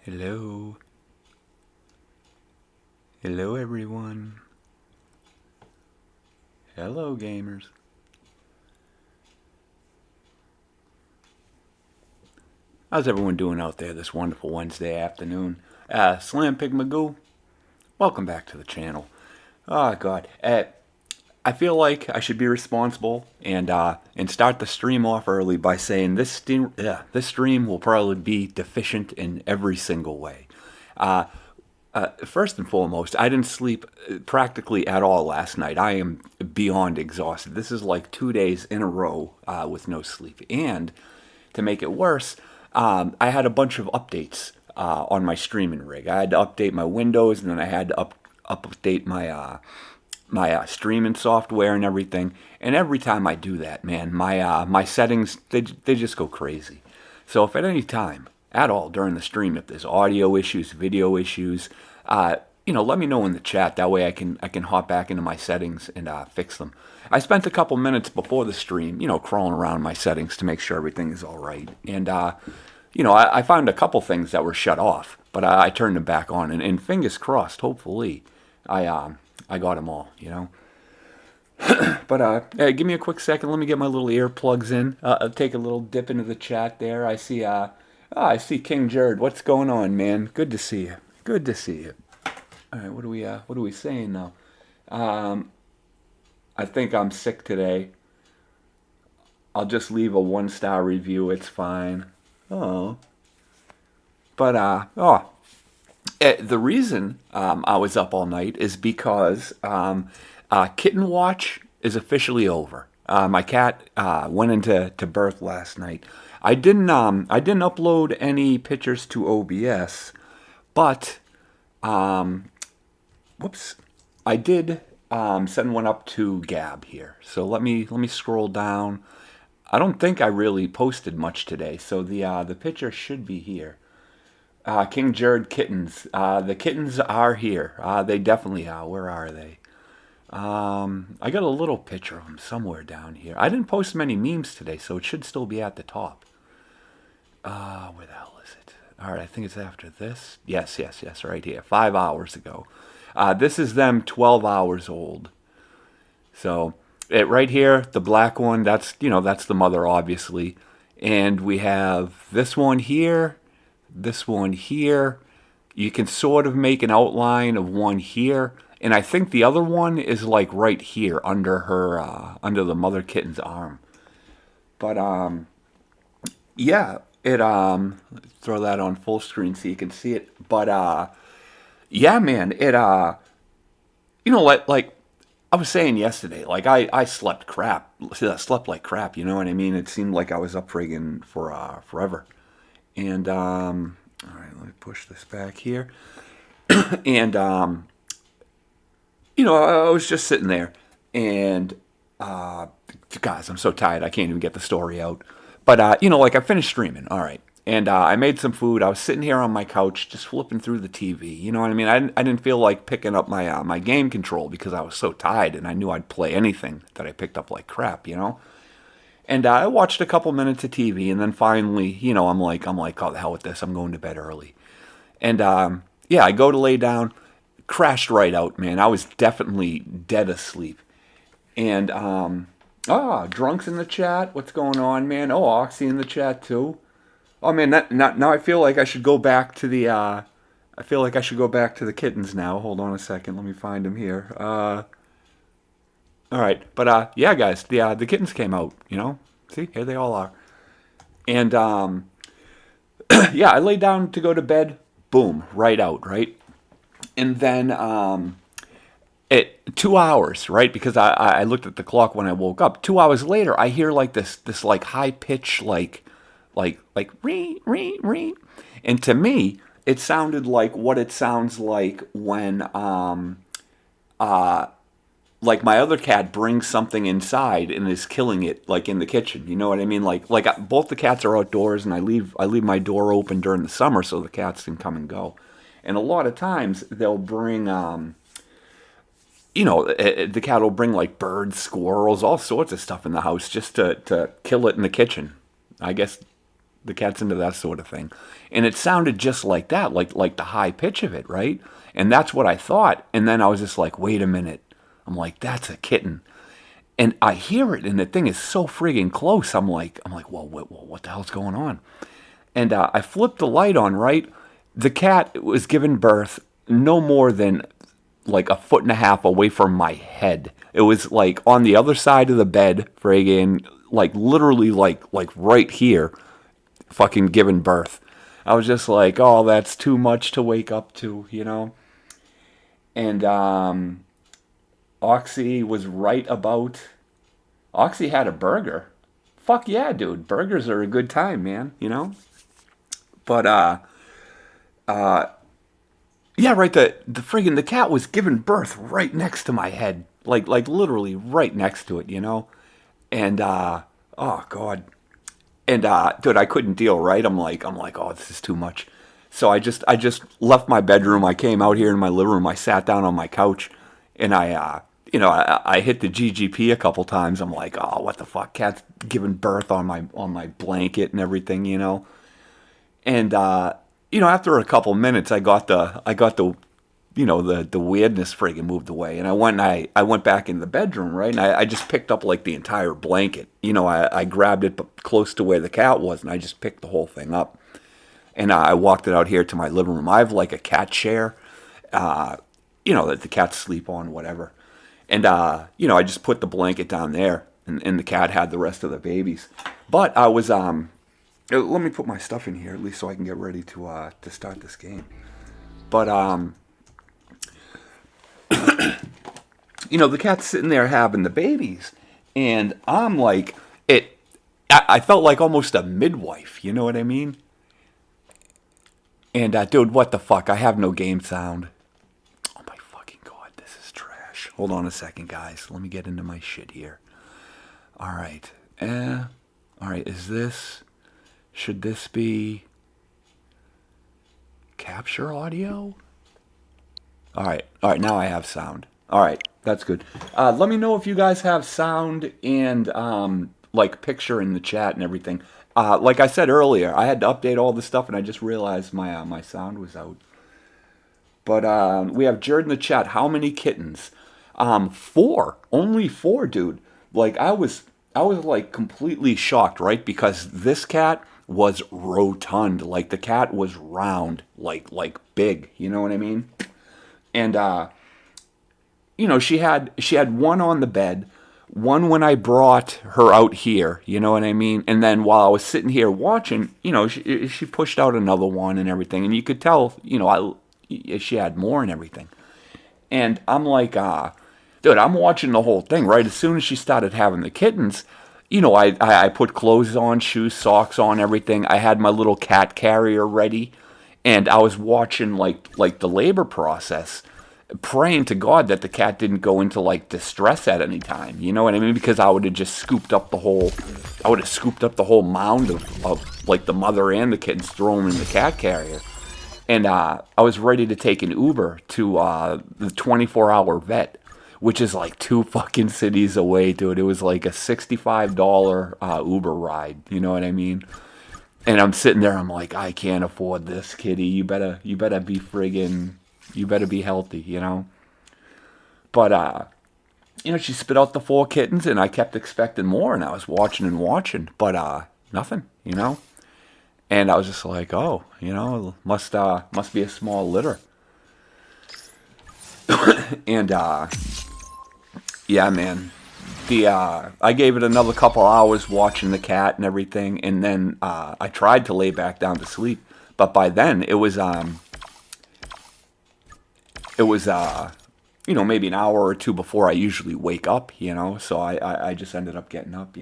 Hello. Hello, everyone. Hello, gamers. How's everyone doing out there this wonderful Wednesday afternoon? Slam Pig Magoo, welcome back to the channel. Oh, God. I feel like I should be responsible and start the stream off early by saying this stream will probably be deficient in every single way. First and foremost, I didn't sleep practically at all last night. I am beyond exhausted. This is like 2 days in a row with no sleep. And to make it worse, I had a bunch of updates on my streaming rig. I had to update my Windows, and then I had to update my streaming software and everything. And every time I do that, man, my settings they just go crazy. So if at any time at all during the stream, if there's audio issues, video issues, let me know in the chat. That way I can hop back into my settings and fix them. I spent a couple minutes before the stream, crawling around my settings to make sure everything is all right. And I found a couple things that were shut off, but I turned them back on. And fingers crossed, hopefully, I got them all. But hey, give me a quick second. Let me get my little earplugs in. I'll take a little dip into the chat there. I see King Jared. What's going on, man? Good to see you. Good to see you. All right, what are we saying now? I think I'm sick today. I'll just leave a 1-star review. It's fine. Oh. But the reason I was up all night is because Kitten Watch is officially over. My cat went into birth last night. I didn't upload any pictures to OBS, but whoops, I did send one up to Gab here. So let me scroll down. I don't think I really posted much today, so the picture should be here. King Jared kittens. The kittens are here. They definitely are. Where are they? I got a little picture of them somewhere down here. I didn't post many memes today, so it should still be at the top. Where the hell is it? All right, I think it's after this. Yes, right here. 5 hours ago. This is them 12 hours old. So, right here, the black one, that's the mother, obviously. And we have this one here, this one here. You can sort of make an outline of one here. And I think the other one is like right here under her, under the mother kitten's arm. But, yeah, throw that on full screen so you can see it. But, yeah, man, like I was saying yesterday, like I slept crap. Slept like crap, you know what I mean? It seemed like I was up friggin' for forever. And all right, let me push this back here. And I was just sitting there, and guys, I'm so tired. I can't even get the story out. But like I finished streaming, all right. And I made some food. I was sitting here on my couch, just flipping through the TV. You know what I mean? I didn't feel like picking up my game control because I was so tired, and I knew I'd play anything that I picked up like crap, And I watched a couple minutes of TV, and then finally, I'm like, oh, the hell with this. I'm going to bed early. And yeah, I go to lay down, crashed right out, man. I was definitely dead asleep. And Drunk's in the chat. What's going on, man? Oh, Oxy in the chat too. Oh man, now I feel like I should go back to the kittens now. Hold on a second, let me find them here. All right, but yeah, guys, the kittens came out. See, here they all are. And yeah, I laid down to go to bed. Boom, right out, right. And then 2 hours, right? Because I looked at the clock when I woke up. 2 hours later, I hear like this like high pitch like ring, ring, ring. And to me, it sounded like what it sounds like when like my other cat brings something inside and is killing it like in the kitchen. You know what I mean? Like both the cats are outdoors, and I leave my door open during the summer so the cats can come and go. And a lot of times they'll bring the cat will bring like birds, squirrels, all sorts of stuff in the house just to kill it in the kitchen. I guess The cat's into that sort of thing. And it sounded just like that, like the high pitch of it, right? And that's what I thought. And then I was just like, wait a minute. I'm like, that's a kitten. And I hear it, and the thing is so friggin' close. I'm like, whoa, what the hell's going on? And I flipped the light on, right? The cat was giving birth no more than like 1.5 feet away from my head. It was like on the other side of the bed, friggin', like literally like right here, fucking giving birth. I was just like, oh, that's too much to wake up to, you know? And Oxy was right about... Oxy had a burger. Fuck yeah, dude. Burgers are a good time, man, you know? But, yeah, right, the cat was giving birth right next to my head. Like literally right next to it, you know? And, oh, God. And, dude, I couldn't deal, right? I'm like, oh, this is too much. So I just left my bedroom. I came out here in my living room. I sat down on my couch, and I hit the GGP a couple times. I'm like, oh, what the fuck? Cat's giving birth on my blanket and everything, you know? And, after a couple minutes, I got the the weirdness friggin' moved away. And I went back in the bedroom, right? And I just picked up like the entire blanket. I grabbed it close to where the cat was, and I just picked the whole thing up. And I walked it out here to my living room. I have like a cat chair, that the cats sleep on, whatever. And, I just put the blanket down there, and the cat had the rest of the babies. But I was, let me put my stuff in here, at least so I can get ready to start this game. But, the cat's sitting there having the babies, and I'm like, I felt like almost a midwife, you know what I mean? And, dude, what the fuck? I have no game sound. Oh my fucking God, this is trash. Hold on a second, guys. Let me get into my shit here. All right. Should this be capture audio? All right, now I have sound. All right, that's good. Let me know if you guys have sound and picture in the chat and everything. Like I said earlier, I had to update all this stuff, and I just realized my sound was out. But we have Jared in the chat. How many kittens? 4. Only 4, dude. Like I was like completely shocked, right? Because this cat was rotund. Like the cat was round, like big. You know what I mean? And she had one on the bed, one when I brought her out here, you know what I mean? And then while I was sitting here watching, she pushed out another one and everything. And you could tell, she had more and everything. And I'm like, dude, I'm watching the whole thing, right? As soon as she started having the kittens, I put clothes on, shoes, socks on, everything. I had my little cat carrier ready. And I was watching, like the labor process, praying to God that the cat didn't go into like distress at any time. You know what I mean? Because I would have just scooped up the whole mound of like the mother and the kittens, throw them in the cat carrier. And I was ready to take an Uber to the 24-hour vet, which is like 2 fucking cities away, dude. It was like a $65 Uber ride. You know what I mean? And I'm sitting there, I'm like, I can't afford this, kitty. You better be you better be healthy, you know? But, she spit out the 4 kittens, and I kept expecting more, and I was watching, but, nothing, you know? And I was just like, oh, must be a small litter. And, yeah, man. I gave it another couple hours watching the cat and everything, and then I tried to lay back down to sleep, but by then it was maybe an hour or 2 before I usually wake up, so I just ended up getting up,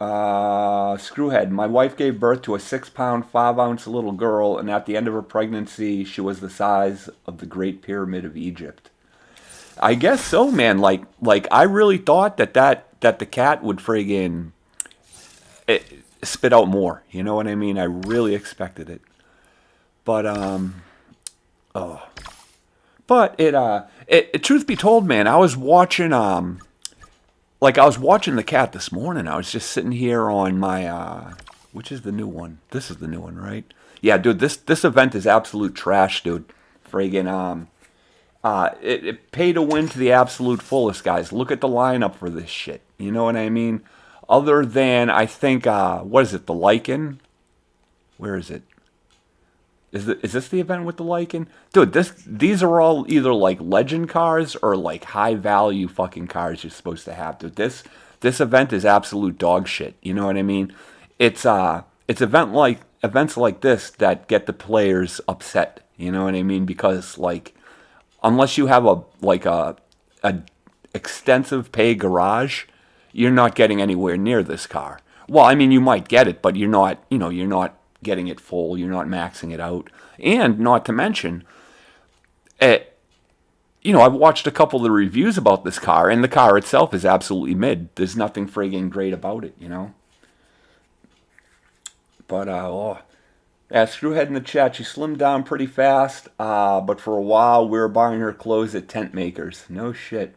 Screwhead, my wife gave birth to a 6-pound, 5-ounce little girl, and at the end of her pregnancy, she was the size of the Great Pyramid of Egypt. I guess so, man. Like I really thought that the cat would friggin' spit out more. You know what I mean? I really expected it. But truth be told, man, I was watching the cat this morning. I was just sitting here on my Which is the new one? This is the new one, right? Yeah, dude, this event is absolute trash, dude. Friggin' it pay to win to the absolute fullest, guys. Look at the lineup for this shit. You know what I mean? Other than, I think, what is it, the Lycan? Where is it? Is this the event with the Lycan? Dude, these are all either like legend cars or like high value fucking cars you're supposed to have. Dude, this event is absolute dog shit. You know what I mean? It's events like this that get the players upset. You know what I mean? Because like unless you have a extensive pay garage, you're not getting anywhere near this car. Well, I mean, you might get it, but you're not getting it full. You're not maxing it out. And not to mention, I've watched a couple of the reviews about this car, and the car itself is absolutely mid. There's nothing friggin' great about it, you know? But, Screwhead in the chat, she slimmed down pretty fast, but for a while we were buying her clothes at tent makers. No shit.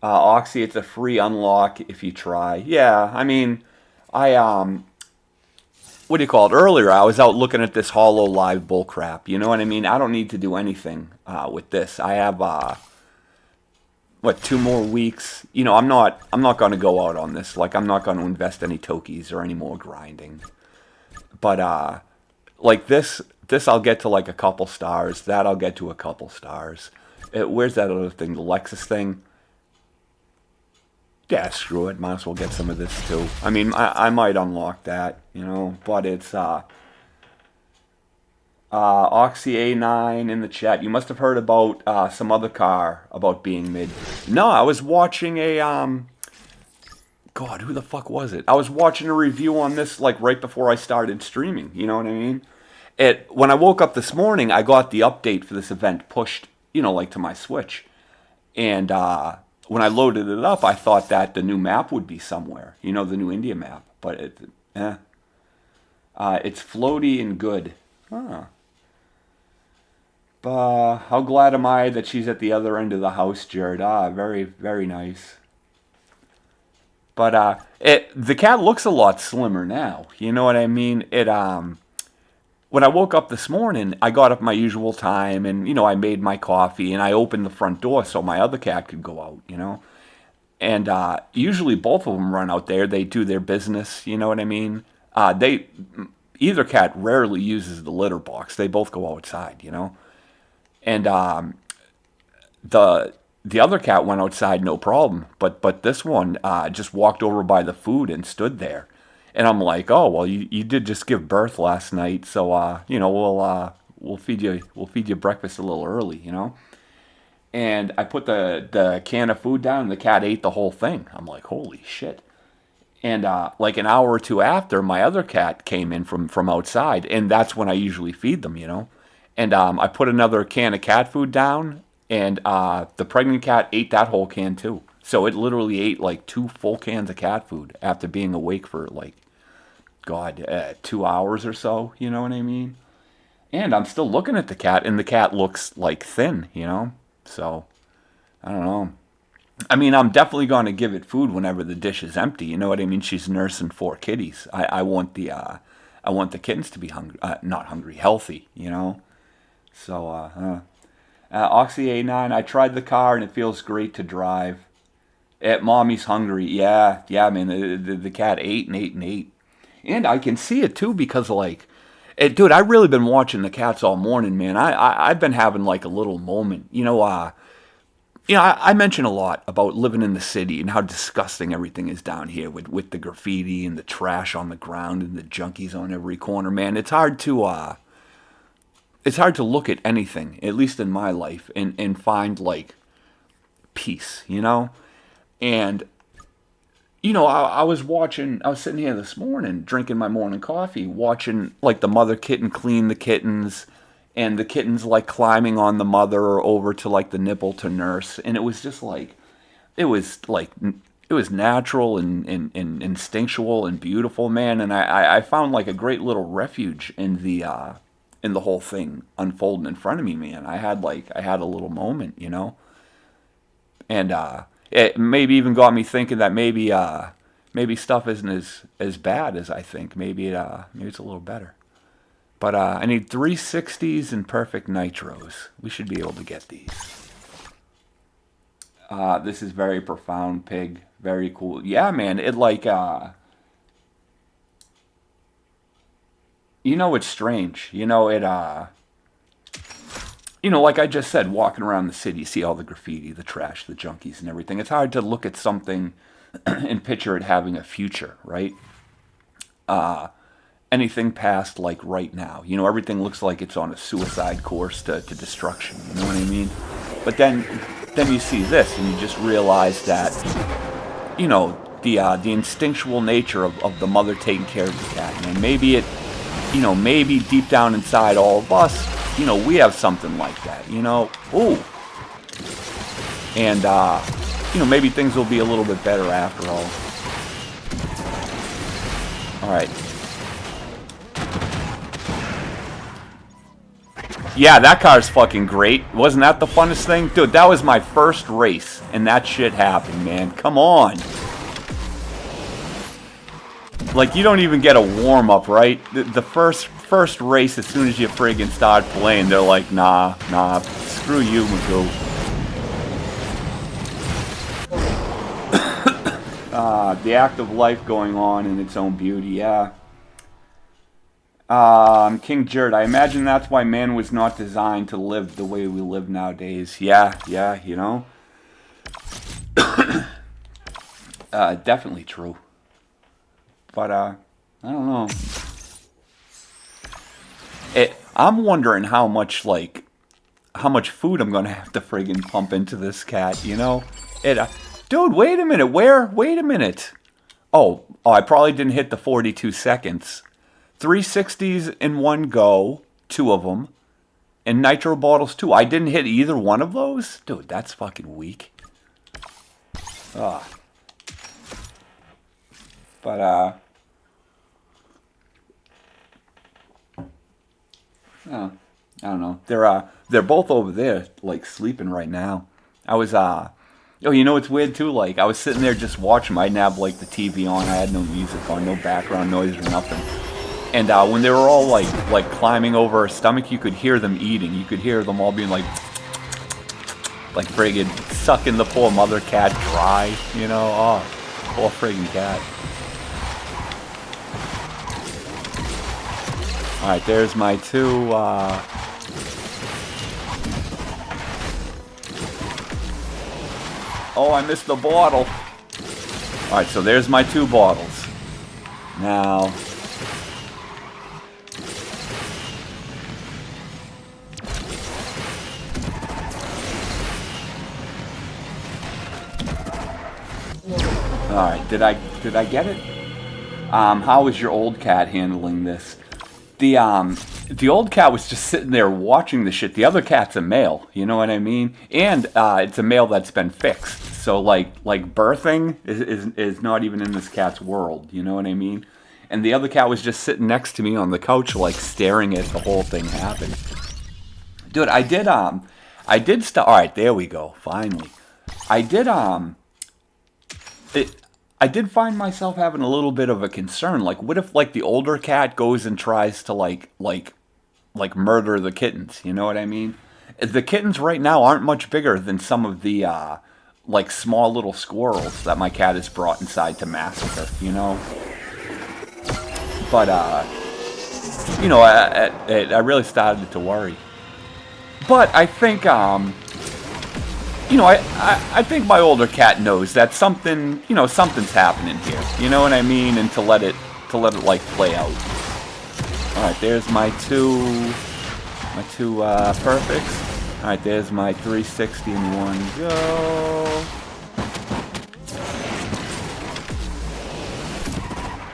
Oxy, it's a free unlock if you try. Yeah, I mean, what do you call it? Earlier, I was out looking at this Holo Live bullcrap. You know what I mean? I don't need to do anything with this. I have, 2 more weeks? I'm not going to go out on this. Like, I'm not going to invest any tokies or any more grinding. But, like this I'll get to like a couple stars. That I'll get to a couple stars. Where's that other thing? The Lexus thing? Yeah, screw it. Might as well get some of this too. I mean, I might unlock that, but it's Oxy A9 in the chat. You must have heard about some other car about being mid. No, I was watching a God, who the fuck was it? I was watching a review on this like right before I started streaming. You know what I mean? When I woke up this morning, I got the update for this event pushed, like to my Switch, and when I loaded it up, I thought that the new map would be somewhere, the new India map. But it's floaty and good. Huh. But how glad am I that she's at the other end of the house, Jared? Very, very nice. But the cat looks a lot slimmer now. You know what I mean? When I woke up this morning, I got up my usual time and, I made my coffee and I opened the front door so my other cat could go out, And usually both of them run out there. They do their business, you know what I mean? Either cat rarely uses the litter box. They both go outside, And the other cat went outside no problem. But this one just walked over by the food and stood there. And I'm like, oh well, you did just give birth last night, so we'll feed you breakfast a little early, And I put the can of food down, and the cat ate the whole thing. I'm like, holy shit! And like an hour or two after, my other cat came in from outside, and that's when I usually feed them, And I put another can of cat food down, and the pregnant cat ate that whole can too. So it literally ate like 2 full cans of cat food after being awake for like, 2 hours or so, you know what I mean? And I'm still looking at the cat, and the cat looks like thin, So, I don't know. I mean, I'm definitely going to give it food whenever the dish is empty, you know what I mean? She's nursing 4 kitties. I want the kittens to be hungry, not hungry, healthy, So, Oxy A9, I tried the car, and it feels great to drive. Mommy's hungry. Yeah, man, the cat ate and ate and ate. And I can see it too because dude, I've really been watching the cats all morning, man. I've been having like a little moment, I mention a lot about living in the city and how disgusting everything is down here with the graffiti and the trash on the ground and the junkies on every corner, man. It's hard to look at anything, at least in my life, and find like peace, And I was sitting here this morning, drinking my morning coffee, watching, like, the mother kitten clean the kittens, and the kittens, like, climbing on the mother over to, like, the nipple to nurse, and it was just, it was natural and instinctual and beautiful, man, and I found, like, a great little refuge in the whole thing unfolding in front of me, man. I had a little moment, And, it maybe even got me thinking that maybe maybe stuff isn't as bad as I think. Maybe it's a little better. But I need 360s and perfect nitros. We should be able to get these. This is very profound, Pig. Very cool. Yeah, man. It like it's strange. Like I just said, walking around the city, you see all the graffiti, the trash, the junkies, and everything. It's hard to look at something and picture it having a future, right? Anything past like right now. Everything looks like it's on a suicide course to destruction. You know what I mean? But then you see this, and you just realize that, the instinctual nature of the mother taking care of the cat. And maybe deep down inside all of us, we have something like that. Ooh. And maybe things will be a little bit better after all. All right. Yeah, that car's fucking great. Wasn't that the funnest thing? Dude, that was my first race, and that shit happened, man. Come on. Like, you don't even get a warm-up, right? The first race, as soon as you friggin' start playing, they're like, nah, screw you, Magoo. The act of life going on in its own beauty, yeah. King Jerd, I imagine that's why man was not designed to live the way we live nowadays. Yeah, definitely true. But, I don't know. I'm wondering how much food I'm gonna have to friggin' pump into this cat, Dude, wait a minute, wait a minute. Oh, I probably didn't hit the 42 seconds. 360s in one go, 2 of them, and nitro bottles 2. I didn't hit either one of those? Dude, that's fucking weak. But, oh, I don't know. They're both over there, like, sleeping right now. I was, it's weird, too? Like, I was sitting there just watching them. I didn't have, like, the TV on. I had no music on, no background noise or nothing. And when they were all like climbing over her stomach, you could hear them eating. You could hear them all being like friggin' sucking the poor mother cat dry. Oh, poor friggin' cat. All right, there's my 2. Oh, I missed the bottle. All right, so there's my 2 bottles. Now. Alright, did I get it? How is your old cat handling this? The old cat was just sitting there watching the shit. The other cat's a male, you know what I mean? And it's a male that's been fixed. So like birthing is not even in this cat's world, you know what I mean? And the other cat was just sitting next to me on the couch, like staring at the whole thing happen. Dude, I did alright, there we go, finally. I did find myself having a little bit of a concern. Like, what if, like, the older cat goes and tries to, like murder the kittens? You know what I mean? The kittens right now aren't much bigger than some of the, small little squirrels that my cat has brought inside to massacre, But, I really started to worry. But I think, I think my older cat knows that something's happening here. You know what I mean? And to let it like play out. All right, there's my two perfects. All right, there's my 360 in one go.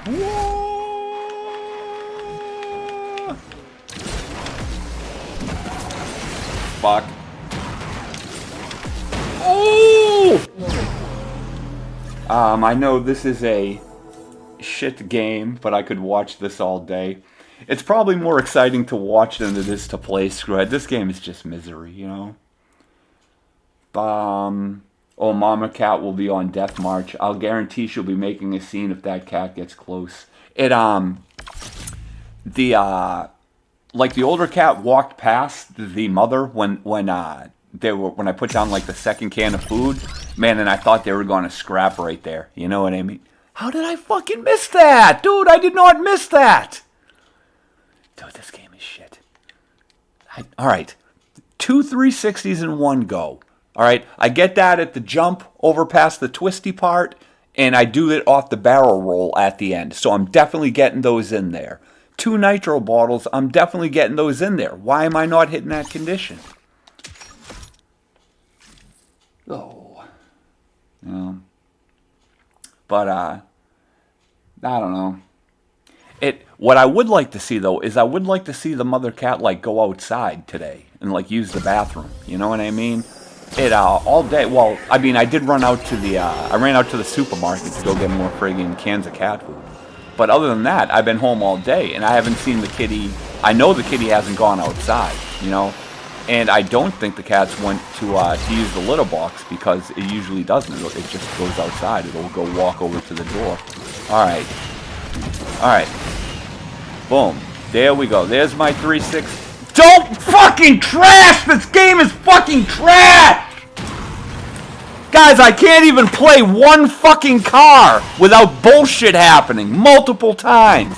Whoa! Fuck. Oh! I know this is a shit game, but I could watch this all day. It's probably more exciting to watch than it is to play. Screw it. This game is just misery, Oh, Mama Cat will be on death march. I'll guarantee she'll be making a scene if that cat gets close. It the like the older cat walked past the mother when I put down like the second can of food, man, and I thought they were going to scrap right there. You know what I mean? How did I fucking miss that? Dude, I did not miss that. Dude, this game is shit. All right. 2 360s in one go. All right. I get that at the jump over past the twisty part, and I do it off the barrel roll at the end. So I'm definitely getting those in there. 2 nitro bottles, I'm definitely getting those in there. Why am I not hitting that condition? Oh. But I don't know. What I would like to see though is I would like to see the mother cat like go outside today and like use the bathroom. You know what I mean? All day. Well, I mean, I did run out to I ran out to the supermarket to go get more friggin' cans of cat food. But other than that, I've been home all day and I haven't seen the kitty. I know the kitty hasn't gone outside, you know, and I don't think the cats went to use the litter box because it usually doesn't. It just goes outside. It'll go walk over to the door. All right. All right. Boom. There we go. There's my 3-6. Don't fucking trash! This game is fucking trash! Guys, I can't even play one fucking car without bullshit happening multiple times.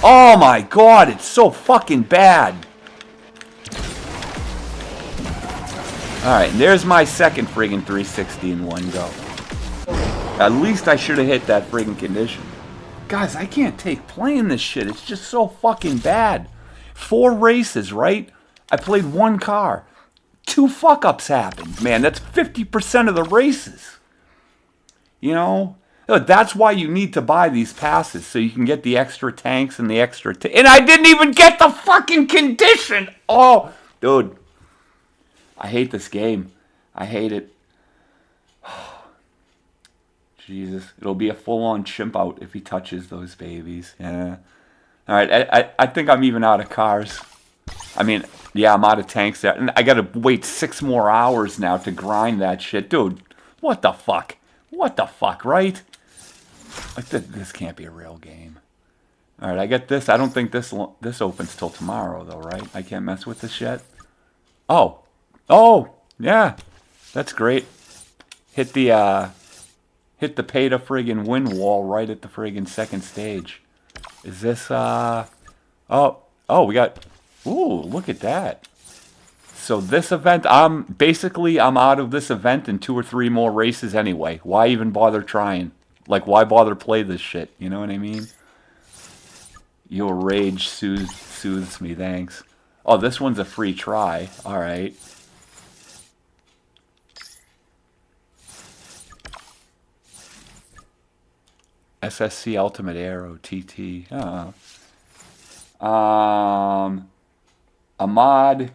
Oh my god, it's so fucking bad. Alright, there's my second friggin' 360 in one go. At least I should have hit that friggin' condition. Guys, I can't take playing this shit. It's just so fucking bad. 4 races, right? I played one car. 2 fuck-ups happened. Man, that's 50% of the races. You know? That's why you need to buy these passes, so you can get the extra tanks and the extra... and I didn't even get the fucking condition! Oh, dude. I hate this game. I hate it. Jesus. It'll be a full-on chimp out if he touches those babies. Yeah. Alright, I think I'm even out of cars. I mean, yeah, I'm out of tanks there. And I gotta wait 6 more hours now to grind that shit. Dude, what the fuck? What the fuck, right? Like, this can't be a real game. Alright, I get this. I don't think this opens till tomorrow, though, right? I can't mess with this yet. Oh. Oh, yeah. That's great. Hit the pay to friggin' win wall right at the friggin' second stage. Is this, oh, we got, ooh, look at that. So this event, I'm out of this event in 2 or 3 more races anyway. Why even bother trying? Like, why bother play this shit? You know what I mean? Your rage soothes me, thanks. Oh, this one's a free try. All right. SSC Ultimate Aero TT. Ahmad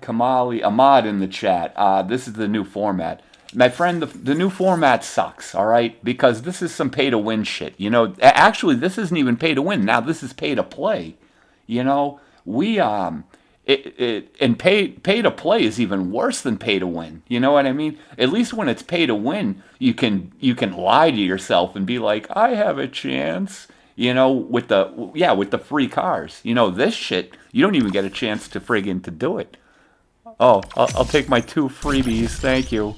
Kamali. Ahmad in the chat. This is the new format. My friend, the new format sucks, all right? Because this is some pay-to-win shit. You know, actually, this isn't even pay-to-win. Now, this is pay-to-play. You know, and pay-to-play is even worse than pay-to-win. You know what I mean? At least when it's pay-to-win, you can lie to yourself and be like, I have a chance. You know, with the free cars. You know, this shit, you don't even get a chance to friggin' to do it. Oh, I'll take my 2 freebies, thank you.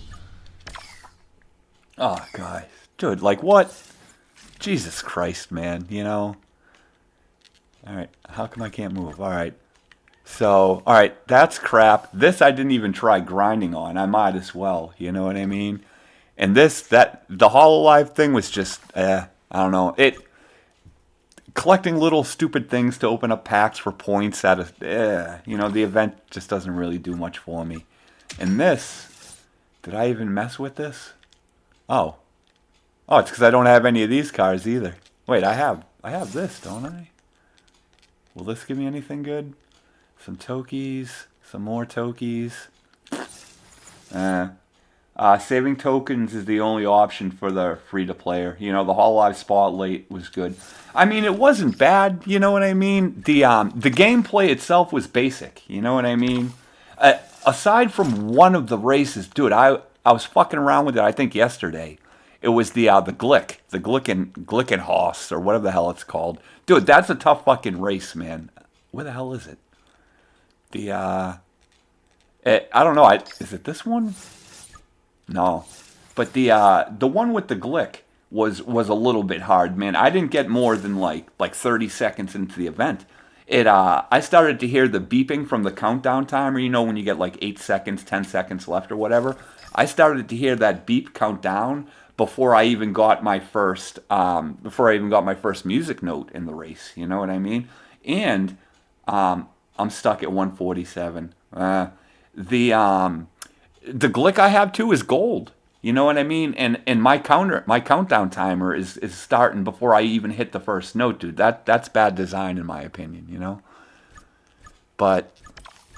Oh, guys. Dude, like what? Jesus Christ, man, you know? Alright, how come I can't move? Alright. So, alright, that's crap. This I didn't even try grinding on. I might as well, you know what I mean? And the HoloLive thing was just, I don't know. Collecting little stupid things to open up packs for points you know, the event just doesn't really do much for me. And this, did I even mess with this? Oh, it's because I don't have any of these cars either. Wait, I have this, don't I? Will this give me anything good? Some Tokies, some more Tokies. Saving tokens is the only option for the free-to-player. You know, the HoloLive Spotlight was good. I mean, it wasn't bad, you know what I mean? The gameplay itself was basic, you know what I mean? Aside from one of the races, dude, I was fucking around with it, I think, yesterday. It was the Glickenhaus, or whatever the hell it's called. Dude, that's a tough fucking race, man. Where the hell is it? I don't know. Is it this one? No. But the one with the Glick was a little bit hard, man. I didn't get more than like 30 seconds into the event. I started to hear the beeping from the countdown timer, when you get like 8 seconds, 10 seconds left or whatever. I started to hear that beep count down before I even got my first music note in the race, you know what I mean? And I'm stuck at 147. The Glick I have too is gold. You know what I mean? And my countdown timer is starting before I even hit the first note, dude. That's bad design in my opinion, But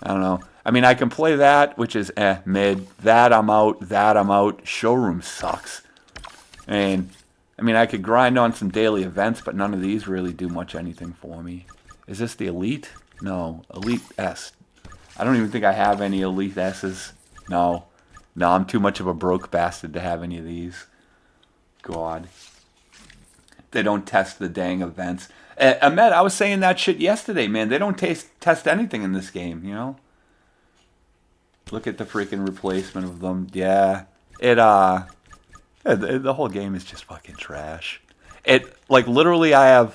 I don't know. I mean, I can play that, which is mid. That I'm out. Showroom sucks. And I mean, I could grind on some daily events, but none of these really do much anything for me. Is this the Elite? No, Elite S. I don't even think I have any Elite S's. No, I'm too much of a broke bastard to have any of these. God. They don't test the dang events. Ahmed, I was saying that shit yesterday, man. They don't test anything in this game, Look at the freaking replacement of them. Yeah. The whole game is just fucking trash. Literally, I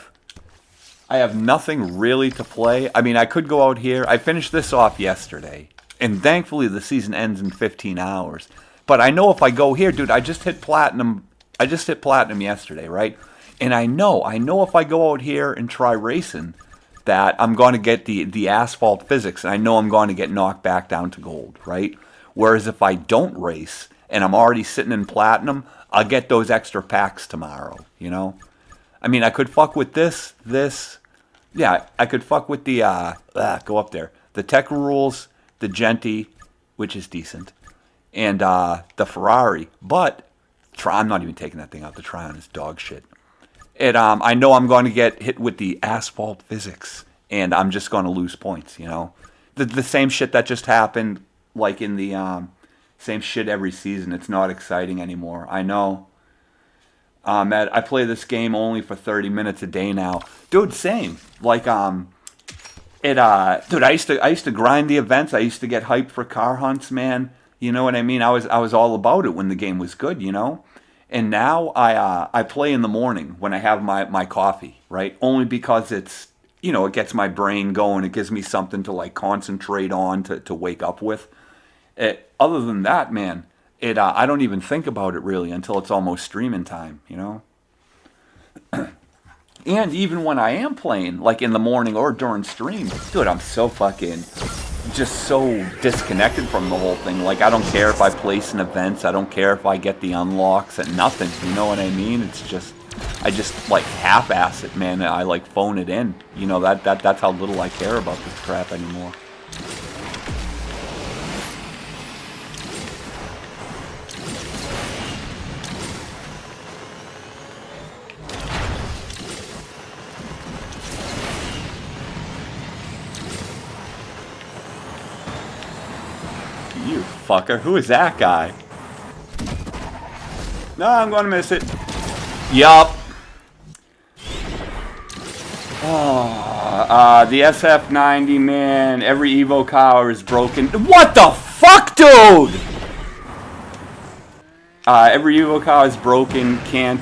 have nothing really to play. I mean, I could go out here. I finished this off yesterday. And thankfully, the season ends in 15 hours. But I know if I go here, dude, I just hit platinum yesterday, right? And I know if I go out here and try racing, that I'm going to get the asphalt physics. And I know I'm going to get knocked back down to gold, right? Whereas if I don't race, and I'm already sitting in platinum, I'll get those extra packs tomorrow, I mean, I could fuck with this. Yeah, I could fuck with the, go up there. The Tech Rules, the Genti, which is decent, and the Ferrari. But I'm not even taking that thing out. The Tryon is dog shit. I know I'm going to get hit with the asphalt physics, and I'm just going to lose points, The same shit that just happened, like in the same shit every season. It's not exciting anymore. I know. I play this game only for 30 minutes a day now. Dude, same. Dude, I used to grind the events. I used to get hyped for car hunts, man. You know what I mean? I was all about it when the game was good, And now I play in the morning when I have my coffee, right? Only because it's, it gets my brain going. It gives me something to concentrate on, to wake up with. Other than that, man, I don't even think about it really until it's almost streaming time, And even when I am playing, like in the morning or during stream, dude, I'm so fucking just so disconnected from the whole thing. Like, I don't care if I place in events. I don't care if I get the unlocks and nothing. You know what I mean? It's just, I just half-ass it, man. I phone it in. That's how little I care about this crap anymore. You fucker. Who is that guy? No, I'm going to miss it. Yup. Oh, the SF90, man. Every Evo car is broken. What the fuck, dude? Every Evo car is broken. Can't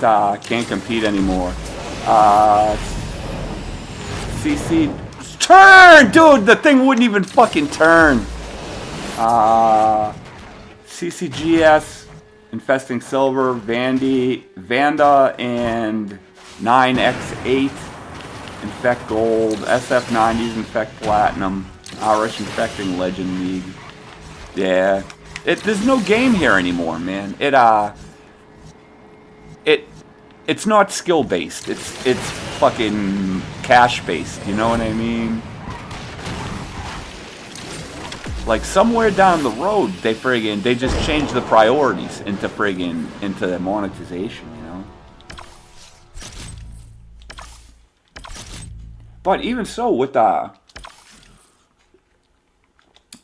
compete anymore. CC. Turn! Dude, the thing wouldn't even fucking turn. CCGS, Infesting Silver, Vanda, and 9X8, Infect Gold, SF90s, Infect Platinum, RS Infecting Legend League. Yeah. There's no game here anymore, man. It's not skill based. It's fucking cash based, you know what I mean? Like, somewhere down the road, they just changed the priorities into the monetization, But even so, with the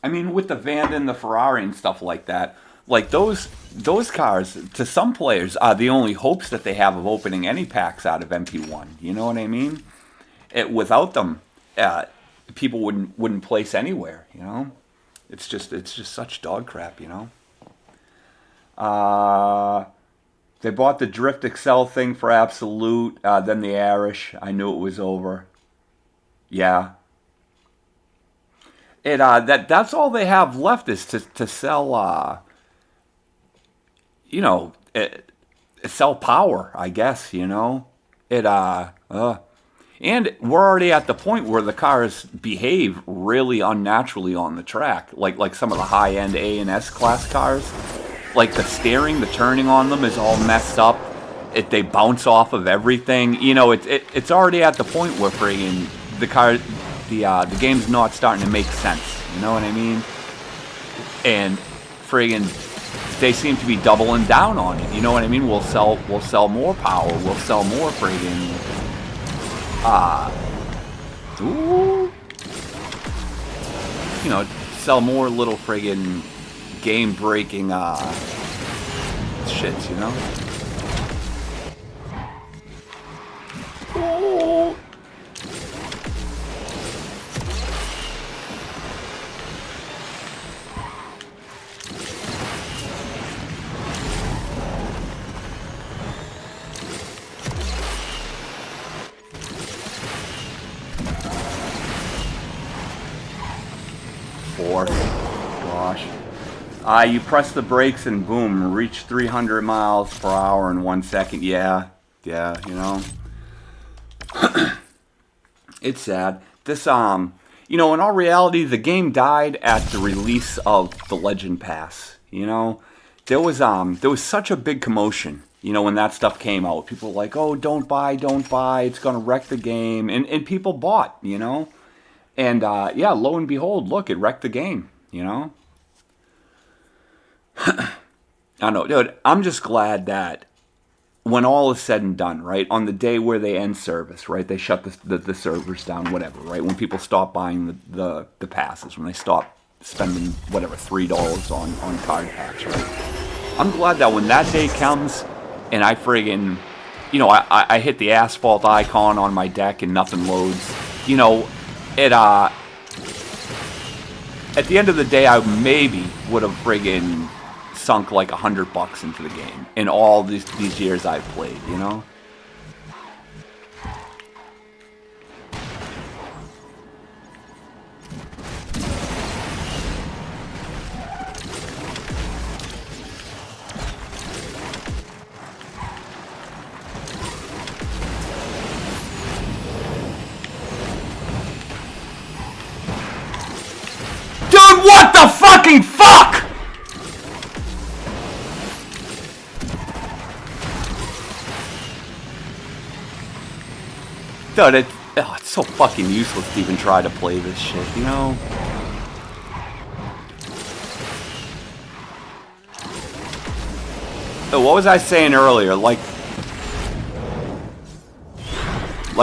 Vanda and the Ferrari and stuff like that, Like those cars, to some players, are the only hopes that they have of opening any packs out of MP1. You know what I mean? Without them, people wouldn't place anywhere. You know, it's just such dog crap. You know. They bought the Drift Excel thing for Absolute, then the Irish. I knew it was over. Yeah. That's all they have left is to sell. You know, sell power. I guess you know and we're already at the point where the cars behave really unnaturally on the track, like some of the high end A and S class cars. Like the steering, the turning on them is all messed up. They bounce off of everything. You know, it's already at the point where friggin' the game's not starting to make sense. You know what I mean? And friggin' they seem to be doubling down on it. You know what I mean? We'll sell more power. We'll sell more friggin' you know, sell more little friggin' game breaking shits, you know? Oh. Fourth. Gosh. You press the brakes and boom, reach 300 miles per hour in 1 second. Yeah, you know. It's sad. This, you know, in all reality, the game died at the release of the Legend Pass. You know, there was such a big commotion. You know, when that stuff came out, people were like, "Oh, don't buy, it's gonna wreck the game," and people bought. You know, and yeah, lo and behold, look, it wrecked the game. You know. I know, dude. I'm just glad that when all is said and done, right, on the day where they end service, right, they shut the servers down, whatever, right, when people stop buying the passes, when they stop spending, whatever, $3 on card packs, right, I'm glad that when that day comes and I friggin', you know, I hit the asphalt icon on my deck and nothing loads, you know, it, at the end of the day, I maybe would have friggin' sunk like $100 into the game in all these years I've played, you know? Dude, what the fucking fuck?! Dude, it's so fucking useless to even try to play this shit, you know? So what was I saying earlier? Like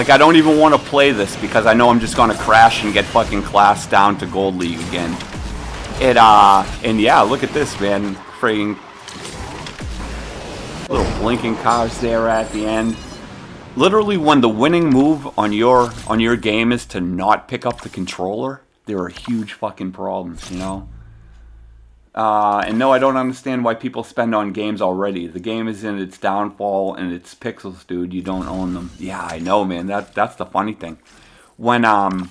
I don't even want to play this because I know I'm just gonna crash and get fucking classed down to Gold League again. And yeah, look at this, man. Friggin' little blinking cars there at the end. Literally, when the winning move on your game is to not pick up the controller, there are huge fucking problems, you know? And no, I don't understand why people spend on games already. The game is in its downfall and its pixels, dude. You don't own them. Yeah, I know, man. That's the funny thing. When I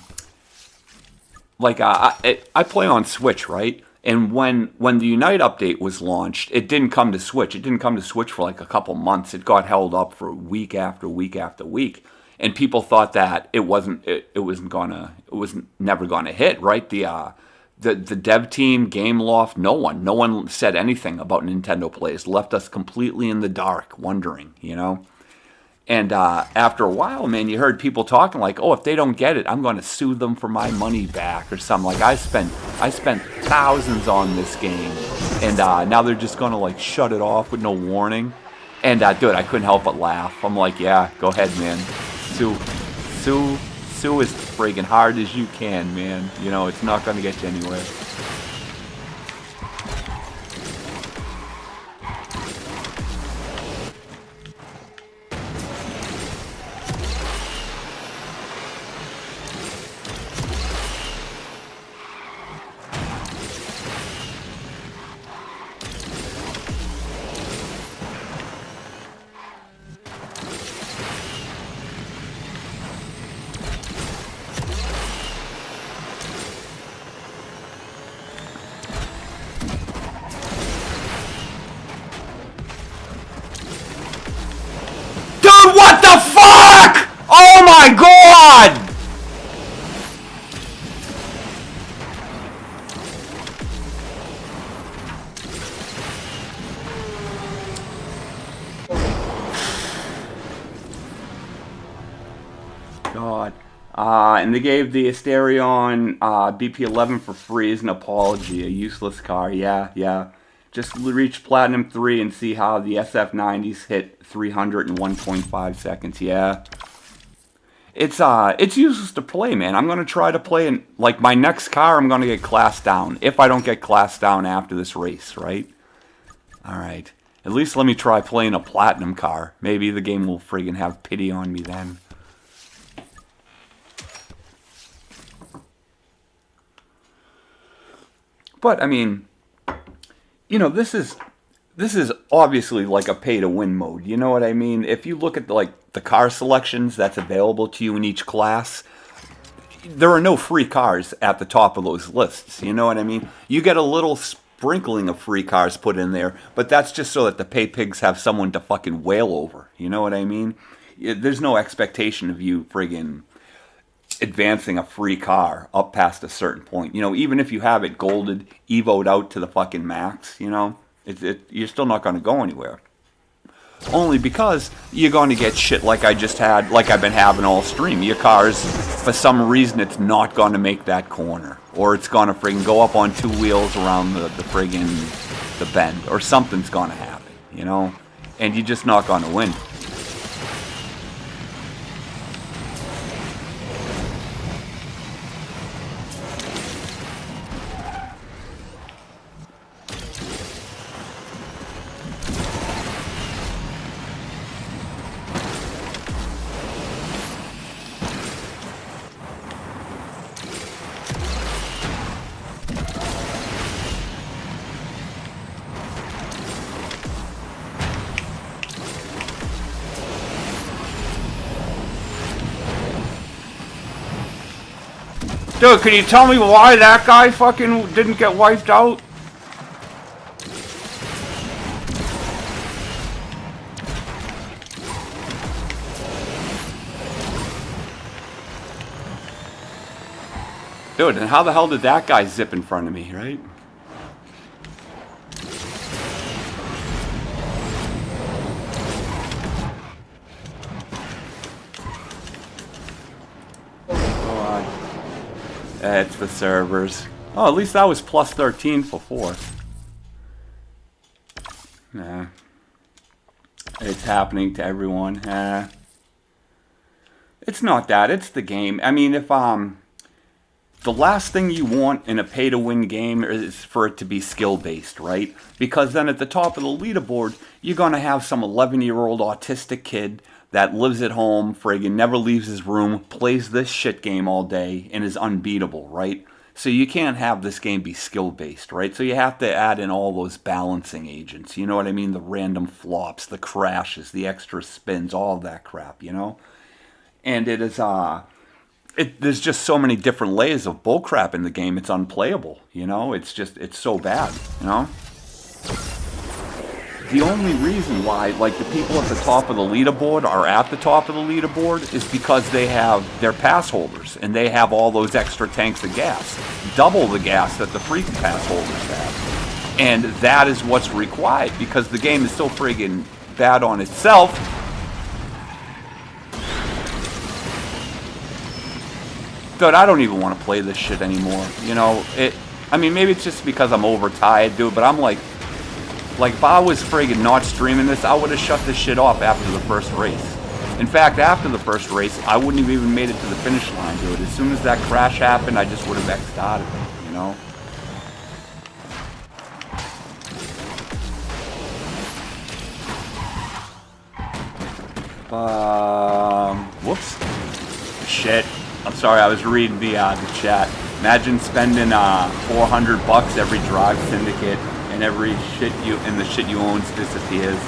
play on Switch, right? And when the Unite update was launched, it didn't come to Switch. It didn't come to Switch for like a couple months. It got held up for week after week after week, and people thought that it was never gonna hit. Right? The dev team, Gameloft, no one said anything about Nintendo Plays. Left us completely in the dark, wondering, you know. And after a while, man, you heard people talking like, "Oh, if they don't get it, I'm going to sue them for my money back," or something. Like I spent thousands on this game, and now they're just going to like shut it off with no warning. And dude, I couldn't help but laugh. I'm like, yeah, go ahead, man, sue as friggin' hard as you can, man. You know, it's not going to get you anywhere. God. And they gave the Asterion BP11 for free as an apology. A useless car. Yeah, yeah. Just reach Platinum 3 and see how the SF90s hit 300 in 1.5 seconds. Yeah. It's useless to play, man. I'm gonna try to play in, like, my next car. I'm gonna get class down if I don't get class down after this race, right? All right. At least let me try playing a platinum car. Maybe the game will friggin' have pity on me then. But I mean, you know, this is obviously like a pay-to-win mode. You know what I mean? If you look at the car selections that's available to you in each class, there are no free cars at the top of those lists. You know what I mean? You get a little sprinkling of free cars put in there, but that's just so that the pay pigs have someone to fucking wail over. You know what I mean? There's no expectation of you friggin' advancing a free car up past a certain point. You know, even if you have it golded, evoed out to the fucking max, you know, you're still not going to go anywhere. Only because you're going to get shit like I just had, like I've been having all stream. Your car's, for some reason, it's not going to make that corner. Or it's going to friggin' go up on two wheels around the bend. Or something's going to happen, you know? And you're just not going to win. Dude, can you tell me why that guy fucking didn't get wiped out? Dude, and how the hell did that guy zip in front of me, right? It's the servers. Oh, at least that was plus 13 for fourth. Nah. It's happening to everyone. It's not that. It's the game. I mean, if the last thing you want in a pay-to-win game is for it to be skill-based, right? Because then at the top of the leaderboard, you're going to have some 11-year-old autistic kid that lives at home, friggin' never leaves his room, plays this shit game all day, and is unbeatable, right? So you can't have this game be skill-based, right? So you have to add in all those balancing agents, you know what I mean? The random flops, the crashes, the extra spins, all of that crap, you know? And it is, there's just so many different layers of bullcrap in the game, it's unplayable, you know? It's so bad, you know? The only reason why, like, the people at the top of the leaderboard are at the top of the leaderboard is because they're pass holders, and they have all those extra tanks of gas. Double the gas that the free pass holders have. And that is what's required, because the game is so friggin' bad on itself. Dude, I don't even want to play this shit anymore, you know? I mean, maybe it's just because I'm overtired, dude, but I'm like, if I was friggin' not streaming this, I would have shut this shit off after the first race. In fact, after the first race, I wouldn't have even made it to the finish line, dude. As soon as that crash happened, I just would have X'd out of it, you know? Whoops. Shit. I'm sorry, I was reading the chat. Imagine spending $400 every drive syndicate, and the shit you own disappears.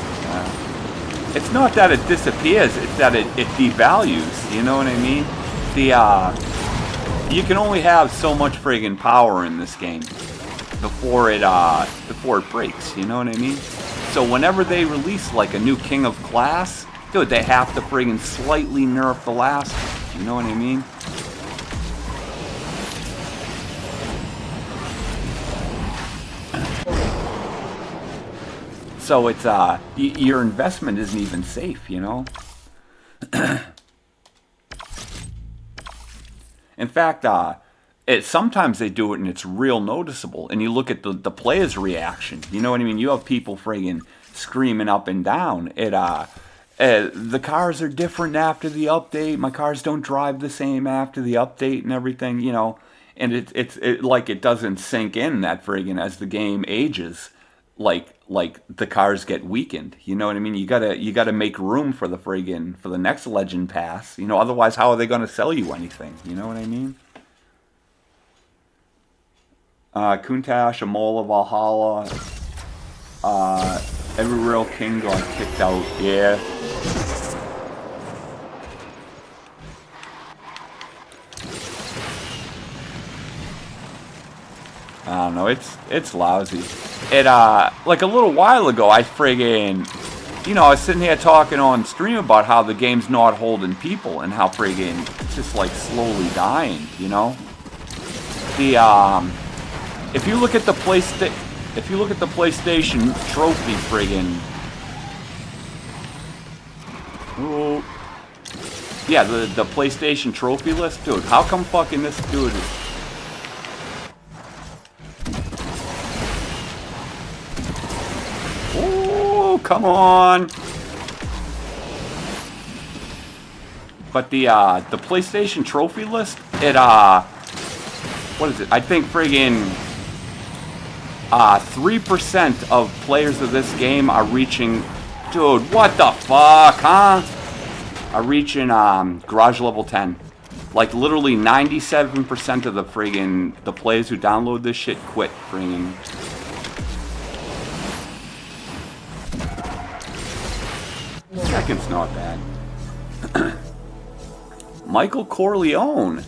It's not that it disappears; it's that it devalues. You know what I mean? You can only have so much friggin' power in this game before it breaks. You know what I mean? So whenever they release like a new King of Class, dude, they have to friggin' slightly nerf the last one. You know what I mean? So it's, your investment isn't even safe, you know? In fact, sometimes they do it and it's real noticeable. And you look at the players' reaction. You know what I mean? You have people friggin' screaming up and down. The cars are different after the update. My cars don't drive the same after the update and everything, you know. And it's like it doesn't sink in that friggin' as the game ages. Like the cars get weakened. You know what I mean? You gotta make room for the next Legend Pass. You know, otherwise how are they gonna sell you anything? You know what I mean? Kuntash, Amola, Valhalla, every real king got kicked out. Yeah. I don't know, it's lousy. Like a little while ago, I was sitting here talking on stream about how the game's not holding people and how it's just like slowly dying, you know? If you look at the PlayStation trophy ooh, yeah, the PlayStation trophy list, dude, how come fucking this dude is... Oh, come on. But the PlayStation trophy list, what is it? I think 3% of players of this game are reaching, dude, what the fuck, huh? Are reaching garage level 10. Like literally 97% of the players who download this shit quit Second's not bad. Michael Corleone.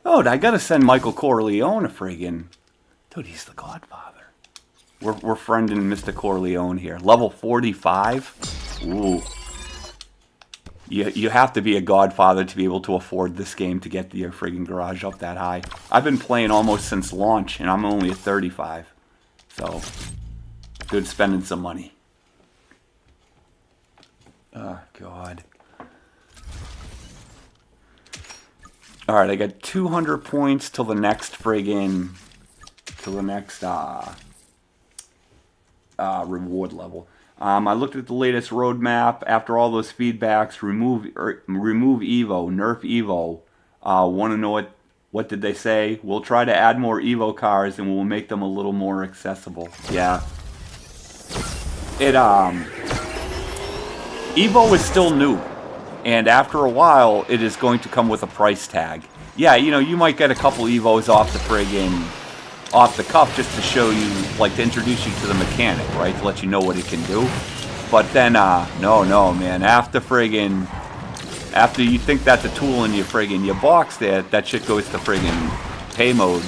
Oh, I gotta send Michael Corleone a dude, he's the Godfather. We're friending Mr. Corleone here. Level 45? Ooh. You have to be a Godfather to be able to afford this game to get your garage up that high. I've been playing almost since launch, and I'm only at 35. So, good spending some money. Oh, God. Alright, I got 200 points till the next reward level. I looked at the latest roadmap. After all those feedbacks, remove Evo, nerf Evo. Want to know what did they say? We'll try to add more Evo cars and we'll make them a little more accessible. Yeah. Evo is still new, and after a while, it is going to come with a price tag. Yeah, you know, you might get a couple Evos off the cuff just to show you, like, to introduce you to the mechanic, right? To let you know what it can do. But then, no, man. After you think that's a tool in your box there, that shit goes to pay mode.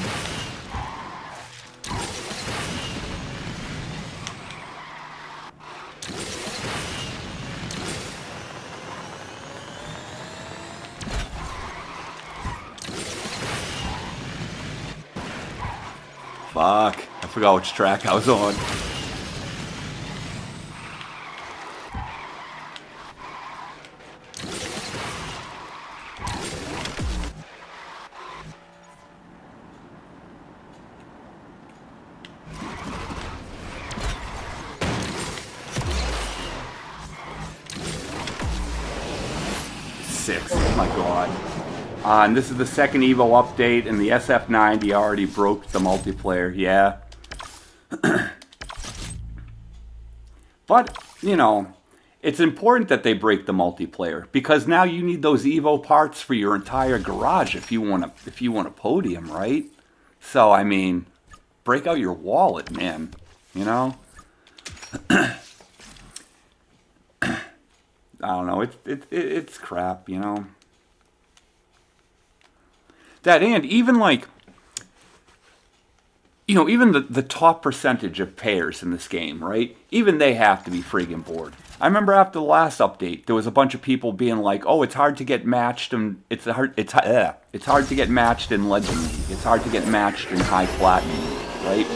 Fuck. I forgot which track I was on. Six. Oh my god. And this is the second Evo update, and the SF90 already broke the multiplayer, yeah. But, you know, it's important that they break the multiplayer, because now you need those Evo parts for your entire garage if you want a podium, right? So, I mean, break out your wallet, man, you know? I don't know, it's crap, you know? That, and even like, you know, even the top percentage of payers in this game, right? Even they have to be friggin' bored. I remember after the last update, there was a bunch of people being like, "Oh, it's hard to get matched, and it's hard to get matched in Legend League. It's hard to get matched in High Platinum." right?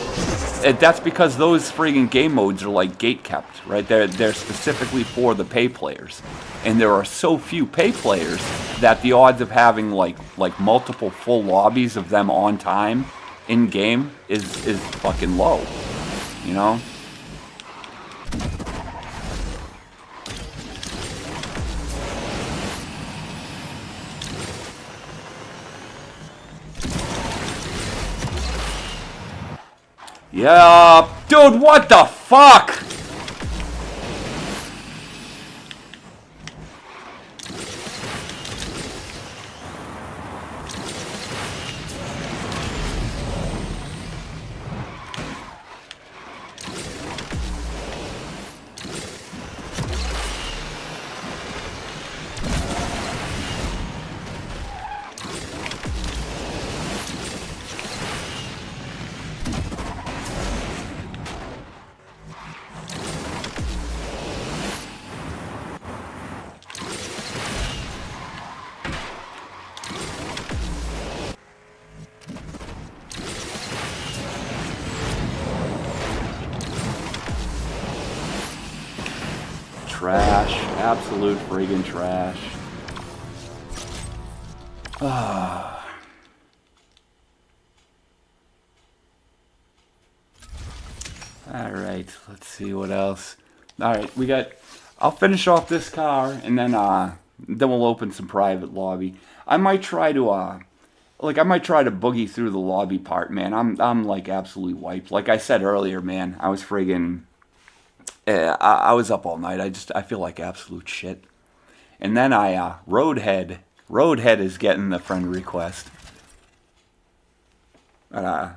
That's because those friggin' game modes are like gate kept, right? They're specifically for the pay players, and there are so few pay players that the odds of having like multiple full lobbies of them on time in game is fucking low, you know? Yeah, dude, what the fuck? Trash. Absolute friggin' trash. Alright, let's see what else. Alright, we got... I'll finish off this car, and then we'll open some private lobby. I might try to, I might try to boogie through the lobby part, man. I'm like, absolutely wiped. Like I said earlier, man, I was friggin'... I was up all night. I feel like absolute shit. And then Roadhead is getting the friend request. They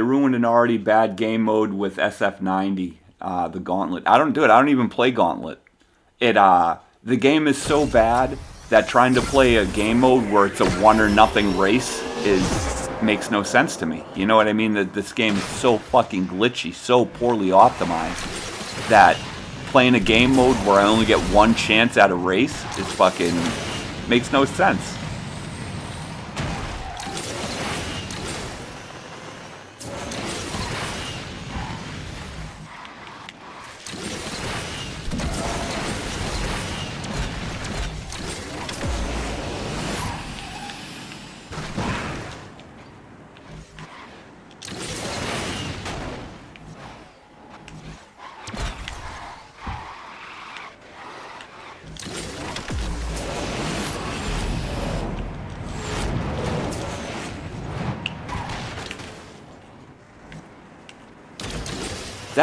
ruined an already bad game mode with SF90, the Gauntlet. I don't even play Gauntlet. The game is so bad that trying to play a game mode where it's a 1-0 race makes no sense to me. You know what I mean? That this game is so fucking glitchy, so poorly optimized, that playing a game mode where I only get one chance at a race is fucking... makes no sense.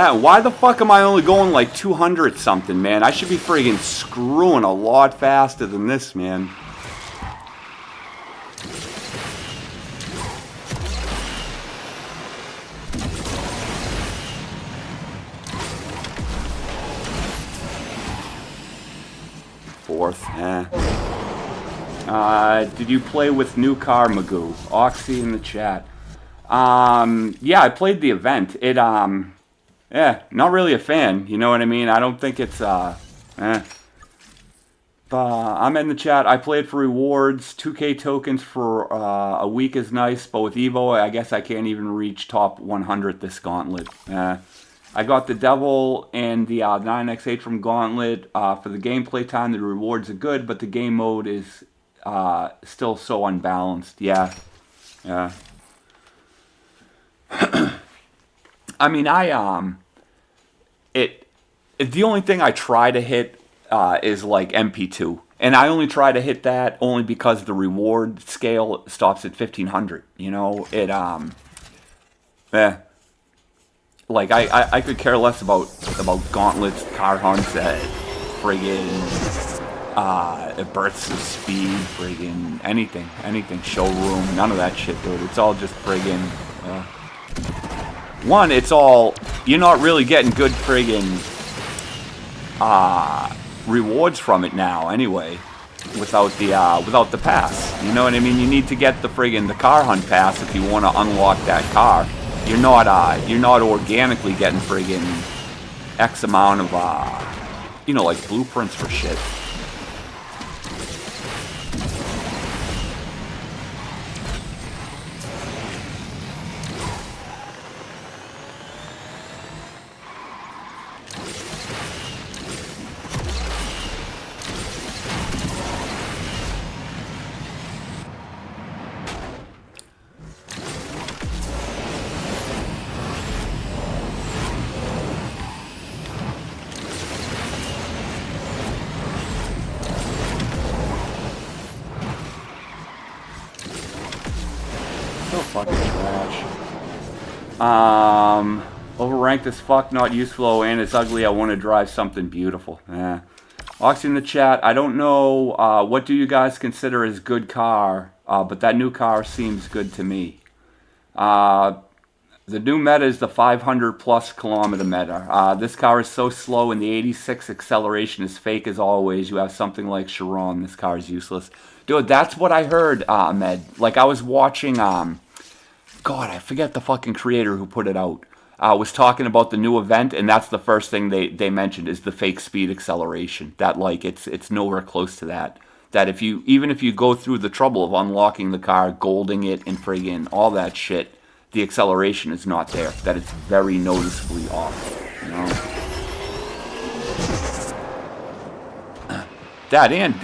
Why the fuck am I only going like 200 something, man? I should be friggin' screwing a lot faster than this, man. Fourth, did you play with new car, Magoo? Oxy in the chat. Yeah, I played the event. Yeah, not really a fan, you know what I mean? I don't think it's, I'm in the chat. I played for rewards. 2K tokens for a week is nice, but with Evo, I guess I can't even reach top 100 this Gauntlet. I got the Devil and the 9x8 from Gauntlet. For the gameplay time, the rewards are good, but the game mode is still so unbalanced. Yeah. I mean, the only thing I try to hit is like MP2, and I only try to hit that only because the reward scale stops at 1500. You know, like I could care less about gauntlets, car hunts, friggin' bursts of speed, friggin' anything, showroom, none of that shit, dude. It's all just friggin'. One, it's all, you're not really getting good friggin' rewards from it now anyway, without the pass. You know what I mean? You need to get the car hunt pass if you want to unlock that car. You're not organically getting friggin' X amount of like blueprints for shit. So fucking trash. Overranked as fuck, not useful, and it's ugly. I want to drive something beautiful. Yeah. Oxy in the chat. I don't know what do you guys consider as good car, but that new car seems good to me. The new meta is the 500 plus kilometer meta. This car is so slow, and the 86 acceleration is fake as always. You have something like Chiron. This car is useless. Dude, that's what I heard, Ahmed. Like, I was watching, God, I forget the fucking creator who put it out. Was talking about the new event, and that's the first thing they mentioned is the fake speed acceleration. That, like, it's nowhere close to that. That even if you go through the trouble of unlocking the car, golding it, and friggin' all that shit, the acceleration is not there. That it's very noticeably off, you know. That and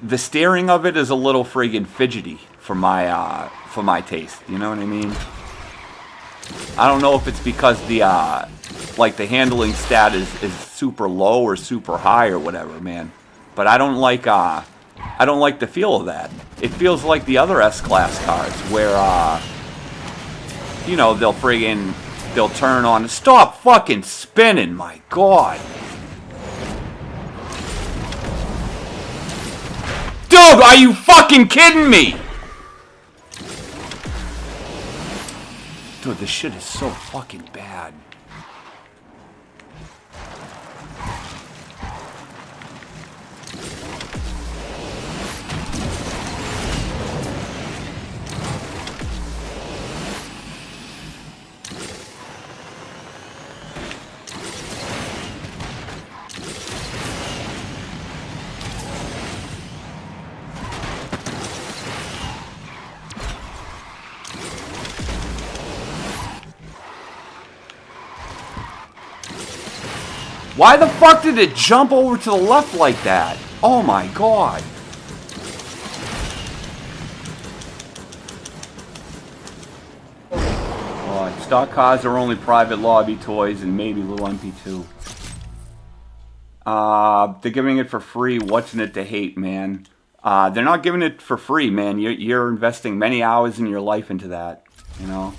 the steering of it is a little friggin' fidgety for my taste. You know what I mean? I don't know if it's because the like the handling stat is super low or super high or whatever, man. But I don't like the feel of that. It feels like the other S-Class cars where you know, they'll turn on. Stop fucking spinning, my God. Dude, are you fucking kidding me? Dude, this shit is so fucking bad. Why the fuck did it jump over to the left like that? Oh my God. Oh, stock cars are only private lobby toys and maybe little MP2. They're giving it for free. What's in it to hate, man? They're not giving it for free, man. You're investing many hours in your life into that, you know?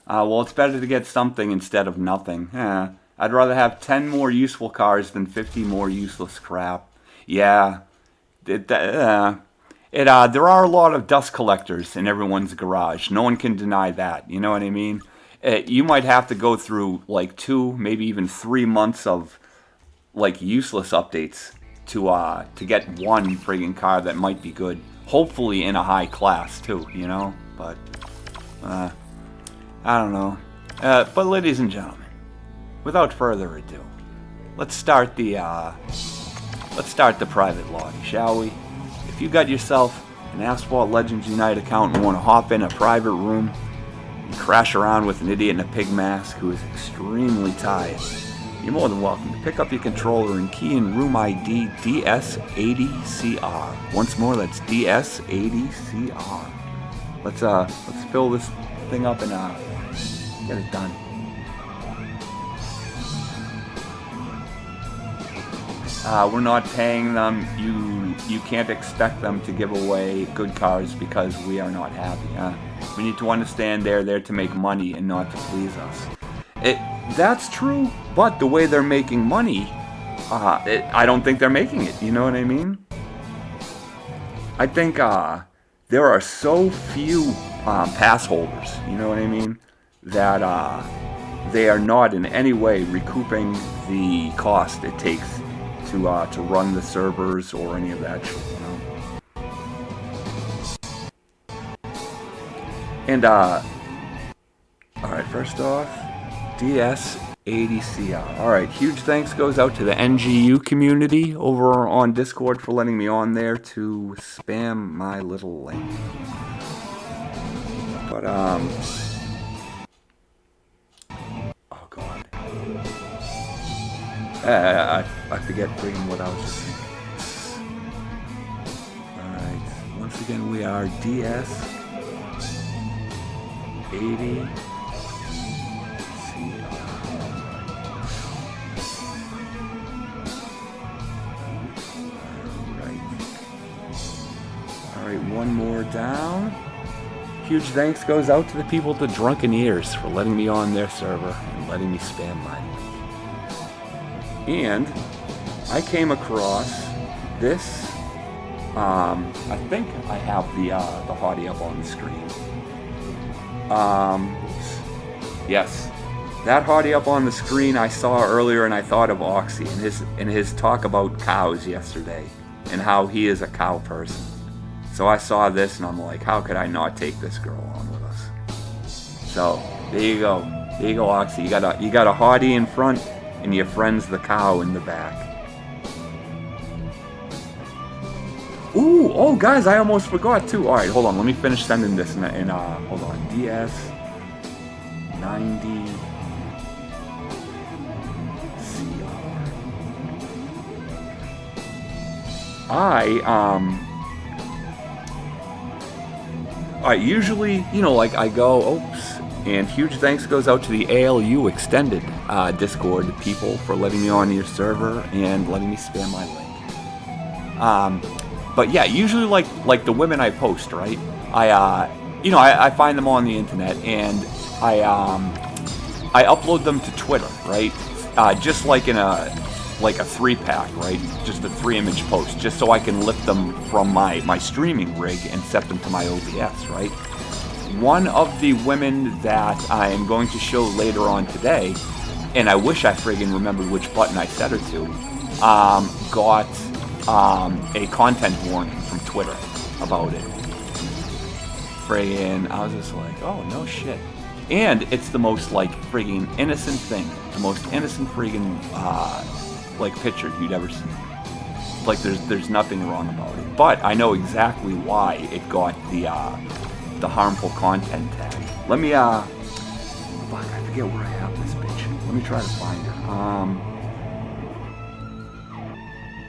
Well, it's better to get something instead of nothing. I'd rather have 10 more useful cars than 50 more useless crap. Yeah. There are a lot of dust collectors in everyone's garage. No one can deny that. You know what I mean? You might have to go through like 2, maybe even 3 months of like useless updates to get one friggin' car that might be good. Hopefully in a high class too, you know? But I don't know. But ladies and gentlemen, without further ado, let's start the private lobby, shall we? If you got yourself an Asphalt Legends Unite account and want to hop in a private room and crash around with an idiot in a pig mask who is extremely tired, you're more than welcome to pick up your controller and key in room ID DS80CR. Once more, that's DS80CR. Let's fill this thing up and get it done. We're not paying them. You can't expect them to give away good cars because we are not happy. We need to understand they're there to make money and not to please us. That's true, but the way they're making money, I don't think they're making it. You know what I mean? I think there are so few pass holders. You know what I mean? That they are not in any way recouping the cost it takes to run the servers or any of that shit, you know. And alright, first off, DS80CR. Alright, huge thanks goes out to the NGU community over on Discord for letting me on there to spam my little link. But oh god. I forget freaking what I was just saying. Alright, once again we are DS80CR. Alright, one more down. Huge thanks goes out to the people at the Drunken Ears for letting me on their server and letting me spam my link. And I came across this. I think I have the hottie up on the screen. Yes, that hottie up on the screen I saw earlier, and I thought of Oxy in his talk about cows yesterday and how he is a cow person. So I saw this and I'm like, how could I not take this girl on with us? So there you go, Oxy. You got a hottie in front, and your friend's the cow in the back. Ooh, oh guys, I almost forgot too. All right, hold on. Let me finish sending this in hold on. DS 90 CR. I usually, like I go, oops, and huge thanks goes out to the ALU Extended Discord people for letting me on your server and letting me spam my link. But yeah, usually like the women I post, right? I find them on the internet and I upload them to Twitter, right? Just like in a 3-pack, right? Just a 3-image post, just so I can lift them from my streaming rig and set them to my OBS, right? One of the women that I am going to show later on today, and I wish I friggin' remembered which button I set her to, got a content warning from Twitter about it. Friggin', I was just like, oh, no shit. And it's the most, friggin' innocent thing. The most innocent friggin', picture you'd ever see. There's nothing wrong about it. But I know exactly why it got the harmful content tag. Let me, fuck, I forget where I have this bitch. Let me try to find her.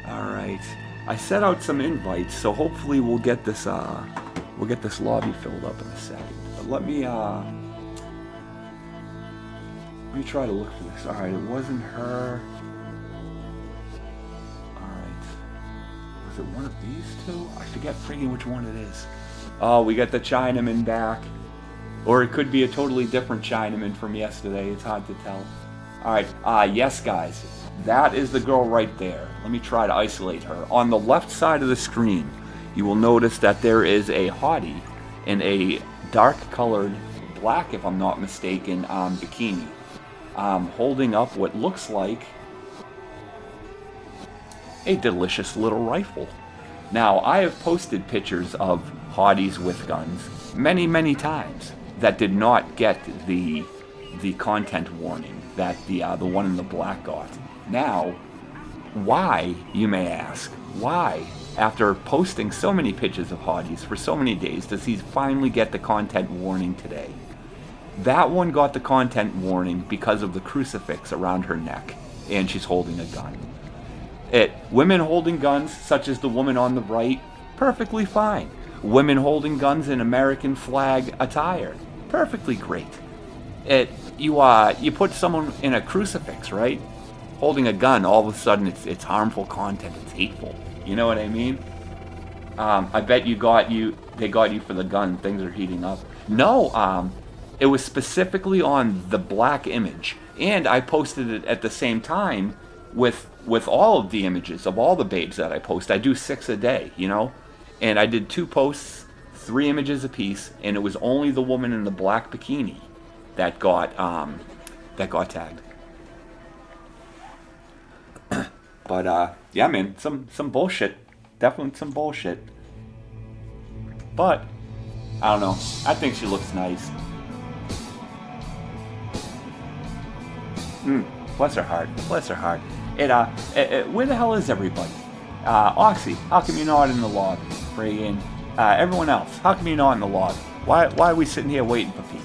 Alright. I set out some invites, so hopefully we'll get this lobby filled up in a second. But let me try to look for this. Alright, it wasn't her. Alright. Was it one of these two? I forget friggin' which one it is. Oh, we got the Chinaman back. Or it could be a totally different Chinaman from yesterday. It's hard to tell. Alright, yes guys. That is the girl right there. Let me try to isolate her. On the left side of the screen, you will notice that there is a hottie in a dark-colored, black, if I'm not mistaken, bikini, holding up what looks like a delicious little rifle. Now, I have posted pictures of hotties with guns many, many times that did not get the content warning that the one in the black got. Now, why, you may ask, why, after posting so many pictures of hotties for so many days, does he finally get the content warning today? That one got the content warning because of the crucifix around her neck, and she's holding a gun. Women holding guns, such as the woman on the right, perfectly fine. Women holding guns in American flag attire, perfectly great. You put someone in a crucifix, right? Holding a gun, all of a sudden it's harmful content, it's hateful. You know what I mean? I bet they got you for the gun. Things are heating up. No, it was specifically on the black image, and I posted it at the same time with all of the images of all the babes that I post. I do 6 a day, and I did 2 posts, 3 images apiece, and it was only the woman in the black bikini that got tagged. But yeah, man, some bullshit. Definitely some bullshit. But I don't know. I think she looks nice. Bless her heart. Bless her heart. Where the hell is everybody? Oxy, how come you're not in the lobby? Friggin'. Everyone else, how come you're not in the lobby? Why are we sitting here waiting for people?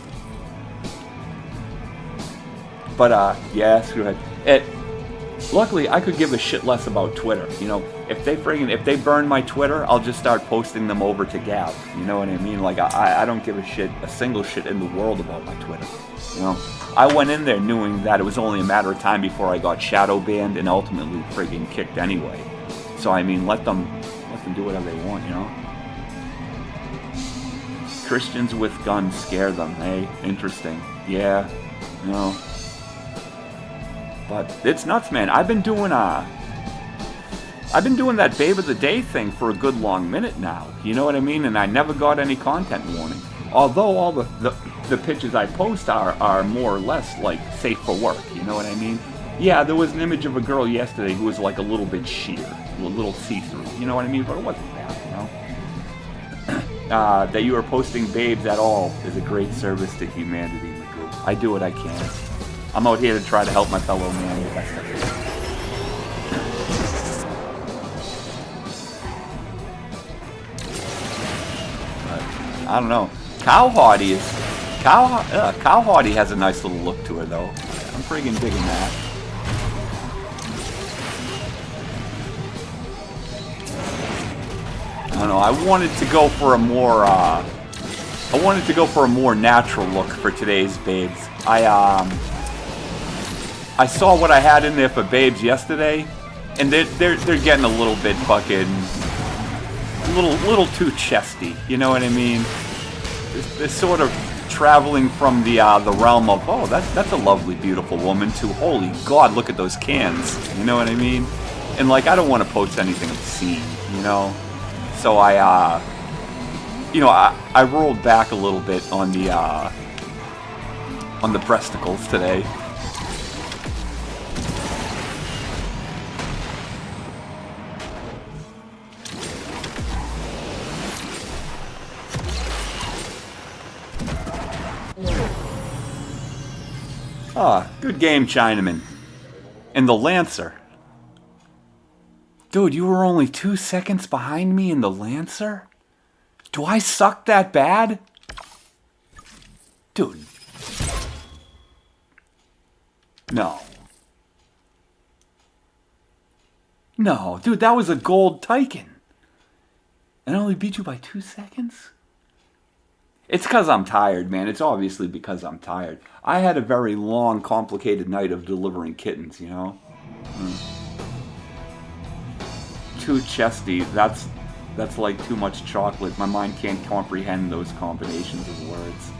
But yeah, screw it. Luckily, I could give a shit less about Twitter. If they burn my Twitter, I'll just start posting them over to Gab. You know what I mean? I don't give a single shit in the world about my Twitter. I went in there knowing that it was only a matter of time before I got shadow banned and ultimately friggin' kicked anyway. So I mean, let them do whatever they want, Christians with guns scare them. Hey, interesting. Yeah, no. But it's nuts, man. I've been doing that Babe of the Day thing for a good long minute now. You know what I mean? And I never got any content warning. Although all the pictures I post are more or less like safe for work. You know what I mean? Yeah, there was an image of a girl yesterday who was like a little bit sheer, a little see-through. You know what I mean? But it wasn't bad, you know? That you are posting babes at all is a great service to humanity, Magoo. I do what I can. I'm out here to try to help my fellow man the best I can. But, I don't know. Cow Hardy has a nice little look to her, though. I'm friggin' digging that. I don't know. I wanted to go for a more natural look for today's babes. I saw what I had in there for babes yesterday, and they're getting a little bit fucking little too chesty. You know what I mean? They're sort of traveling from the realm of, oh, that's a lovely, beautiful woman, to, holy God, look at those cans. You know what I mean? And like, I don't want to post anything obscene, you know. So I rolled back a little bit on the breasticles today. Ah, good game, Chinaman. And the Lancer. Dude, you were only 2 seconds behind me in the Lancer? Do I suck that bad? Dude. No. No, dude, that was a gold Taiken. And I only beat you by 2 seconds? It's because I'm tired, man. It's obviously because I'm tired. I had a very long, complicated night of delivering kittens, you know? Too chesty. That's like too much chocolate. My mind can't comprehend those combinations of words.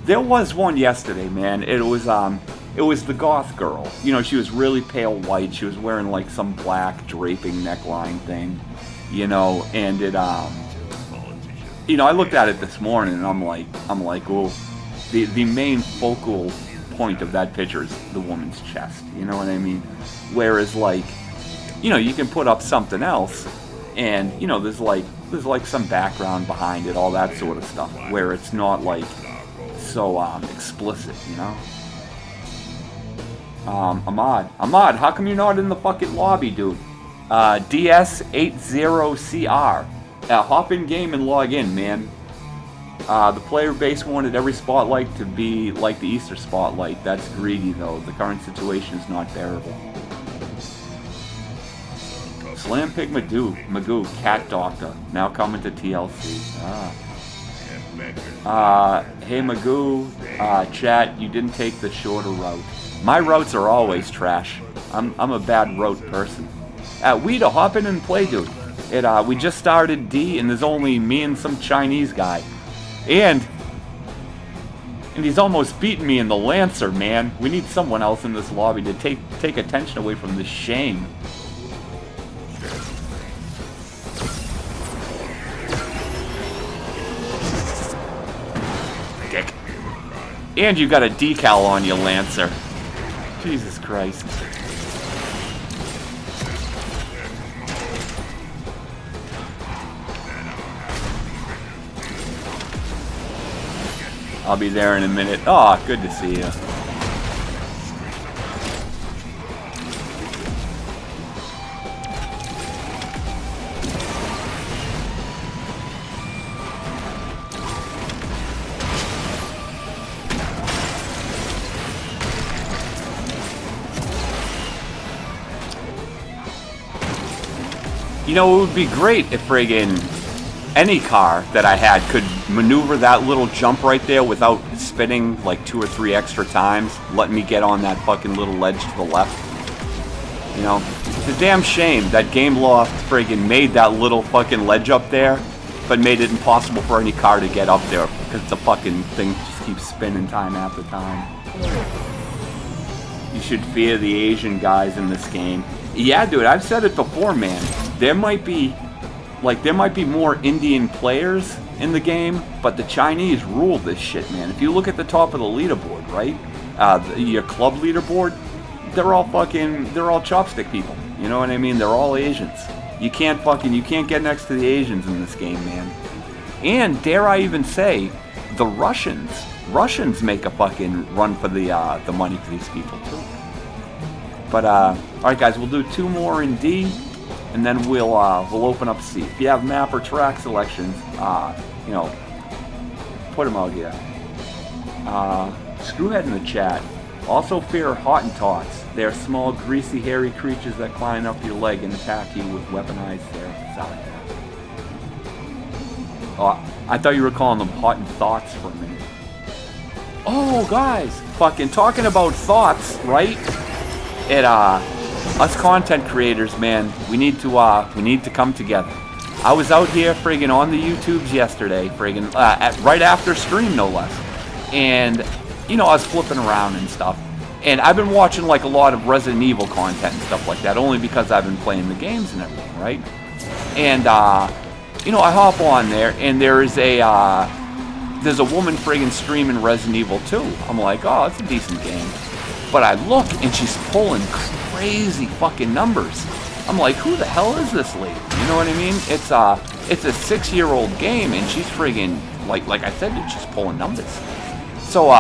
There was one yesterday, man. It was the goth girl. You know, she was really pale white. She was wearing like some black draping neckline thing, you know, and it you know, I looked at it this morning and I'm like, oh, the main focal point of that picture is the woman's chest. You know what I mean? Whereas, like, you know, you can put up something else, and you know, there's like some background behind it, all that sort of stuff, where it's not like so explicit, you know. Ahmad, how come you're not in the fucking lobby, dude? DS80CR. Hop in game and log in, man. The player base wanted every spotlight to be like the Easter spotlight. That's greedy, though. The current situation is not bearable. Slam Pig Magoo, Cat Doctor, now coming to TLC. Hey Magoo, chat, you didn't take the shorter route. My routes are always trash. I'm a bad route person. Weeda, hop in and play, dude. We just started D, and there's only me and some Chinese guy. And he's almost beaten me in the Lancer, man. We need someone else in this lobby to take attention away from this shame. Dick. And you got a decal on you, Lancer. Jesus Christ. I'll be there in a minute. Oh, good to see you. You know, it would be great if friggin' any car that I had could maneuver that little jump right there without spinning like 2 or 3 extra times, letting me get on that fucking little ledge to the left. You know, it's a damn shame that Game Loft friggin' made that little fucking ledge up there but made it impossible for any car to get up there because the fucking thing just keeps spinning time after time. You should fear the Asian guys in this game. Yeah, dude, I've said it before, man. There might be more Indian players in the game, but the Chinese rule this shit, man. If you look at the top of the leaderboard, right? Your club leaderboard, they're all chopstick people. You know what I mean? They're all Asians. You can't get next to the Asians in this game, man. And dare I even say, the Russians make a fucking run for the money for these people too. But all right, guys, we'll do 2 more in D, and then we'll open up C. If you have map or track selections, you know, put them out here. Screwhead in the chat. Also fear Hottentots. They are small, greasy, hairy creatures that climb up your leg and attack you with weaponized sarcasm. Oh, I thought you were calling them Hottentots for a minute. Oh, guys, fucking talking about thoughts, right? Us content creators, man, we need to come together. I was out here friggin' on the YouTubes yesterday, friggin' right after stream, no less. And, you know, I was flipping around and stuff. And I've been watching, like, a lot of Resident Evil content and stuff like that, only because I've been playing the games and everything, right? And, you know, I hop on there, and there's a woman friggin' streaming Resident Evil 2. I'm like, oh, it's a decent game. But I look, and she's pulling crazy fucking numbers. I'm like, who the hell is this lady? You know what I mean? It's a 6-year-old game, and she's friggin', like I said, dude, she's pulling numbers. So,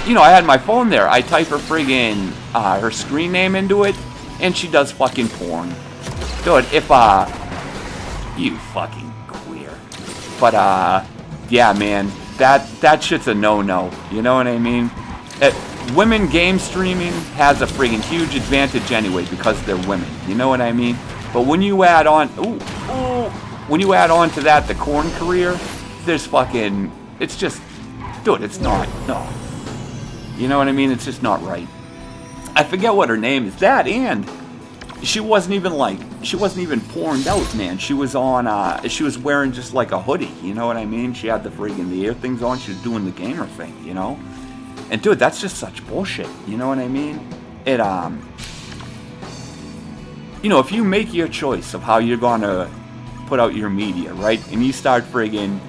you know, I had my phone there. I type her friggin', her screen name into it, and she does fucking porn. Dude, if, you fucking queer. But, yeah, man, that shit's a no-no. You know what I mean? Women game streaming has a friggin' huge advantage anyway because they're women. You know what I mean? But when you add on, when you add on to that the corn career, there's fucking, it's just, dude, it's not, no. You know what I mean? It's just not right. I forget what her name is. That, and she wasn't even porned out, man. She was she was wearing just like a hoodie. You know what I mean? She had the ear things on. She was doing the gamer thing, you know? And dude, that's just such bullshit. You know what I mean? It, you know, if you make your choice of how you're gonna put out your media, right? And you start doing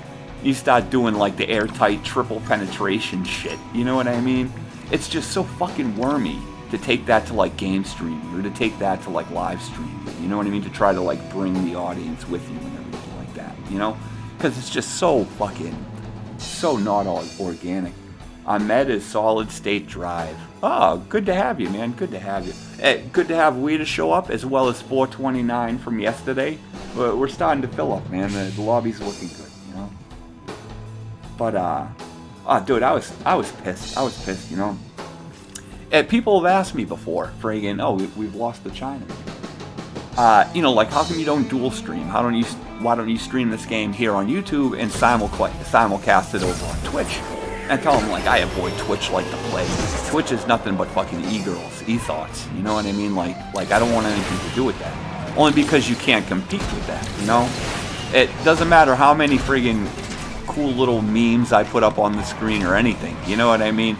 like the airtight triple penetration shit. You know what I mean? It's just so fucking wormy to take that to like game streaming or to take that to like live streaming. You know what I mean? To try to like bring the audience with you and everything like that. You know? Because it's just so not all organic. Ahmed is solid state drive. Oh, good to have you, man. Good to have you. Good to have Weta show up as well as 429 from yesterday. We're starting to fill up, man. The lobby's looking good, you know. But dude, I was pissed. I was pissed, you know. People have asked me before, friggin', oh, we've lost the China. You know, like, how come you don't dual stream? Why don't you stream this game here on YouTube and simulcast it over on Twitch? And tell them, like, I avoid Twitch like the plague. Twitch is nothing but fucking e-girls, e-thoughts. You know what I mean? Like I don't want anything to do with that. Only because you can't compete with that, you know? It doesn't matter how many friggin' cool little memes I put up on the screen or anything. You know what I mean?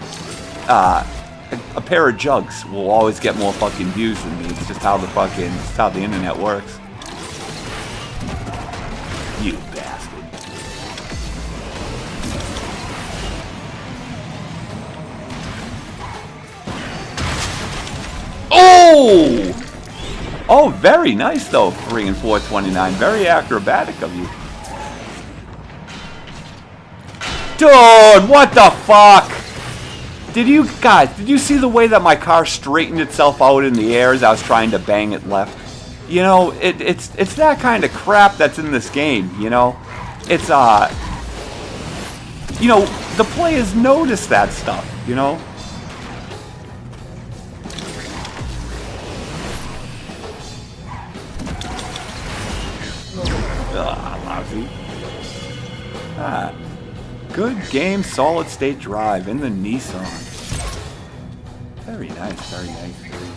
A pair of jugs will always get more fucking views than me. It's just how it's how the internet works. You bastard. Oh! Oh, very nice though, friggin' 429. Very acrobatic of you. Dude, what the fuck? Did you see the way that my car straightened itself out in the air as I was trying to bang it left? You know, it's that kind of crap that's in this game, you know? It's, you know, the players notice that stuff, you know? Lousy. Good game, solid state drive in the Nissan. Very nice, very nice, very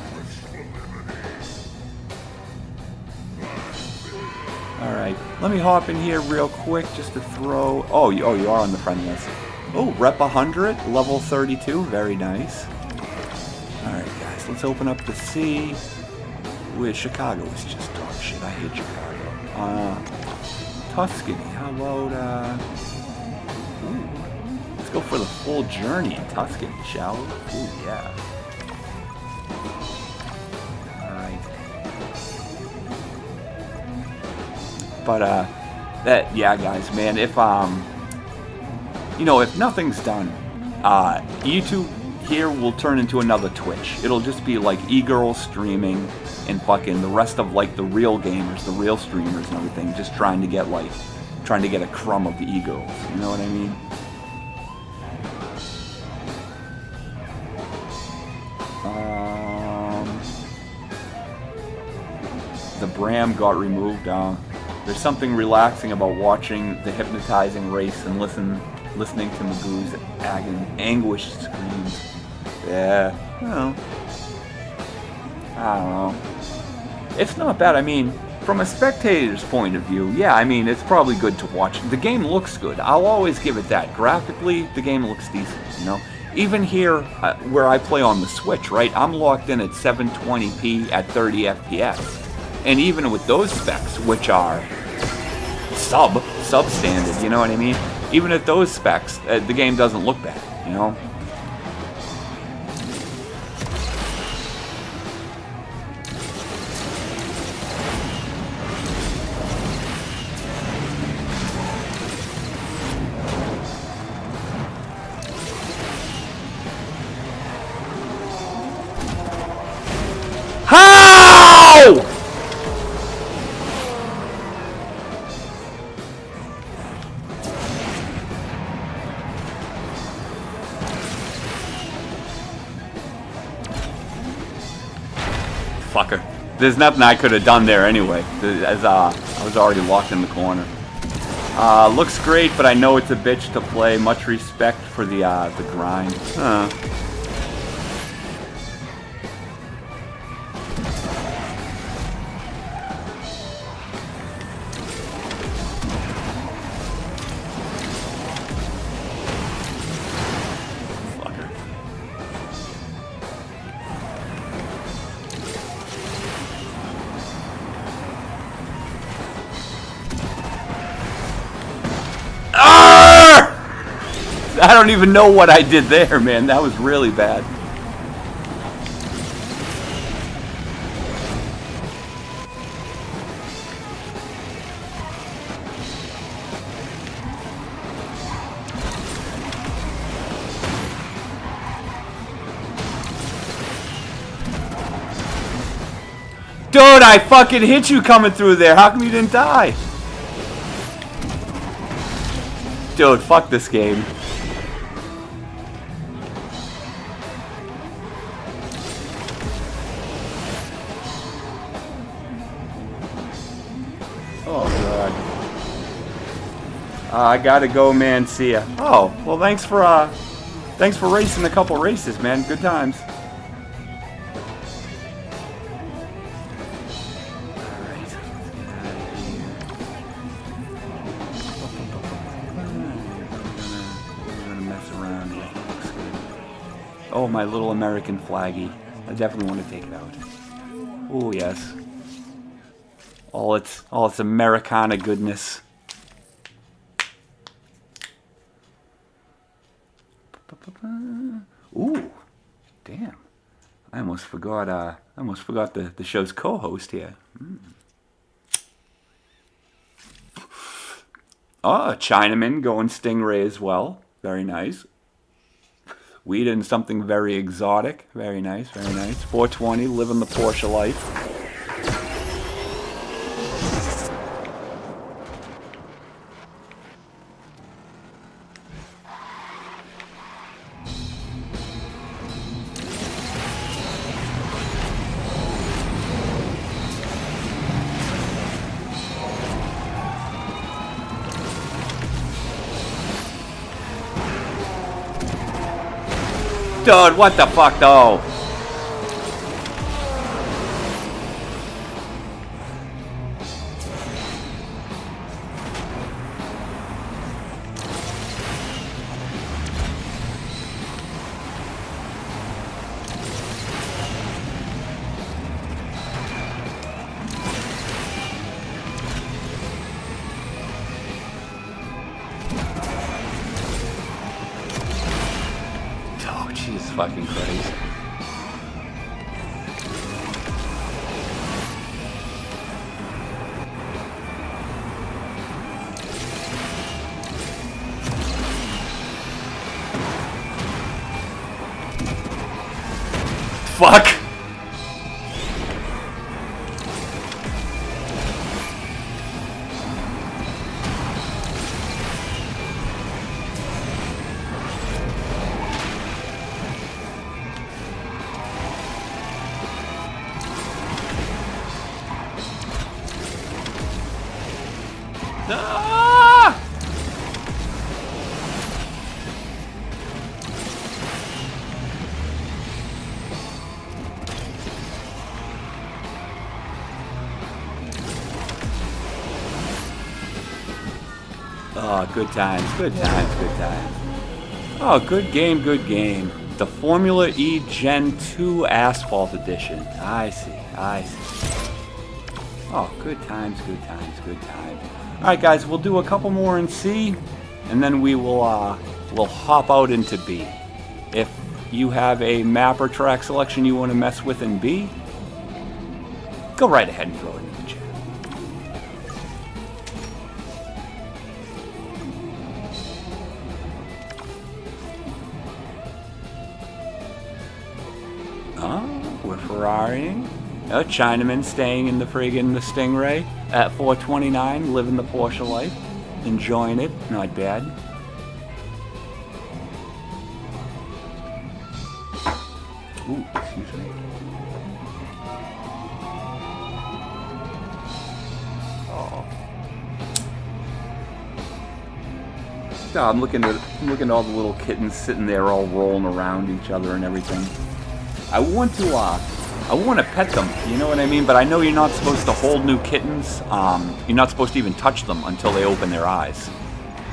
nice. Alright, let me hop in here real quick just to throw... Oh, you are on the friend list. Oh, rep 100, level 32, very nice. Alright guys, let's open up the C. Where Chicago is just dog shit, I hate Chicago. Tuscany, how about, ooh, let's go for the full journey in Tuscany, shall we? Ooh, yeah. But, yeah, guys, man, if, you know, if nothing's done, YouTube here will turn into another Twitch. It'll just be, like, e-girls streaming and fucking the rest of, like, the real gamers, the real streamers and everything, just trying to get, like, a crumb of the e-girls. You know what I mean? The Bram got removed, there's something relaxing about watching the hypnotizing race and listening to Magoo's anguished screams. Yeah, well, I don't know. It's not bad. I mean, from a spectator's point of view, yeah, I mean, it's probably good to watch. The game looks good. I'll always give it that. Graphically, the game looks decent, you know? Even here, where I play on the Switch, right, I'm locked in at 720p at 30 FPS. And even with those specs, which are substandard, you know what I mean? Even at those specs, the game doesn't look bad, you know? How? Fucker. There's nothing I could have done there anyway, as I was already locked in the corner. Looks great, but I know it's a bitch to play. Much respect for the grind. I don't even know what I did there, man. That was really bad. Dude, I fucking hit you coming through there. How come you didn't die? Dude, fuck this game. Oh, God. I gotta go, man. See ya. Oh, well, thanks for racing a couple races, man. Good times. Oh, my little American flaggy. I definitely want to take it out. Oh, yes. All its Americana goodness. Ooh, damn! I almost forgot the show's co-host here. Oh, Chinaman going Stingray as well. Very nice. Weed and something very exotic. Very nice, very nice. 420, living the Porsche life. Dude, what the fuck, though? fucking crazy. Fuck! Ah! Oh, good times, good times, good times. Oh, good game, good game. The Formula E Gen 2 Asphalt Edition. I see, I see. Oh, good times, good times, good times. Alright guys, we'll do a couple more in C, and then we will we'll hop out into B. If you have a map or track selection you want to mess with in B, go right ahead and throw it in the chat. Oh, we're Ferrarying. A Chinaman staying in the friggin' the Stingray at 429, living the Porsche life, enjoying it, not bad. Ooh, excuse me. Oh. I'm looking at all the little kittens sitting there, all rolling around each other and everything. I want to pet them, you know what I mean? But I know you're not supposed to hold new kittens. You're not supposed to even touch them until they open their eyes.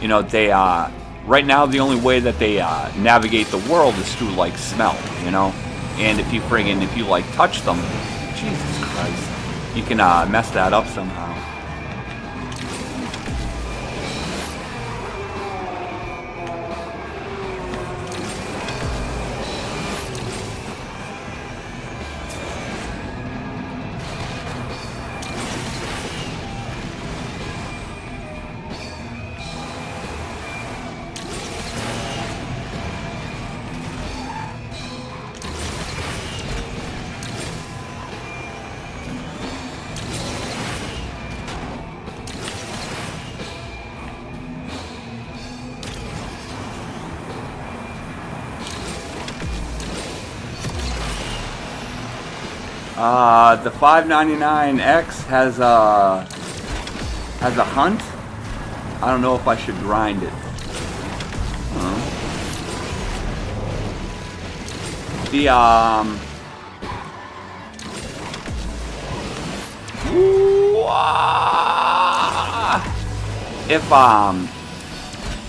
You know, they right now the only way that they navigate the world is through like smell, you know. And if you like touch them, Jesus Christ, you can mess that up somehow. The 599X has a hunt. I don't know if I should grind it.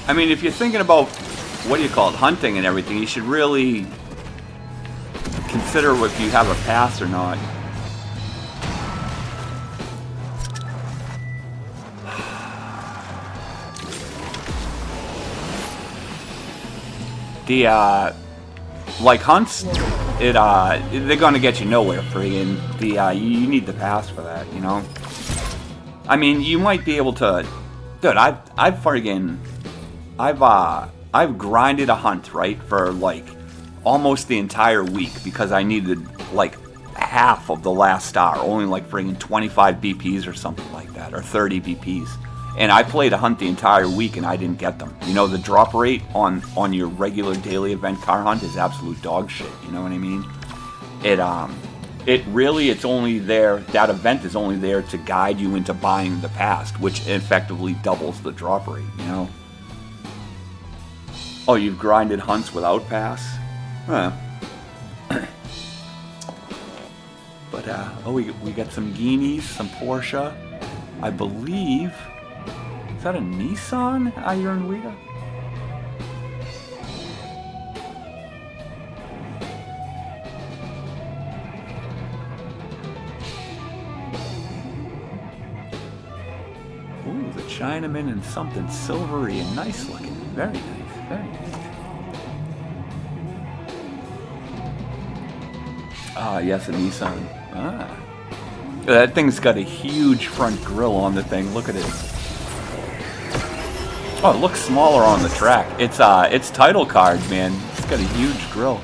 I mean, if you're thinking about, what do you call it, hunting and everything, you should really consider if you have a pass or not. Like hunts, they're gonna get you nowhere, friggin'. You need the pass for that, you know? I mean, you might be able to, dude, I've grinded a hunt, right, for like almost the entire week because I needed like half of the last star, only like friggin' 25 BPs or something like that, or 30 BPs. And I played a hunt the entire week and I didn't get them. You know, the drop rate on your regular daily event car hunt is absolute dog shit, you know what I mean? It's only there, that event is only there to guide you into buying the pass, which effectively doubles the drop rate, you know? Oh, you've grinded hunts without pass? Huh. But, we got some Guineas, some Porsche, I believe. Is that a Nissan Iron Wheater? Ooh, the Chinaman and something silvery and nice looking. Very nice, very nice. Ah, yes, a Nissan. Ah. That thing's got a huge front grille on the thing. Look at it. Oh, it looks smaller on the track. It's title card, man. It's got a huge grille.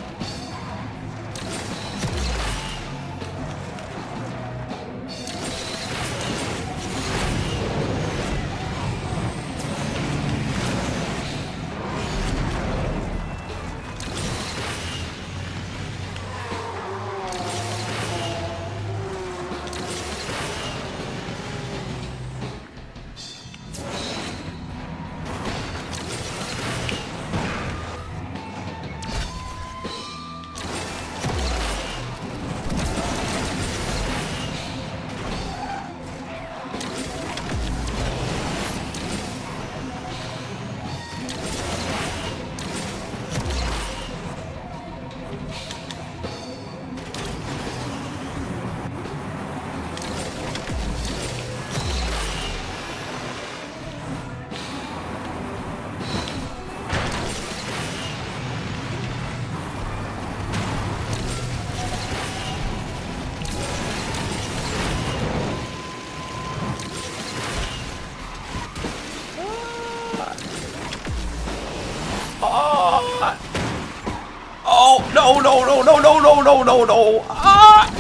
Oh, no, no, no, no, no, no, no, no, no. Ah!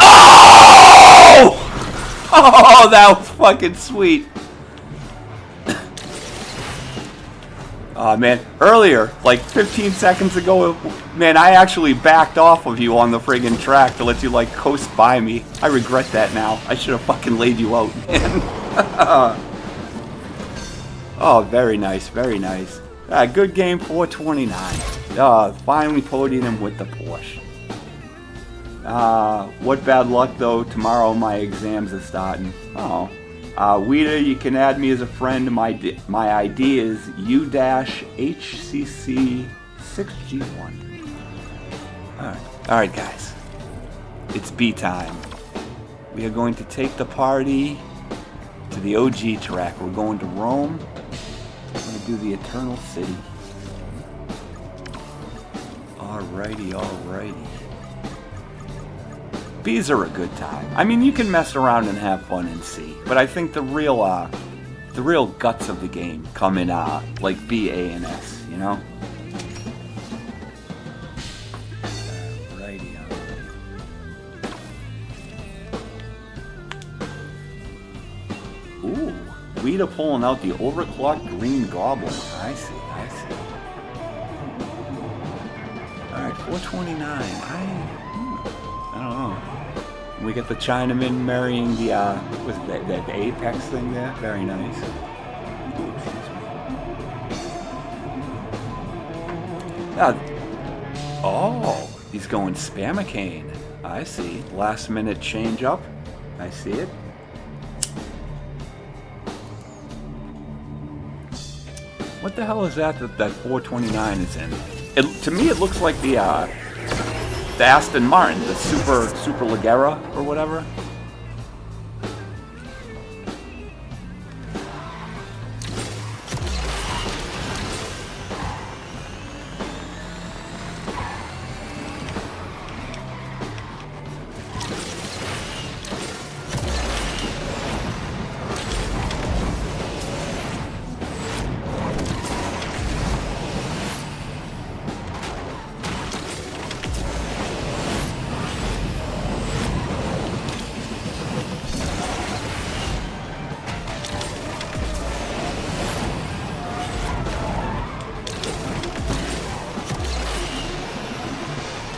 Oh! Oh, that was fucking sweet. Oh, man. Earlier, like 15 seconds ago, man, I actually backed off of you on the friggin' track to let you, like, coast by me. I regret that now. I should have fucking laid you out, man. Oh, very nice, very nice. Good game, 429. Finally podied him with the Porsche. What bad luck, though. Tomorrow my exams are starting. Oh. Weeda, you can add me as a friend. My ID is U-HCC6G1. Alright, guys. It's B time. We are going to take the party to the OG track. We're going to Rome. We're going to do the Eternal City. Alrighty, alrighty. B's are a good time. I mean, you can mess around and have fun in C, but I think the real guts of the game come in like B, A, and S. You know. Alrighty, alrighty. Ooh, Weeda pulling out the overclocked green goblin. I see, I see. Alright, 429. I don't know. We get the Chinaman marrying the, was that the Apex thing there? Very nice. Ooh, excuse me. Oh, he's going Spamacane. I see. Last minute change up. I see it. What the hell is that 429 is in? To me, it looks like the Aston Martin, the Super Leggera or whatever.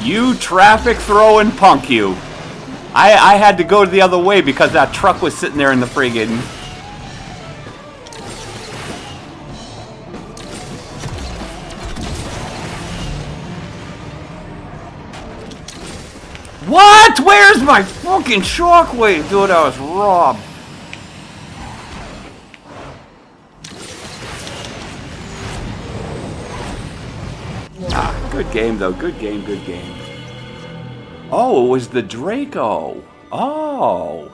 You traffic throwing punk, you. I had to go the other way because that truck was sitting there in the friggin'. What? Where's my fucking shockwave? Dude, I was robbed. Good game, though. Good game, good game. Oh, it was the Draco. Oh.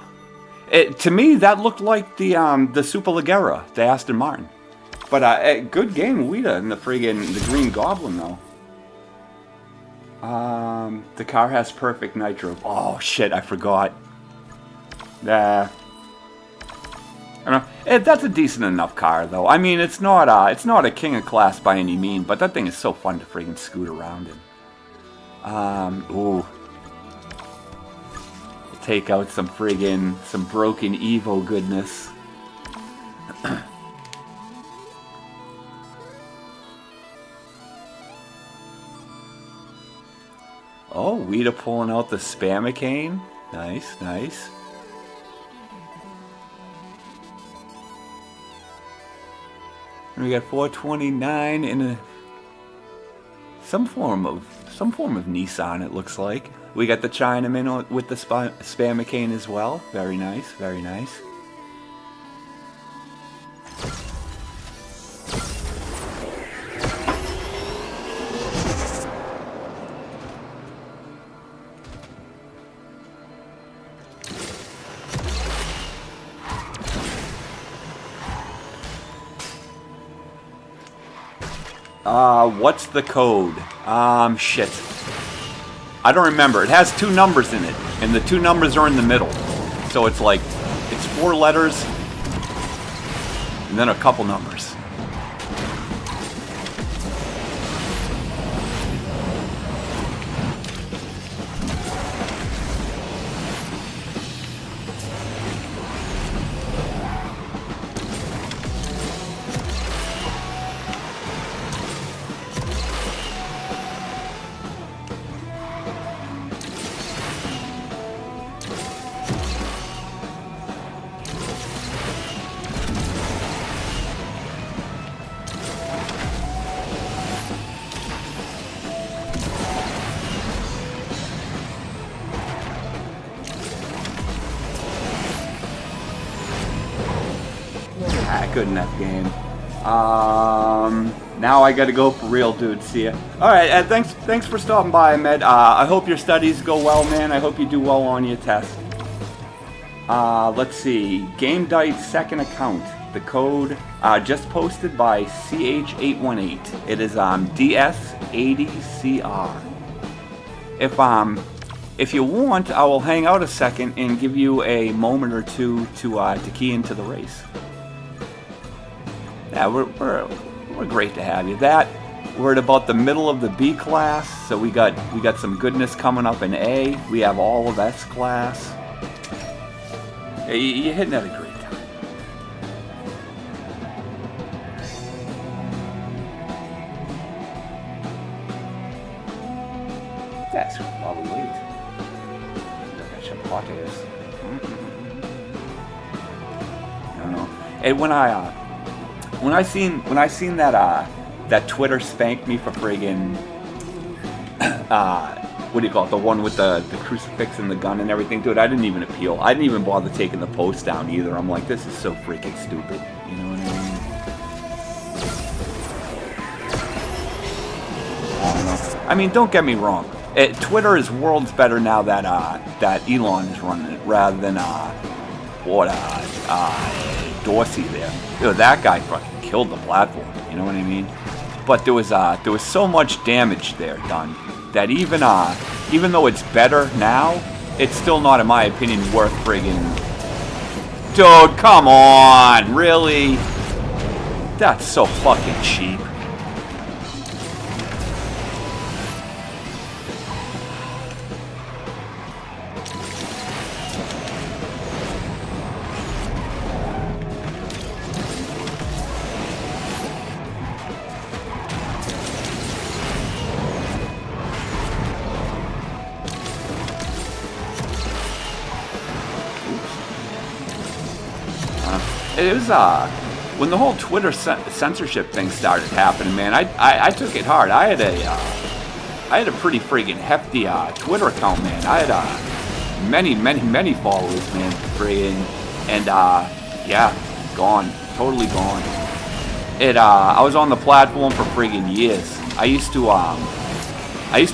To me, that looked like the Super Leggera, the Aston Martin. But good game, Weeda, and the Green Goblin, though. The car has perfect nitro. Oh shit, I forgot. Nah. I don't know. That's a decent enough car, though. I mean, it's not a king of class by any mean, but that thing is so fun to friggin' scoot around in. Ooh. Take out some broken Evo goodness. Oh, Weeda pulling out the Spamicane. Nice, nice. And we got 429 in some form of Nissan. It looks like we got the Chinaman with the Spamicane as well. Very nice, very nice. What's the code? Shit. I don't remember. It has 2 numbers in it, and the 2 numbers are in the middle. So it's like, it's 4 letters, and then a couple numbers. Good enough game. Now I gotta go for real, dude. See ya. Alright, thanks for stopping by, Ahmed. I hope your studies go well, man. I hope you do well on your test. Let's see. GameDite's second account. The code just posted by CH818. It is DS80CR. If you want, I will hang out a second and give you a moment or two to key into the race. Yeah, we're great to have you. We're at about the middle of the B class, so we got some goodness coming up in A. We have all of S class. Yeah, you're hitting at a great time. That's probably late. Look at some potatoes. I don't know. And when I seen that Twitter spanked me for friggin' what do you call it? The one with the crucifix and the gun and everything, dude. I didn't even appeal. I didn't even bother taking the post down either. I'm like, this is so freaking stupid. You know what I mean? I don't know. I mean, don't get me wrong. Twitter is worlds better now that Elon is running it rather than Dorsey there. Dude, that guy fucking killed the platform. You know what I mean? But there was so much damage there done that even though it's better now, it's still not, in my opinion, worth friggin'. Dude, come on, really? That's so fucking cheap. It was when the whole Twitter censorship thing started happening, man. I took it hard. I had a pretty friggin' hefty Twitter account, man. I had many followers, man, friggin', and yeah, gone, totally gone. I was on the platform for friggin' years. I used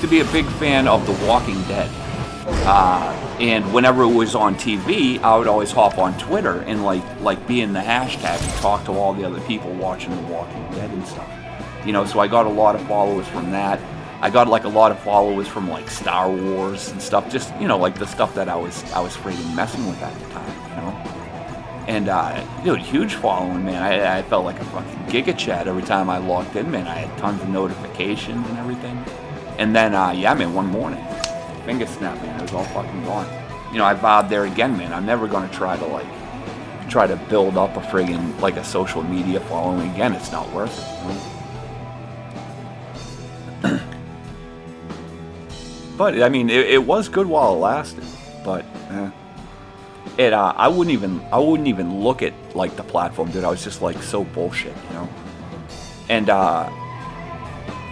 to be a big fan of The Walking Dead. And whenever it was on TV, I would always hop on Twitter and like be in the hashtag and talk to all the other people watching The Walking Dead and stuff. You know, so I got a lot of followers from that. I got like a lot of followers from like Star Wars and stuff, just, you know, like the stuff that I was freaking messing with at the time, you know. And dude, huge following, man. I felt like a fucking giga chat every time I logged in, man. I had tons of notifications and everything. And then yeah, man, one morning, finger snap, man, it was all fucking gone. You know, I vowed there again, man. I'm never gonna try to build up a friggin' like a social media following again. It's not worth it, you know? But I mean, it was good while it lasted. But I wouldn't even look at like the platform, dude. I was just like so bullshit, you know. And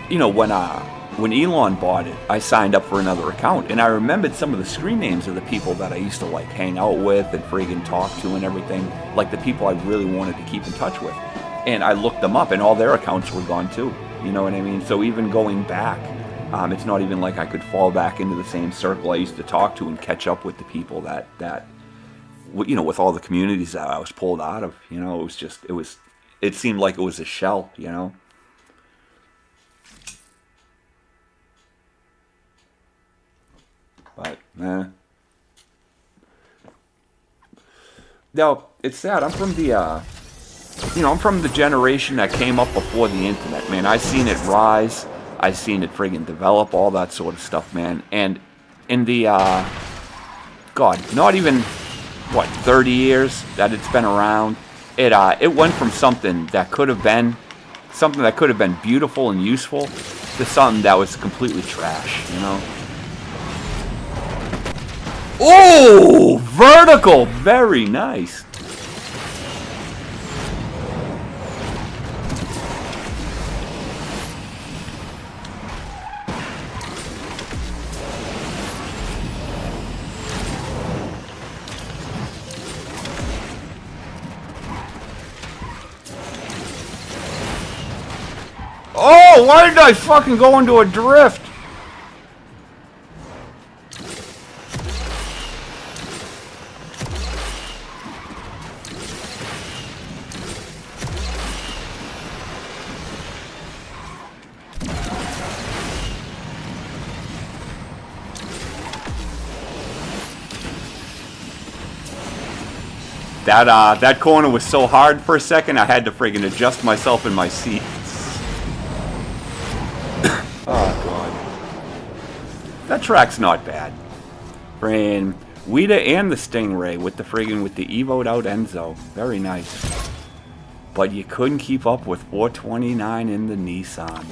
you know, when Elon bought it, I signed up for another account, and I remembered some of the screen names of the people that I used to like hang out with and friggin' talk to and everything, like the people I really wanted to keep in touch with. And I looked them up, and all their accounts were gone too. You know what I mean? So even going back, it's not even like I could fall back into the same circle I used to talk to and catch up with the people that you know, with all the communities that I was pulled out of. You know, it seemed like it was a shell, you know. But now it's sad. I'm from the I'm from the generation that came up before the internet, man. I seen it rise. I seen it friggin' develop, all that sort of stuff, man. And in the God, not even 30 years that it's been around, it went from something that could have been beautiful and useful to something that was completely trash, you know. Oh, vertical, very nice. Oh, why did I fucking go into a drift? That corner was so hard for a second, I had to friggin' adjust myself in my seat. Oh, God. That track's not bad. Friggin' Weta and the Stingray with the Evo'd out Enzo. Very nice. But you couldn't keep up with 429 in the Nissan.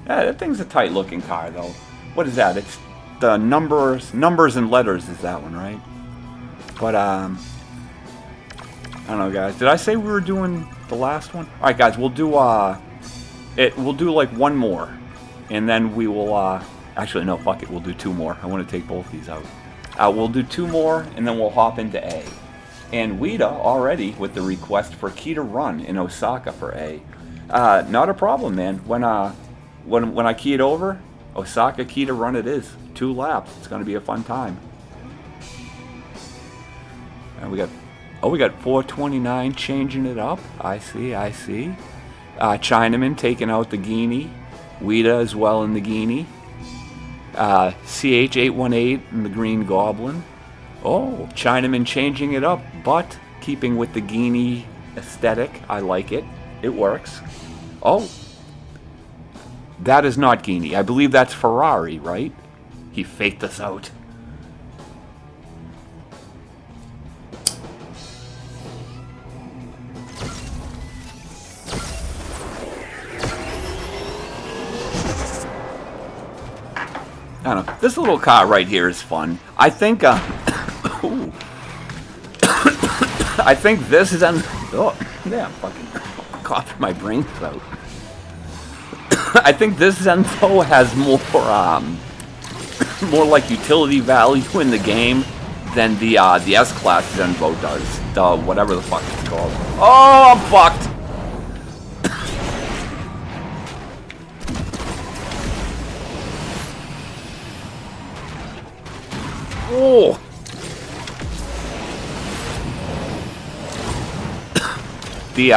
Yeah, that thing's a tight looking car though. What is that? It's the numbers and letters is that one, right? But I don't know, guys. Did I say we were doing the last one? All right, guys. We'll do like one more, and then we will. Actually, no. Fuck it. We'll do two more. I want to take both these out. We'll do two more, and then we'll hop into A. And Weta already with the request for Key to Run in Osaka for A. Not a problem, man. When I key it over, Osaka Key to Run it is. 2 laps. It's going to be a fun time. And we got 429 changing it up. I see. Chinaman taking out the Guinea. Weta as well in the Guinea. CH818 in the Green Goblin. Oh, Chinaman changing it up, but keeping with the Guinea aesthetic. I like it. It works. Oh, that is not Guinea. I believe that's Ferrari, right? He faked us out. I don't know. This little car right here is fun. I think, I think this is on. Oh, yeah, I'm fucking coughing my brains out. I think this Zenfo has more like utility value in the game than the S-Class Zenfo does. The whatever the fuck it's called. Oh, I'm fucked. Oh. The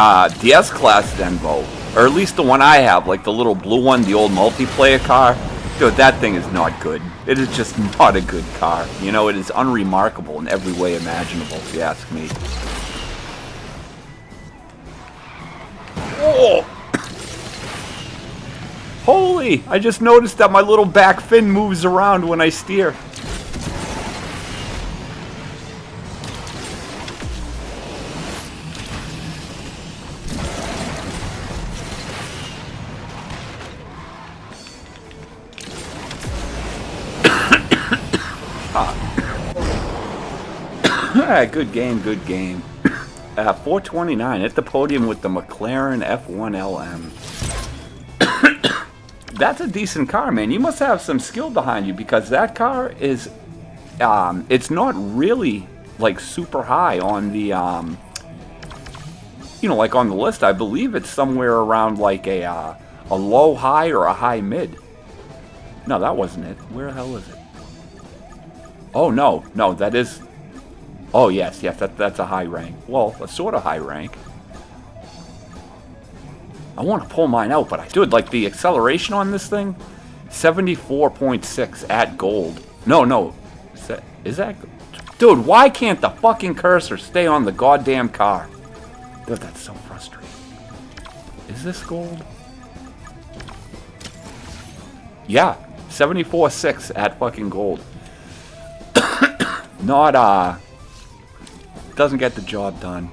S-Class Zenvo, or at least the one I have, like the little blue one, the old multiplayer car, Dude, that thing is not good. It is just not a good car. You know, it is unremarkable in every way imaginable, if you ask me. Oh! Holy! I just noticed that my little back fin moves around when I steer. Good game, good game. 429 at the podium with the McLaren F1 LM. That's a decent car, man. You must have some skill behind you, because that car is, it's not really like super high on the, you know, like on the list. I believe it's somewhere around like a low high or a high mid. No, that wasn't it. Where the hell is it? Oh no, no, that is. Oh yes, yes, that's a high rank. Well, a sort of high rank. I want to pull mine out, but dude, like the acceleration on this thing, 74.6 at gold. No, no, is that? Dude, why can't the fucking cursor stay on the goddamn car? Dude, that's so frustrating. Is this gold? Yeah, 74.6 at fucking gold. Not doesn't get the job done.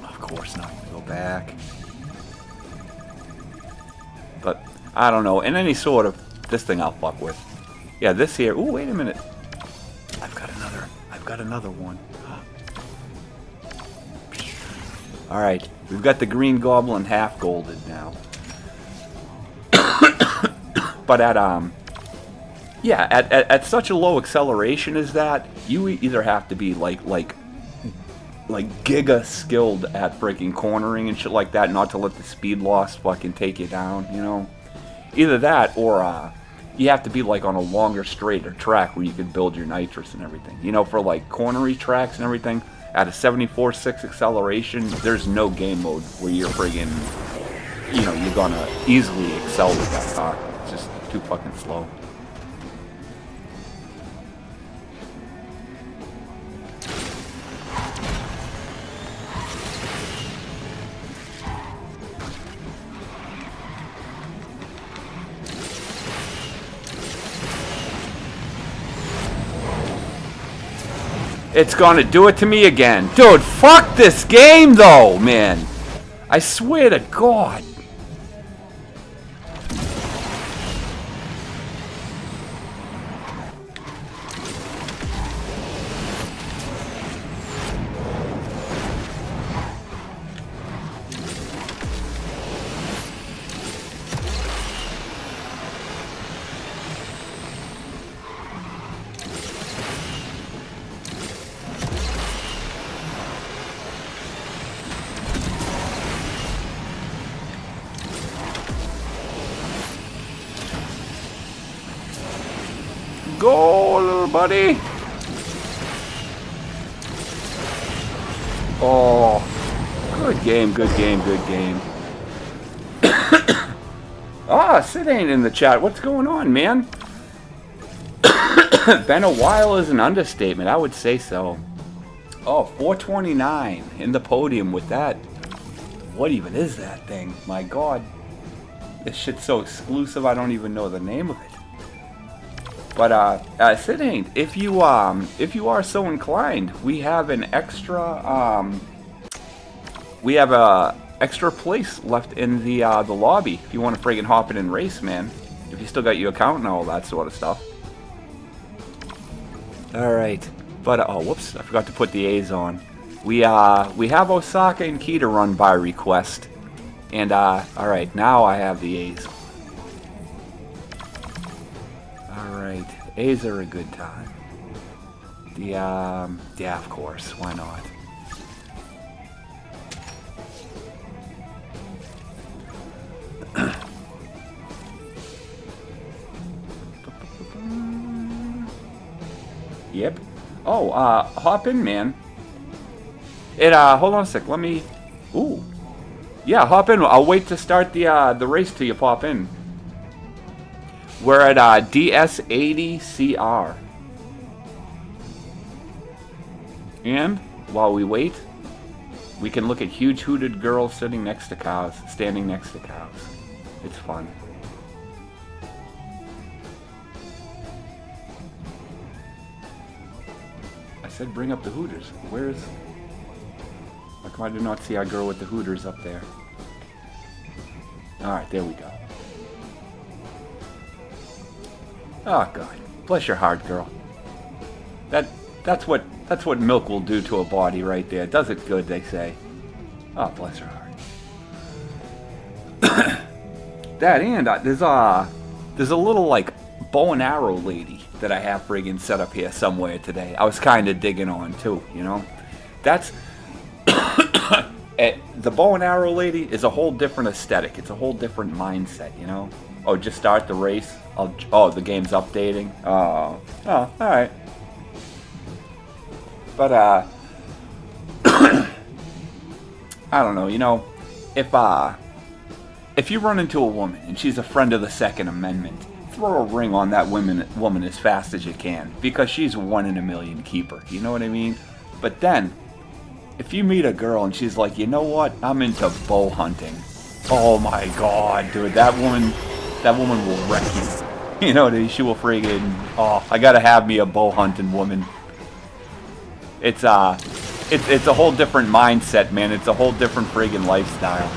Of course not. Go back. But I don't know. In any sort of this thing, I'll fuck with. Yeah, this here. Ooh, wait a minute. I've got another one. All right, we've got the green goblin half golded now. But at yeah, at such a low acceleration as that, you either have to be like giga skilled at freaking cornering and shit like that, not to let the speed loss fucking take you down, you know? Either that, or you have to be like on a longer, straighter track where you can build your nitrous and everything. You know, for like cornery tracks and everything, at a 74.6 acceleration, there's no game mode where you're friggin', you know, you're gonna easily excel with that car. It's just too fucking slow. It's gonna do it to me again. Dude, fuck this game though, man. I swear to God. Go, little buddy. Oh, good game, good game, good game. Ah, Sid ain't in the chat. What's going on, man? Been a while is an understatement. I would say so. Oh, 429 in the podium with that. What even is that thing? My God. This shit's so exclusive, I don't even know the name of it. But Sid ain't. If you are so inclined, we have an extra we have a extra place left in the lobby. If you want to friggin' hop in and race, man. If you still got your account and all that sort of stuff. All right. But oh, whoops! I forgot to put the A's on. We have Osaka and Kita run by request, and all right, now I have the A's. Alright, A's are a good time. Yeah, of course, why not? Yep. Oh, hop in, man. Hold on a sec, let me... Ooh. Yeah, hop in. I'll wait to start the race till you pop in. We're at DS80CR. And while we wait, we can look at huge hooded girls sitting next to cows, standing next to cows. It's fun. I said bring up the hooters. Where's... How come I did not see our girl with the hooters up there? Alright, there we go. Oh god. Bless your heart, girl. That's what milk will do to a body right there. It does it good, they say. Oh, bless her heart. That and there's a little like bow and arrow lady that I have friggin' set up here somewhere today. I was kind of digging on too, you know. That's the bow and arrow lady is a whole different aesthetic. It's a whole different mindset, you know. Oh, just start the race. Oh, the game's updating. Oh, all right. But I don't know, you know, if you run into a woman and she's a friend of the Second Amendment, throw a ring on that woman as fast as you can, because she's 1 in a million keeper, you know what I mean? But then, if you meet a girl and she's like, you know what, I'm into bow hunting. Oh my god, dude, that woman will wreck you. You know what I mean? She will friggin', oh, I gotta have me a bow hunting woman. It's a whole different mindset, man. It's a whole different friggin' lifestyle.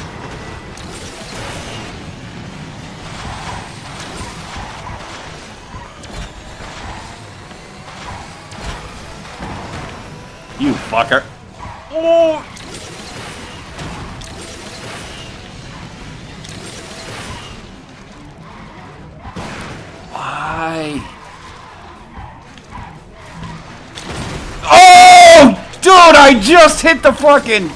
You fucker. Oh! Why? Oh! Dude, I just hit the fucking...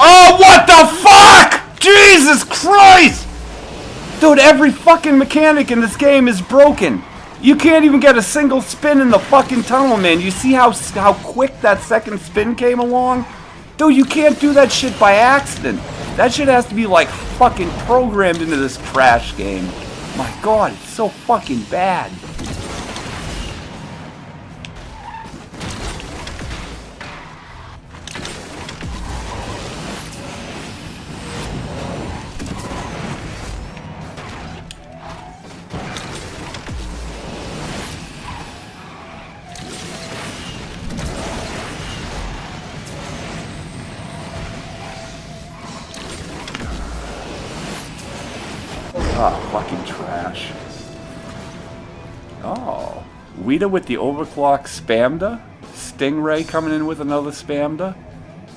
Oh, what the fuck? Jesus Christ! Dude, every fucking mechanic in this game is broken. You can't even get a single spin in the fucking tunnel, man. You see how quick that second spin came along? Dude, you can't do that shit by accident. That shit has to be, like, fucking programmed into this trash game. My god, it's so fucking bad. Oh, fucking trash. Oh. Weta with the overclock Spamda. Stingray coming in with another Spamda.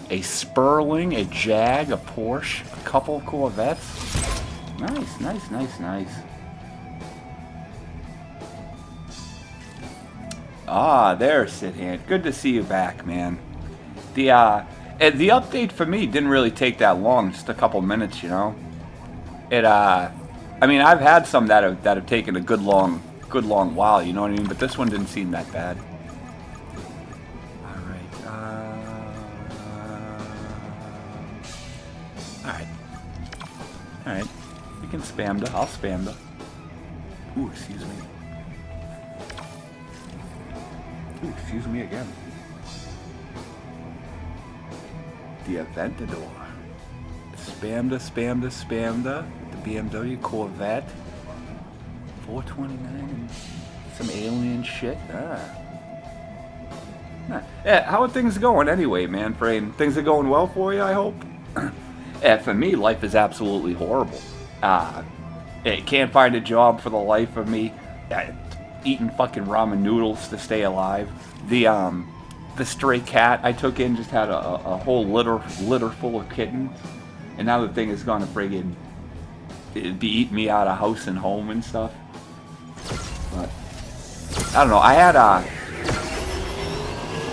A Sperling, a Jag, a Porsche, a couple of Corvettes. Nice, nice, nice, nice. Ah, there's Sidhand. Good to see you back, man. The update for me didn't really take that long, just a couple minutes, you know. I mean, I've had some that have taken a good long while, you know what I mean? But this one didn't seem that bad. Alright. We can Spamda. I'll Spamda. Ooh, excuse me. Ooh, excuse me again. The Aventador. Spamda. The BMW Corvette. 429 and some alien shit. Yeah, how are things going anyway, man? Frame, things are going well for you, I hope? Yeah, for me, life is absolutely horrible. Uh, can't find a job for the life of me. Uh, Eating fucking ramen noodles to stay alive. The stray cat I took in just had a whole litter full of kittens, and now the thing is gonna friggin' be eating me out of house and home and stuff. But I don't know.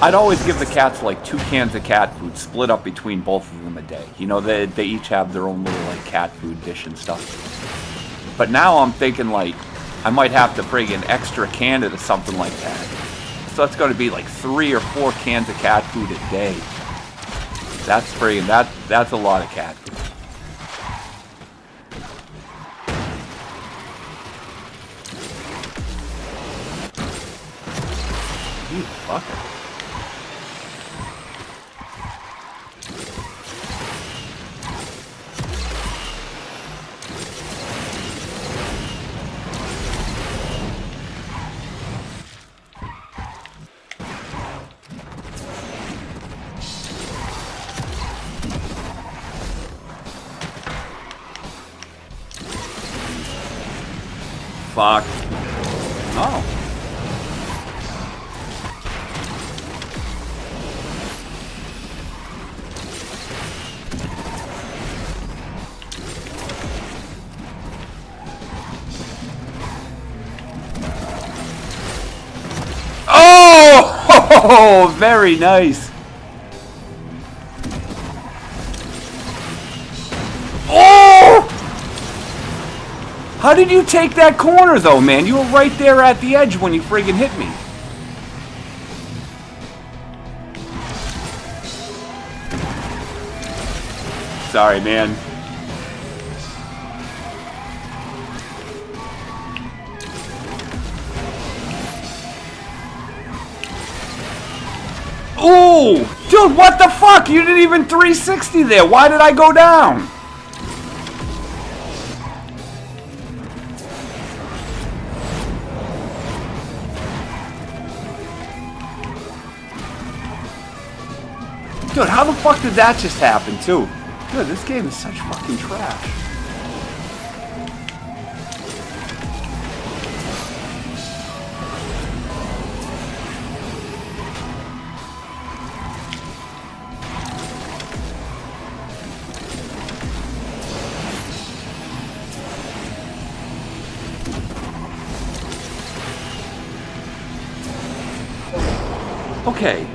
I'd always give the cats like 2 cans of cat food, split up between both of them a day. You know, they each have their own little like cat food dish and stuff. But now I'm thinking like I might have to bring an extra can or something like that. So it's going to be like 3 or 4 cans of cat food a day. That's a lot of cat food. You fucker. Fuck. Oh. Oh, very nice. Oh! How did you take that corner, though, man? You were right there at the edge when you friggin' hit me. Sorry, man. Ooh! Dude, what the fuck? You didn't even 360 there. Why did I go down? Dude, how the fuck did that just happen, too? Dude, this game is such fucking trash. Okay.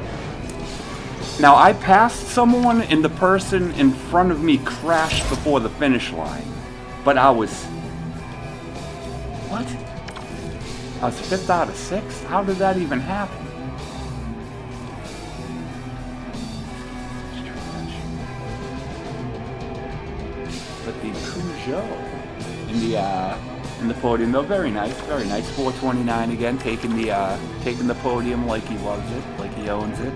Now, I passed someone and the person in front of me crashed before the finish line. But I was... What? I was 5th out of 6? How did that even happen? But the Peugeot in the podium, though, very nice, very nice. 429 again, taking the podium like he loves it, like he owns it.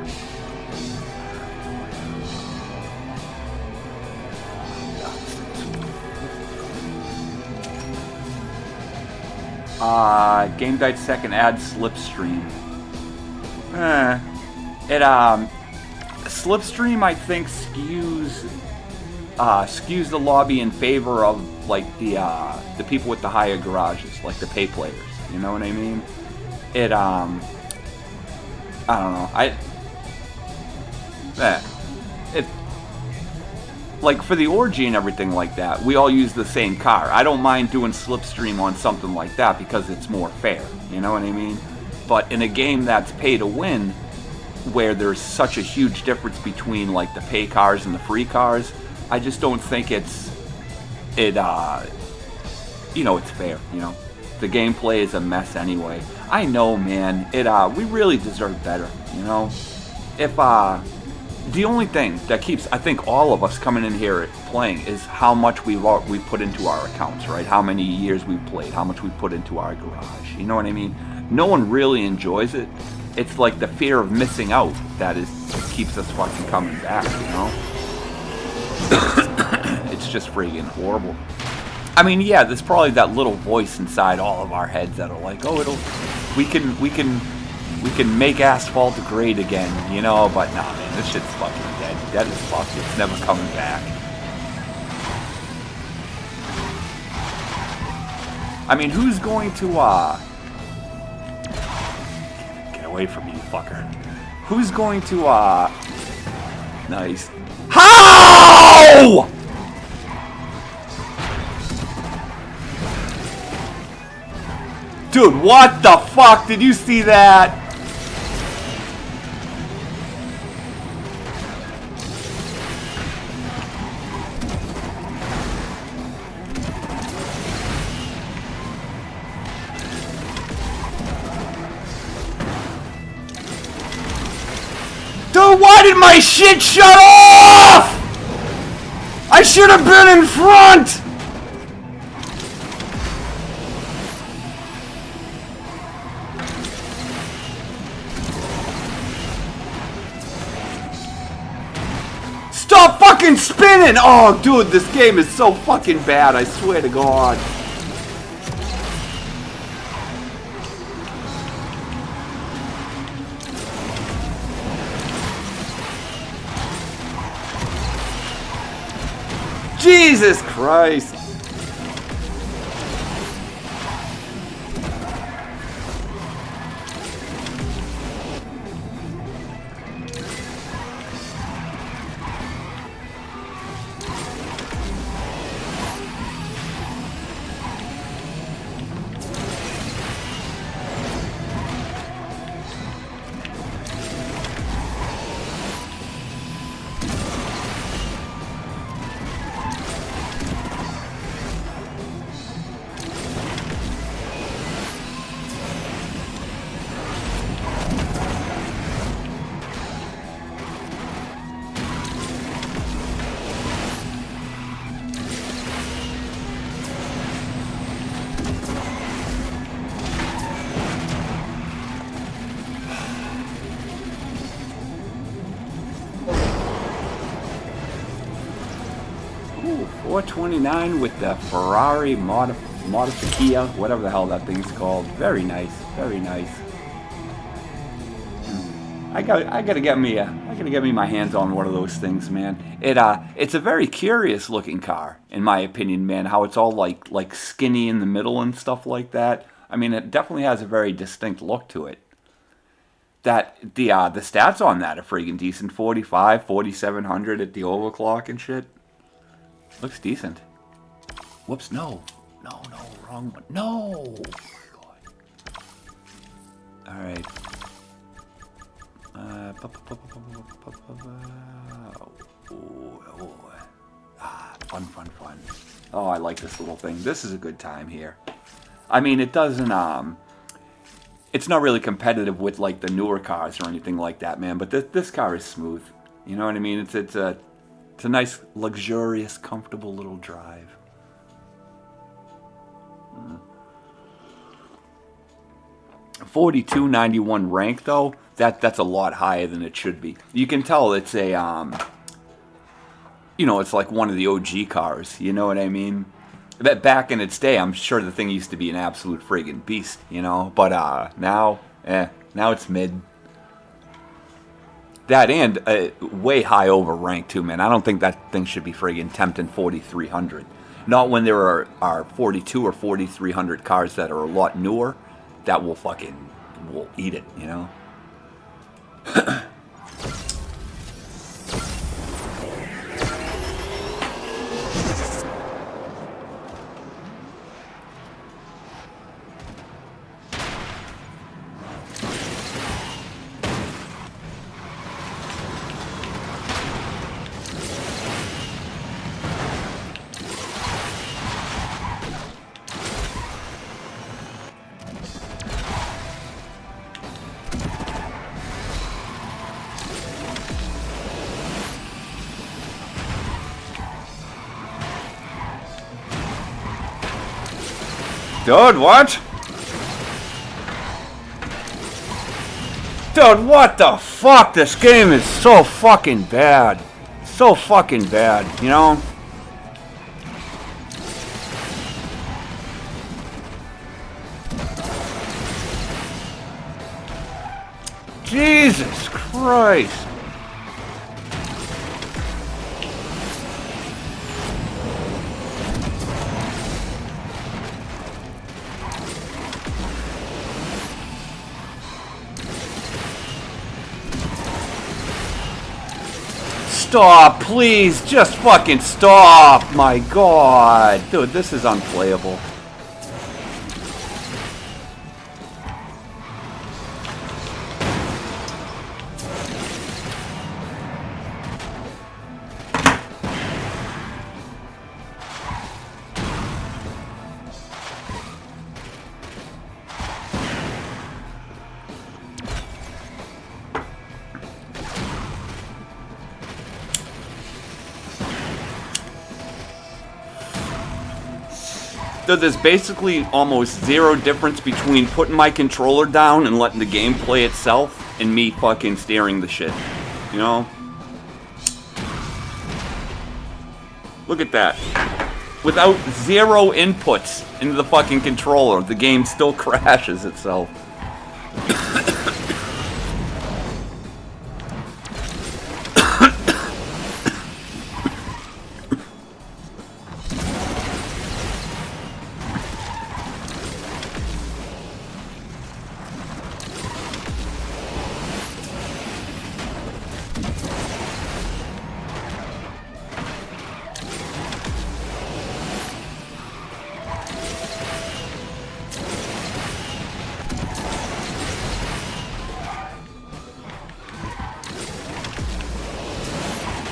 Game Died second, add Slipstream. Slipstream I think skews the lobby in favor of like the people with the higher garages, like the pay players. You know what I mean? I don't know. Like for the orgy and everything like that, we all use the same car. I don't mind doing Slipstream on something like that because it's more fair. You know what I mean? But in a game that's pay to win, where there's such a huge difference between like the pay cars and the free cars, I just don't think it's fair. You know, the gameplay is a mess anyway. I know, man. We really deserve better. You know, if the only thing that keeps, I think, all of us coming in here playing is how much we put into our accounts, right? How many years we've played, how much we put into our garage. You know what I mean? No one really enjoys it. It's like the fear of missing out that keeps us fucking coming back, you know? It's just friggin' horrible. I mean, yeah, there's probably that little voice inside all of our heads that'll like, oh, we can we can make asphalt great again, you know, but nah, man, this shit's fucking dead. Dead as fuck. It's never coming back. I mean, who's going to, get away from me, you fucker. Who's going to, nice. How?! Dude, what the fuck? Did you see that? Dude, why did my shit shut off? I should have been in front! Stop fucking spinning! Oh, dude, this game is so fucking bad, I swear to God. Jesus Christ! Ooh, 429 with the Ferrari Modifica, whatever the hell that thing's called. Very nice, very nice. I gotta get me my hands on one of those things, man. It's a very curious looking car, in my opinion, man. How it's all like skinny in the middle and stuff like that. I mean, it definitely has a very distinct look to it. That the stats on that are freaking decent. 45, 4700 at the overclock and shit. Looks decent. Whoops, no, wrong one. No. All right. Fun. Oh, I like this little thing. This is a good time here. I mean, it doesn't, it's not really competitive with, like, the newer cars or anything like that, man, but this car is smooth. You know what I mean? It's a nice, luxurious, comfortable little drive. 4291 rank, though, that's a lot higher than it should be. You can tell it's a, you know, it's like one of the OG cars, you know what I mean? Back in its day, I'm sure the thing used to be an absolute friggin' beast, you know? But now it's mid. That and way high over rank, too, man. I don't think that thing should be friggin' tempting 4,300. Not when there are 42 or 4,300 cars that are a lot newer that will eat it, you know? Dude, what? Dude, what the fuck? This game is so fucking bad. So fucking bad, you know? Jesus Christ. Stop, please. Just fucking stop. My God. Dude, this is unplayable. So there's basically almost zero difference between putting my controller down and letting the game play itself and me fucking steering the shit. You know? Look at that. Without zero inputs into the fucking controller, the game still crashes itself.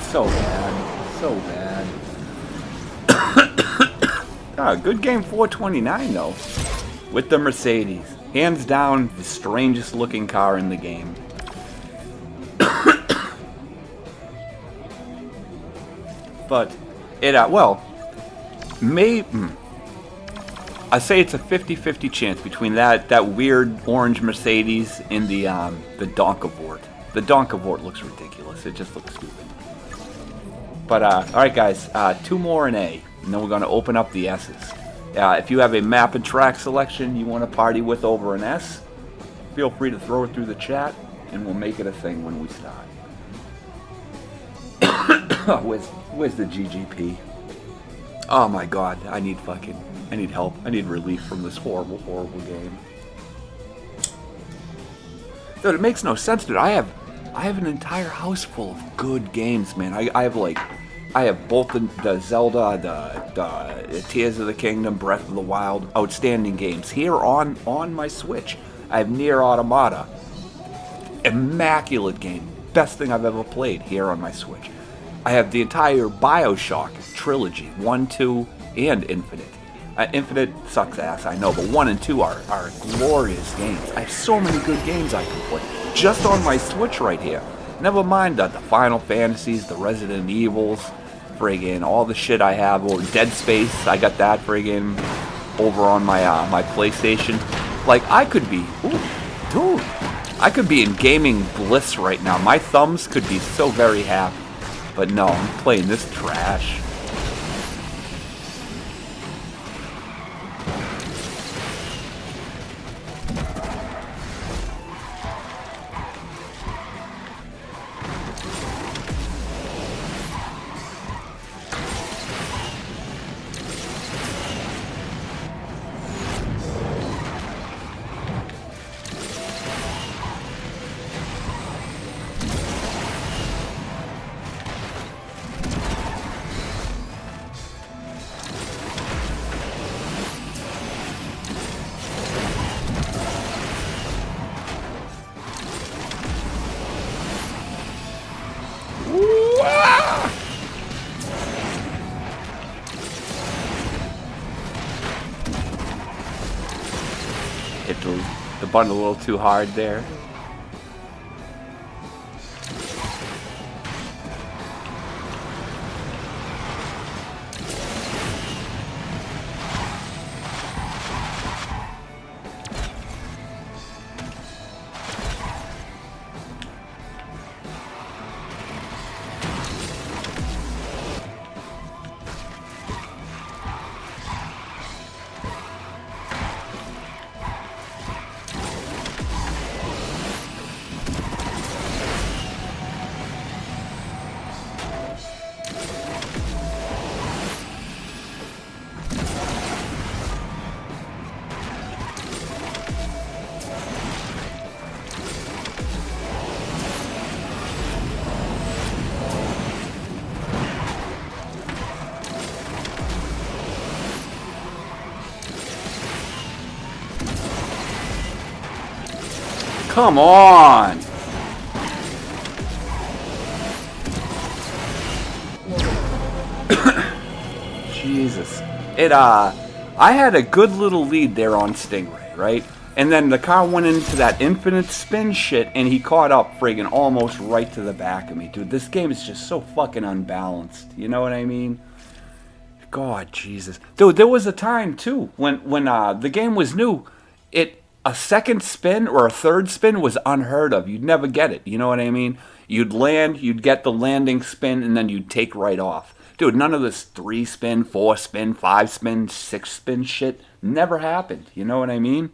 So bad. So bad. Good game 429 though. With the Mercedes. Hands down, the strangest looking car in the game. But it, well, I say it's a 50-50 chance between that weird orange Mercedes and the Donkavort. The Donkavort looks ridiculous. It just looks stupid. But, alright guys, 2 more in A, and then we're going to open up the S's. If you have a map and track selection you want to party with over an S, feel free to throw it through the chat, and we'll make it a thing when we start. Where's the GGP? Oh my God, I need help. I need relief from this horrible, horrible game. Dude, it makes no sense, dude. I have an entire house full of good games, man. I have both the Zelda, the Tears of the Kingdom, Breath of the Wild, outstanding games here on my Switch. I have Nier Automata, immaculate game, best thing I've ever played here on my Switch. I have the entire BioShock trilogy, 1, 2, and Infinite. Infinite sucks ass, I know, but 1 and 2 are glorious games. I have so many good games I can play just on my Switch right here. Never mind the Final Fantasies, the Resident Evils, friggin' all the shit I have, or Dead Space. I got that friggin' over on my my PlayStation. Like I could be, dude, I could be in gaming bliss right now. My thumbs could be so very happy, but no, I'm playing this trash. Hit the button a little too hard there. come on! Jesus. I had a good little lead there on Stingray, right? And then the car went into that infinite spin shit, and he caught up friggin' almost right to the back of me. Dude, this game is just so fucking unbalanced. You know what I mean? God, Jesus. Dude, there was a time, too, when the game was new, a second spin or a third spin was unheard of. You'd never get it. You know what I mean? You'd land, you'd get the landing spin, and then you'd take right off. Dude, none of this 3 spin, 4 spin, 5 spin, 6 spin shit never happened. You know what I mean?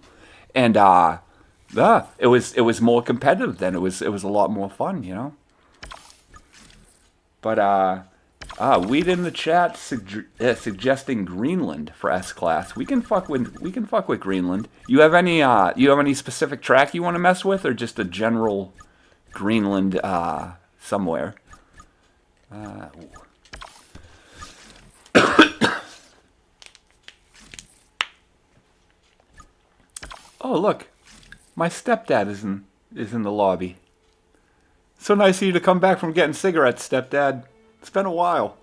And it was more competitive then. It was a lot more fun, you know. But Weed in the chat suggesting Greenland for S class. We can fuck with Greenland. You have any specific track you want to mess with, or just a general Greenland somewhere? Oh, look. My stepdad is in the lobby. So nice of you to come back from getting cigarettes, stepdad. It's been a while.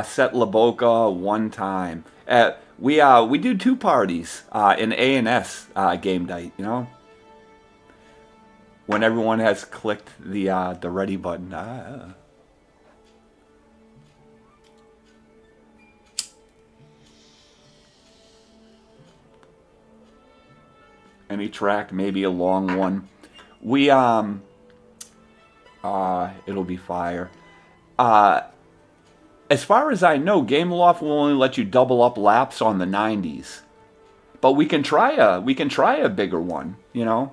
Set La Boca one time. We do 2 parties in A&S game night, you know? When everyone has clicked the ready button. Any track, maybe a long one. We it'll be fire. As far as I know, Gameloft will only let you double up laps on the 90s. But we can try a bigger one, you know?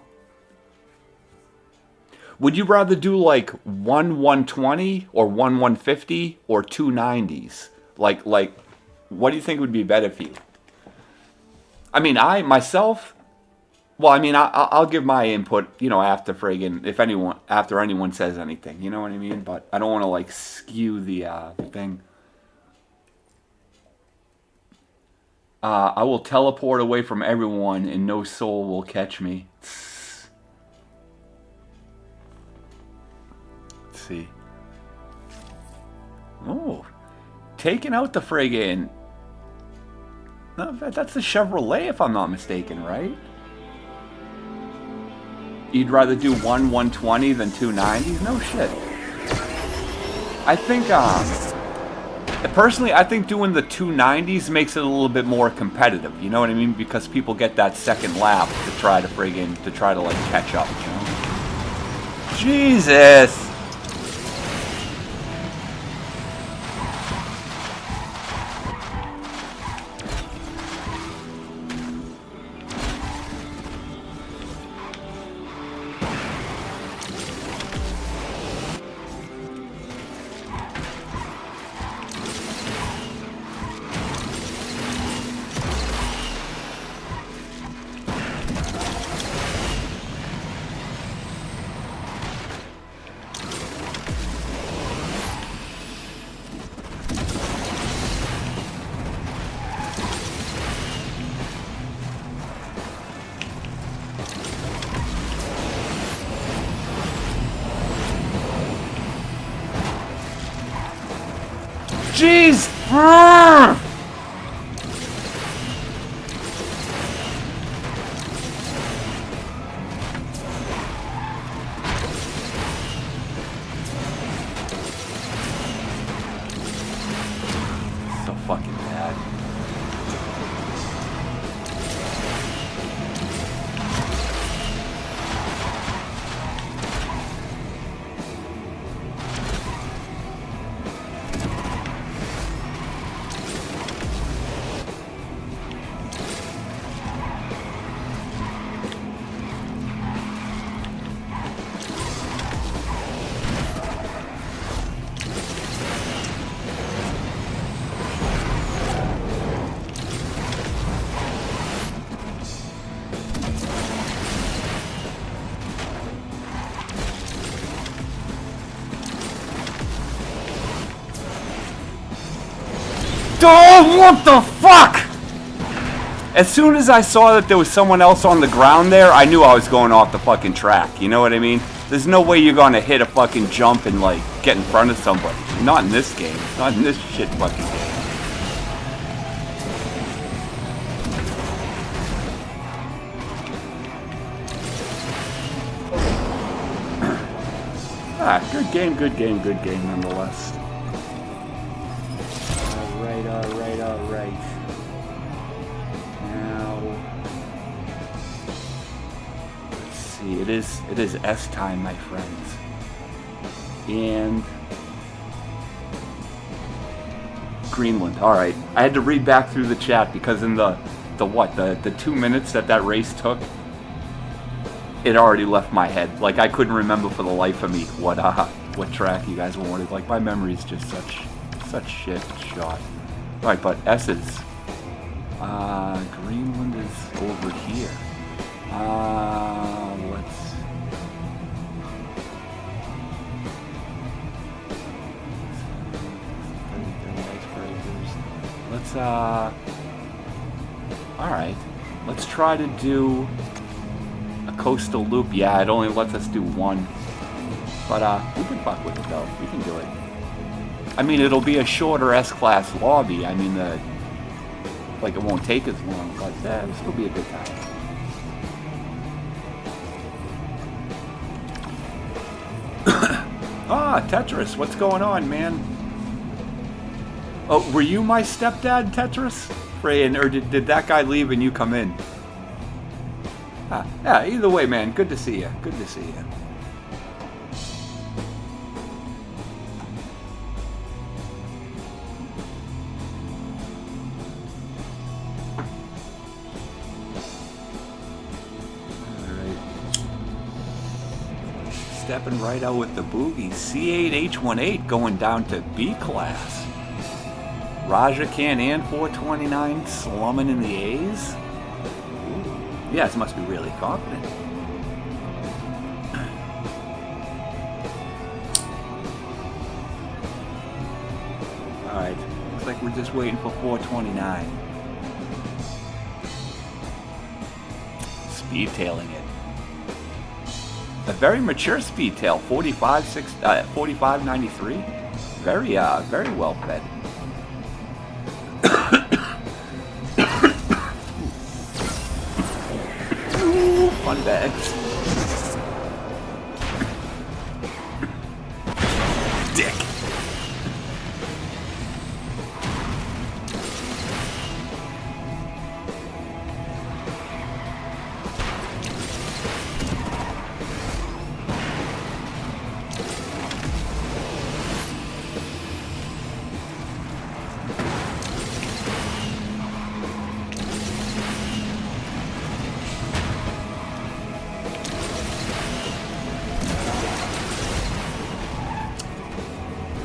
Would you rather do like 1/120 or 1/150 or 2 90s? Like what do you think would be better for you? I mean, I'll give my input, you know, after after anyone says anything, you know what I mean? But I don't want to like skew the thing. I will teleport away from everyone, and no soul will catch me. Let's see. Oh, taking out the friggin'. No, that's a Chevrolet, if I'm not mistaken, right? You'd rather do 1/120 than 2 90s? No shit. I think, personally, I think doing the 2 90s makes it a little bit more competitive. You know what I mean? Because people get that second lap to try to like catch up, you know? Jesus! Jeez! So fucking bad. Oh, what the fuck? As soon as I saw that there was someone else on the ground there, I knew I was going off the fucking track. You know what I mean? There's no way you're gonna hit a fucking jump and, like, get in front of somebody. Not in this game. Not in this shit fucking game. Good game, good game, good game, nonetheless. Alright, alright, alright. Now, let's see, it is S time, my friends. And Greenland, alright. I had to read back through the chat because in the 2 minutes that race took, it already left my head. Like, I couldn't remember for the life of me what track you guys wanted. Like, my memory's just such shit shot. Alright, but S is Greenland is over here. Let's alright. Let's try to do a coastal loop. Yeah, it only lets us do one. But we can fuck with it though. We can do it. I mean, it'll be a shorter S-Class lobby. I mean, like, it won't take as long, but it'll still be a good time. Tetris, what's going on, man? Oh, were you my stepdad, Tetris? Or did that guy leave and you come in? Yeah, either way, man. Good to see you. Good to see you. Stepping right out with the boogie. C8H18 going down to B class. Raja Khan and 429 slumming in the A's. Ooh. Yes, must be really confident. Alright, looks like we're just waiting for 429. Speed tailing it. A very mature speed tail, 45.93. Very well fed. Fun bags. Dick.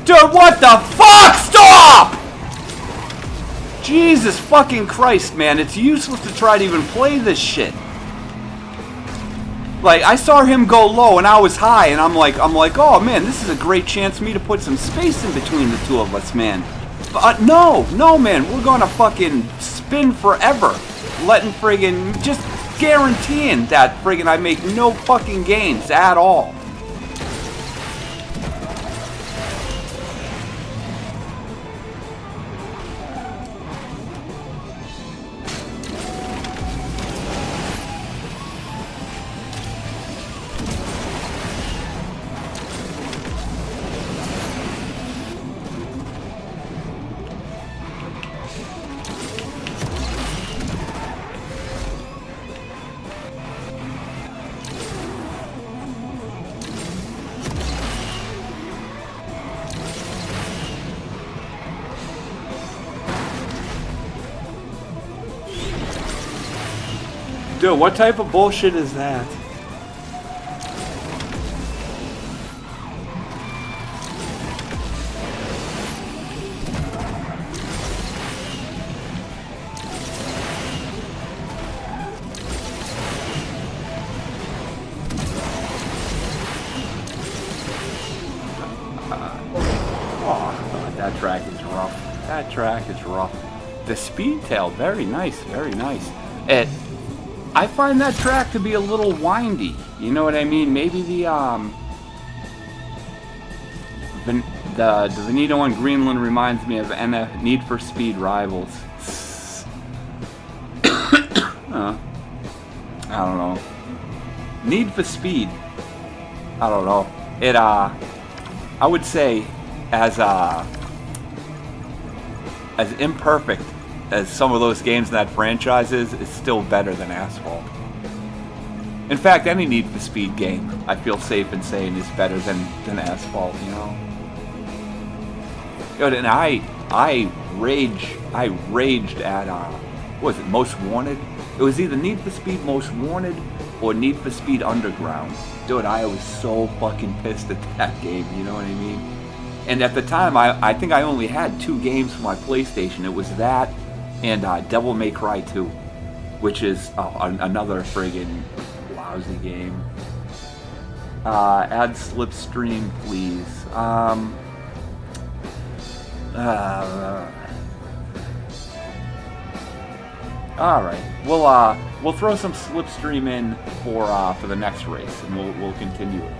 Dude, what the fuck? Stop! Jesus fucking Christ, man. It's useless to try to even play this shit. Like, I saw him go low and I was high, and I'm like, oh man, this is a great chance for me to put some space in between the two of us, man. But no, man, we're gonna fucking spin forever. Letting friggin', just guaranteeing that friggin' I make no fucking gains at all. Dude, what type of bullshit is that? Oh, that track is rough. That track is rough. The Speedtail, very nice, very nice. I find that track to be a little windy. You know what I mean? Maybe the Veneto on Greenland reminds me of Need for Speed Rivals. I don't know. Need for Speed. I don't know. I would say as imperfect as some of those games in that franchise is, it's still better than Asphalt. In fact, any Need for Speed game, I feel safe in saying, is better than Asphalt, you know? Good, and I raged at, what was it, Most Wanted? It was either Need for Speed Most Wanted or Need for Speed Underground. Dude, I was so fucking pissed at that game, you know what I mean? And at the time, I think I only had 2 games for my PlayStation. It was that and Devil May Cry 2, which is another friggin' lousy game. Add Slipstream, please. All right, we'll throw some Slipstream in for the next race, and we'll continue it.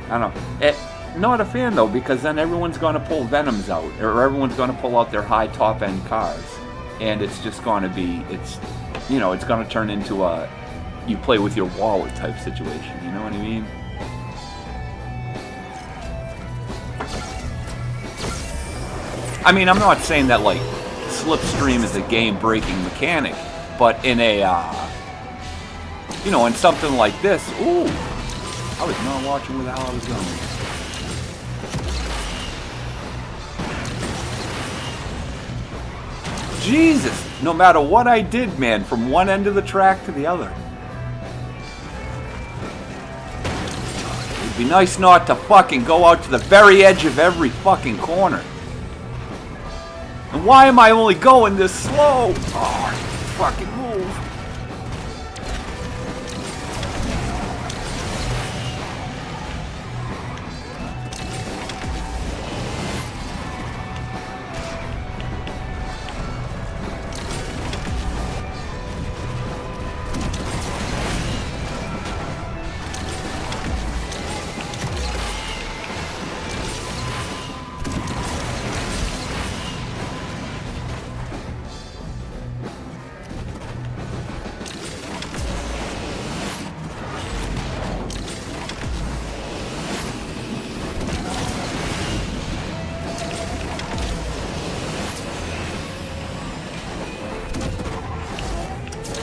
I don't know. Not a fan though, because then everyone's going to pull Venoms out, or everyone's going to pull out their high top end cars, and it's just going to be, it's going to turn into a you play with your wallet type situation. You know what I mean? I mean, I'm not saying that like Slipstream is a game-breaking mechanic, but in a in something like this, ooh, I was not watching where the hell I was going. Jesus, no matter what I did, man, from one end of the track to the other. It'd be nice not to fucking go out to the very edge of every fucking corner. And why am I only going this slow? Oh, fucking move.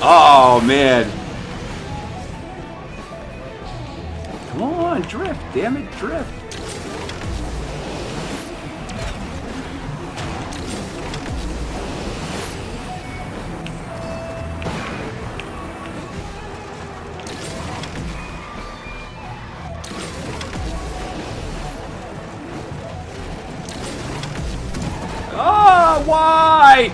Oh, man. Come on, drift. Damn it, drift. Oh, why?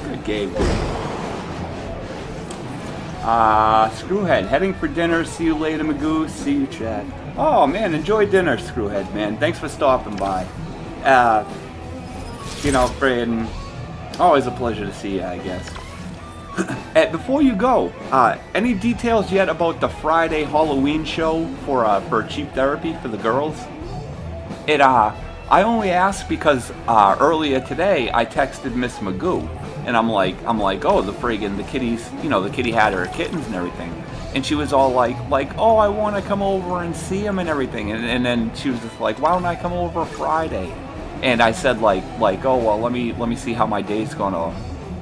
Good game. Screwhead, heading for dinner. See you later, Magoo. See you, Chad. Oh, man, enjoy dinner, Screwhead, man. Thanks for stopping by. Friend, always a pleasure to see you, I guess. Before you go, any details yet about the Friday Halloween show for Cheap Therapy for the girls? I only asked because earlier today I texted Miss Magoo, and I'm like, oh, the kitties, the kitty had her kittens and everything, and she was all like, oh, I want to come over and see them and everything, and then she was just like, why don't I come over Friday? And I said like, oh, well, let me see how my day's gonna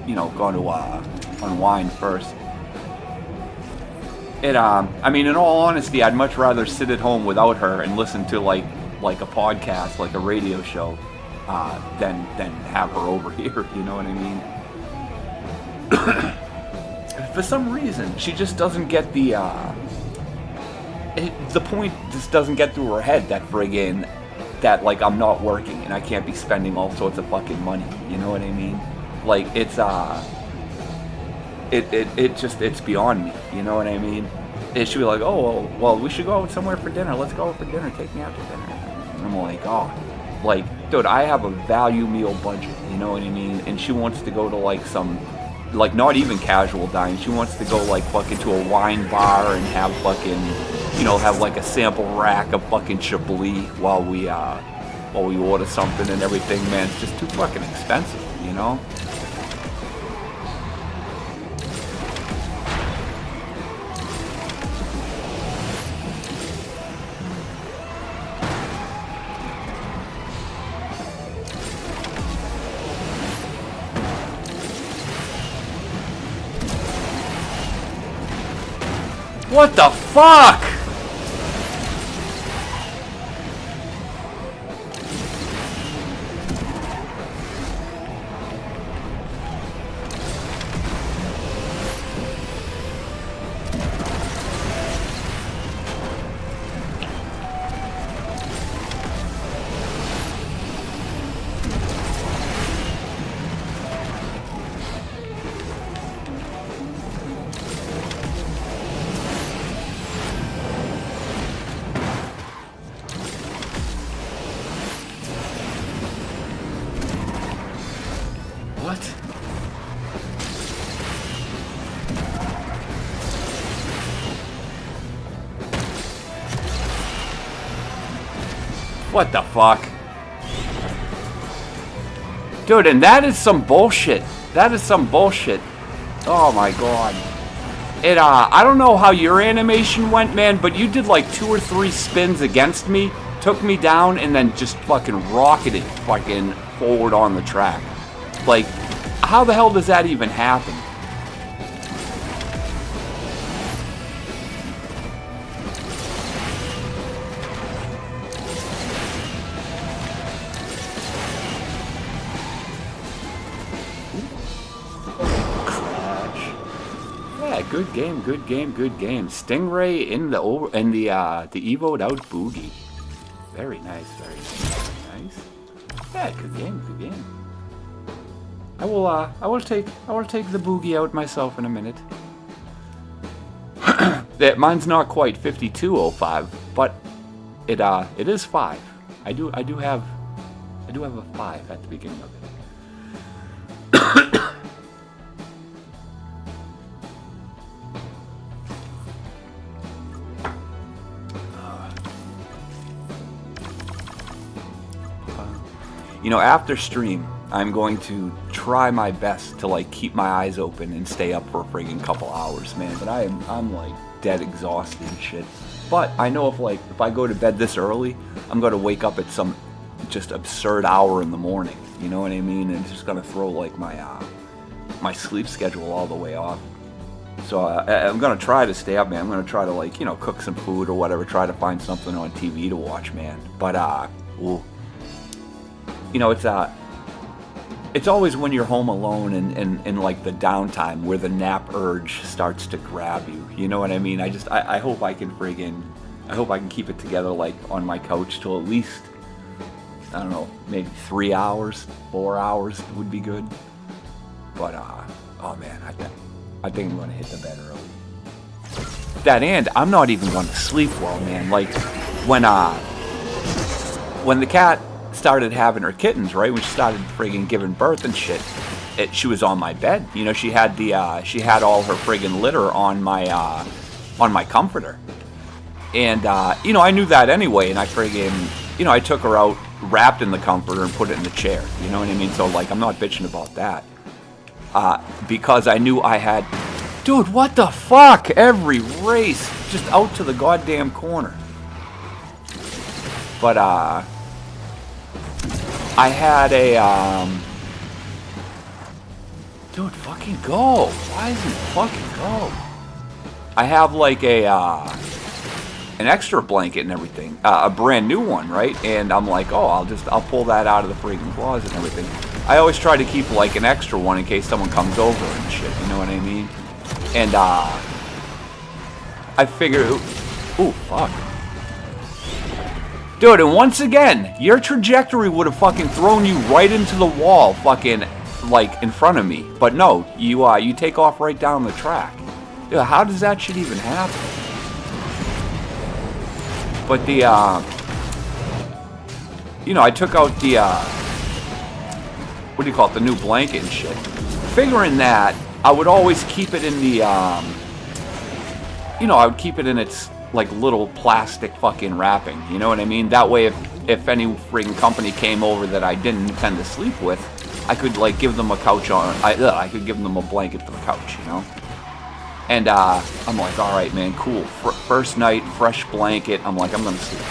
unwind first. I mean, in all honesty, I'd much rather sit at home without her and listen to like a podcast, like a radio show, than have her over here. You know what I mean? For some reason, she just doesn't get the point. Just doesn't get through her head that friggin' that like I'm not working and I can't be spending all sorts of fucking money. You know what I mean? Like it's it's beyond me. You know what I mean? It should be like, oh well, we should go out somewhere for dinner. Let's go out for dinner. Take me out to dinner. And I'm like, oh, like dude, I have a value meal budget. You know what I mean? And she wants to go to like some, like not even casual dining. She wants to go like fucking to a wine bar and have fucking, you know, have like a sample rack of fucking Chablis while we order something and everything. Man, it's just too fucking expensive, you know? What the fuck? What the fuck? Dude, and that is some bullshit. That is some bullshit. Oh my god. It, I don't know how your animation went, man, but you did like 2 or 3 spins against me, took me down, and then just fucking rocketed fucking forward on the track. Like, how the hell does that even happen? Good game, good game, good game. Stingray in the evoed out boogie. Very nice, very nice, very nice. Yeah, good game, good game. I will take the boogie out myself in a minute. Mine's not quite 5205, but it is 5. I do have a 5 at the beginning of it. You know, after stream, I'm going to try my best to like keep my eyes open and stay up for a friggin' couple hours, man. But I'm like dead exhausted and shit. But I know if I go to bed this early, I'm gonna wake up at some just absurd hour in the morning. You know what I mean? And it's just gonna throw like my sleep schedule all the way off. So I'm gonna try to stay up, man. I'm gonna try to like, you know, cook some food or whatever. Try to find something on TV to watch, man. But ooh. You know, it's always when you're home alone and like the downtime where the nap urge starts to grab you. You know what I mean? I hope I can keep it together like on my couch till at least, I don't know, maybe 3 hours, 4 hours would be good. But oh man, I think I'm gonna hit the bed early. That and I'm not even gonna sleep well, man. Like when the cat started having her kittens, right? When she started friggin' giving birth and shit, she was on my bed. You know, she had all her friggin' litter on my comforter, and you know, I knew that anyway. And I friggin', you know, I took her out, wrapped in the comforter, and put it in the chair. You know what I mean? So like, I'm not bitching about that, because I knew I had, dude, what the fuck? Every race just out to the goddamn corner. But I had a, dude, fucking go. Why isn't it fucking go? I have like an extra blanket and everything, a brand new one, right? And I'm like, oh, I'll pull that out of the freaking closet and everything. I always try to keep like an extra one in case someone comes over and shit, you know what I mean? And I figured, ooh, fuck. Dude, and once again, your trajectory would have fucking thrown you right into the wall, fucking, like, in front of me. But no, you take off right down the track. Dude, how does that shit even happen? But the, you know, I took out the, what do you call it, the new blanket and shit. Figuring that, I would always keep it in the, you know, I would keep it in its, like, little plastic fucking wrapping, you know what I mean? That way, if any freaking company came over that I didn't intend to sleep with, I could, like, give them a couch on, I could give them a blanket for the couch, you know? And, I'm like, alright, man, cool. First night, fresh blanket, I'm like, I'm gonna sleep.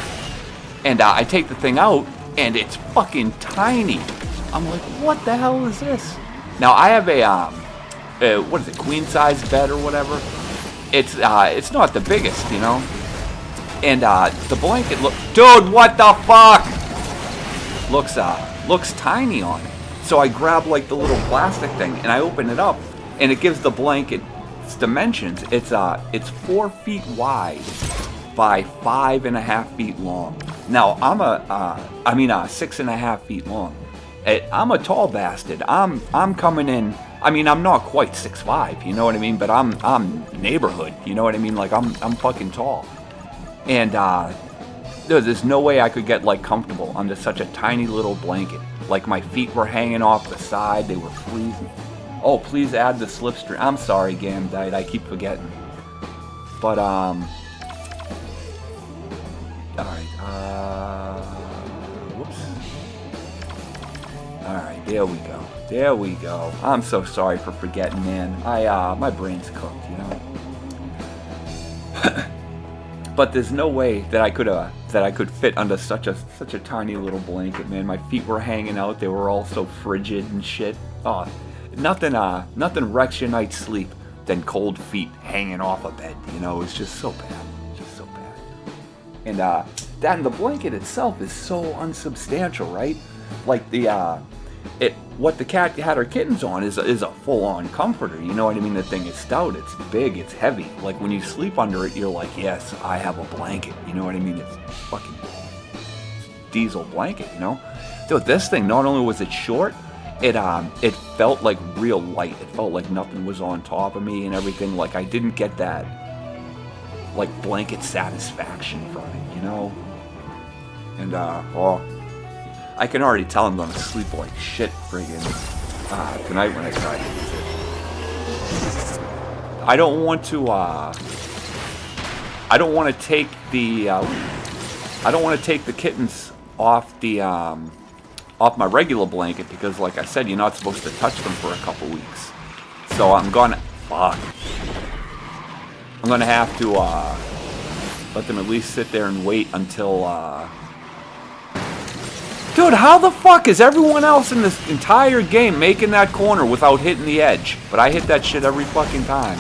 And, I take the thing out, and it's fucking tiny. I'm like, what the hell is this? Now, I have a, what is it, queen size bed or whatever? It's not the biggest, you know? And, the blanket dude, what the fuck? Looks tiny on it. So I grab, like, the little plastic thing, and I open it up, and it gives the blanket its dimensions. It's 4 feet wide by 5.5 feet long. Now, I'm 6.5 feet long. I'm a tall bastard. I'm coming in. I mean, I'm not quite 6'5", you know what I mean? But I'm neighborhood, you know what I mean? Like, I'm fucking tall. And, there's no way I could get, like, comfortable under such a tiny little blanket. Like, my feet were hanging off the side. They were freezing. Oh, please add the slipstream. I'm sorry, Gamdite. I keep forgetting. But, alright, whoops. Alright, there we go. There we go. I'm so sorry for forgetting, man. My brain's cooked, you know? But there's no way that I could fit under such a tiny little blanket, man. My feet were hanging out. They were all so frigid and shit. Oh, nothing wrecks your night's sleep than cold feet hanging off a bed, you know? It's just so bad. Just so bad. And the blanket itself is so unsubstantial, right? Like what the cat had her kittens on is a full-on comforter, you know what I mean? The thing is stout, it's big, it's heavy. Like, when you sleep under it, you're like, yes, I have a blanket, you know what I mean? It's fucking diesel blanket, you know? Dude, this thing, not only was it short, it felt like real light. It felt like nothing was on top of me and everything. Like, I didn't get that, like, blanket satisfaction from it, you know? And, I can already tell I'm gonna sleep like shit friggin' tonight when I try to use it. I don't want to take the kittens off off my regular blanket because, like I said, you're not supposed to touch them for a couple weeks. So I'm gonna have to let them at least sit there and wait until Dude, how the fuck is everyone else in this entire game making that corner without hitting the edge? But I hit that shit every fucking time.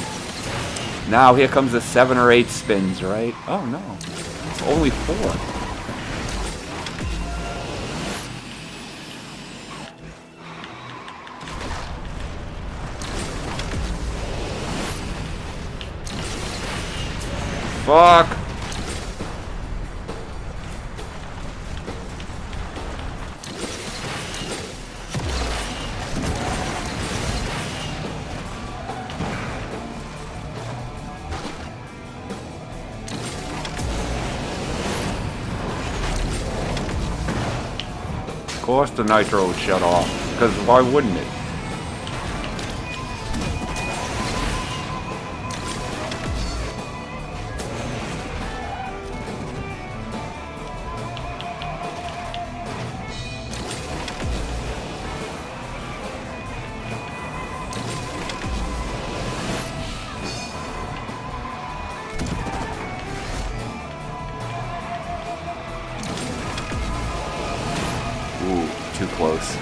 Now here comes the 7 or 8 spins, right? Oh no, it's only 4. Fuck. Of course the nitro would shut off, because why wouldn't it? Too close.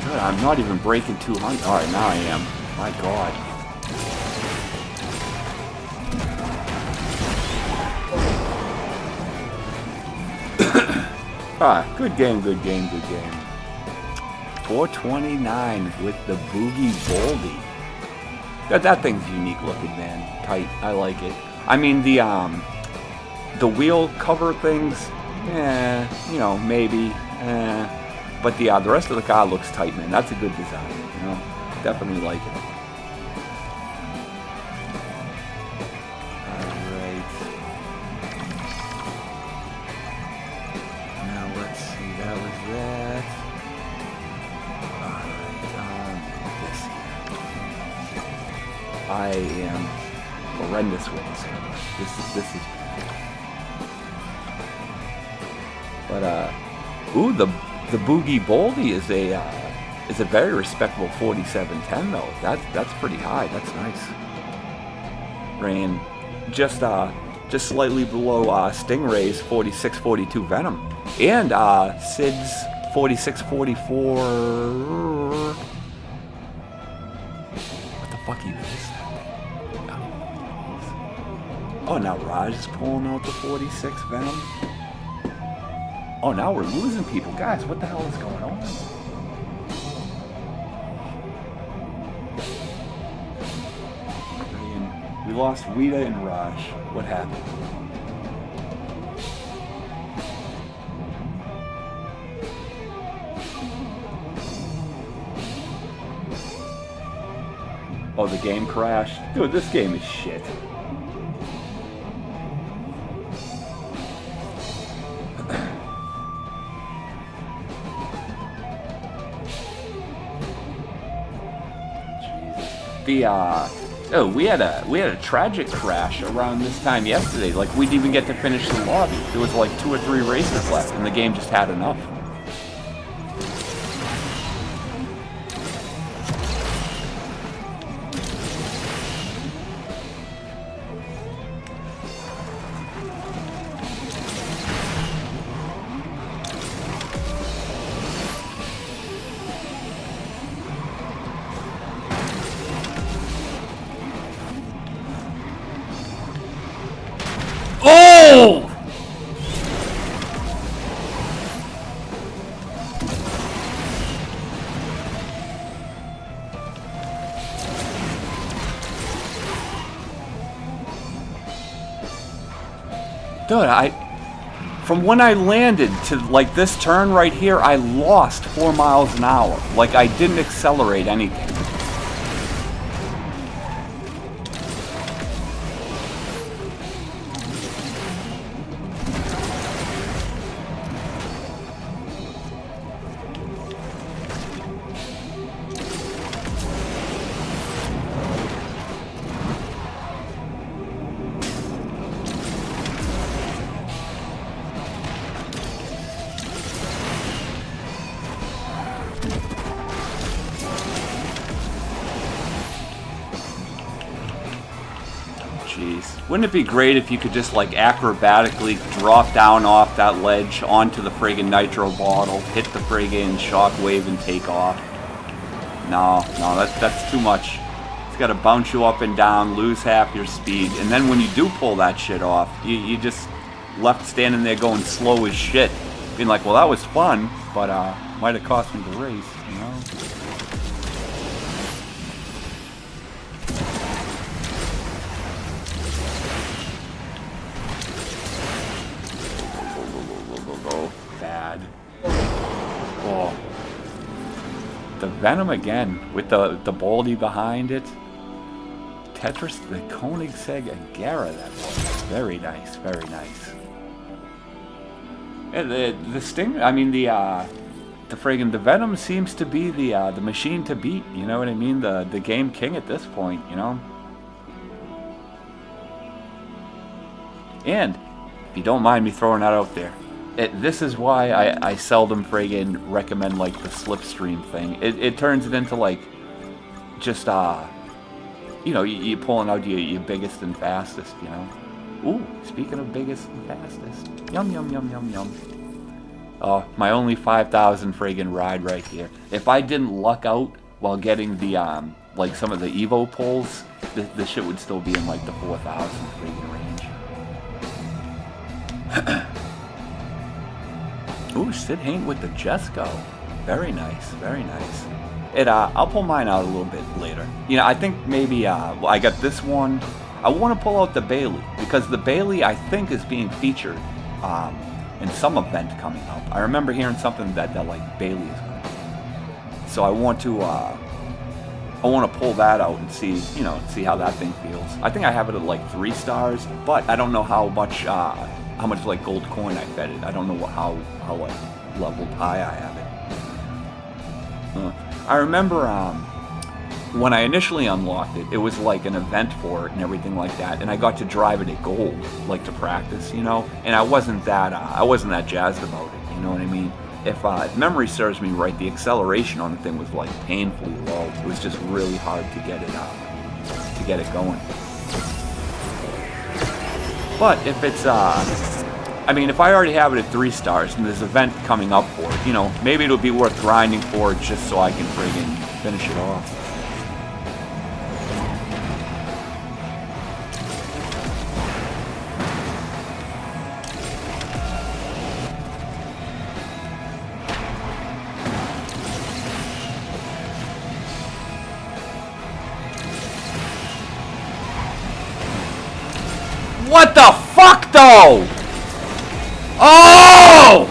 Good, I'm not even breaking 200. Alright, now I am. My god. Good game, good game, good game. 429 with the Boogie Boldy. That thing's unique looking, man. Tight. I like it. I mean, the wheel cover things, you know, maybe. But the rest of the car looks tight, man. That's a good design, you know. Definitely like it. Alright. Now let's see, that was that. Alright, this here. I am horrendous with this one. This is bad. But ooh, the Boogie Boldy is a very respectable 4710 though. That's pretty high. That's nice. Ran just slightly below Stingray's 4642 Venom and Sid's 4644. What the fuck even is that thing? Oh, now Raj is pulling out the 46 Venom. Oh, now we're losing people. Guys, what the hell is going on? We lost Wita and Raj. What happened? Oh, the game crashed? Dude, this game is shit. We had a tragic crash around this time yesterday. Like, we didn't even get to finish the lobby. There was like 2 or 3 races left, and the game just had enough. Oh! Dude, from when I landed to like this turn right here, I lost 4 miles an hour. Like, I didn't accelerate anything. Jeez. Wouldn't it be great if you could just like acrobatically drop down off that ledge onto the friggin' nitro bottle, hit the friggin' shockwave and take off? No, that's too much. It's gotta bounce you up and down, lose half your speed, and then when you do pull that shit off, you just left standing there going slow as shit. Being like, well, that was fun, but might have cost me the race, you know? Bad. Oh. The Venom again, with the Boldy behind it. Tetris, the Koenigsegg Agera, that was very nice, very nice. And the Sting, I mean the friggin' the Venom seems to be the machine to beat. You know what I mean? The game king at this point, you know. And if you don't mind me throwing that out there, this is why I seldom friggin' recommend like the slipstream thing. It turns it into like just you know, you pulling out your biggest and fastest, you know. Ooh, speaking of biggest and fastest, yum yum yum yum yum. Oh, my only 5,000 friggin' ride right here. If I didn't luck out while getting the like some of the Evo pulls, the shit would still be in like the 4,000 friggin' range. Ooh, Sid Hain with the Jesco. Very nice, very nice. I'll pull mine out a little bit later. You know, I think maybe, well, I got this one. I want to pull out the Bailey, because the Bailey, I think, is being featured in some event coming up. I remember hearing something that like, Bailey is going to be. So I want to pull that out and see, you know, see how that thing feels. I think I have it at, like, 3 stars, but I don't know how much, like, gold coin I fed it. I don't know how like, leveled high I have it. I remember when I initially unlocked it, it was like an event for it and everything like that, and I got to drive it at gold, like to practice, you know, and I wasn't that jazzed about it, you know what I mean? If memory serves me right, the acceleration on the thing was like painfully low. It was just really hard to get it going. But if it's I mean, if I already have it at 3 stars and there's an event coming up for it, you know, maybe it'll be worth grinding for it just so I can friggin' finish it off. What the fuck, though? Oh!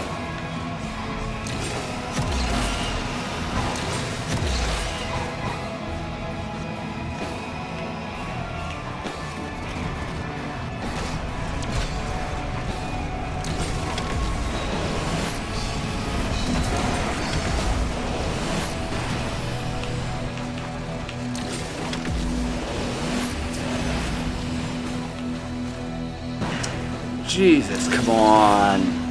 Jesus, come on.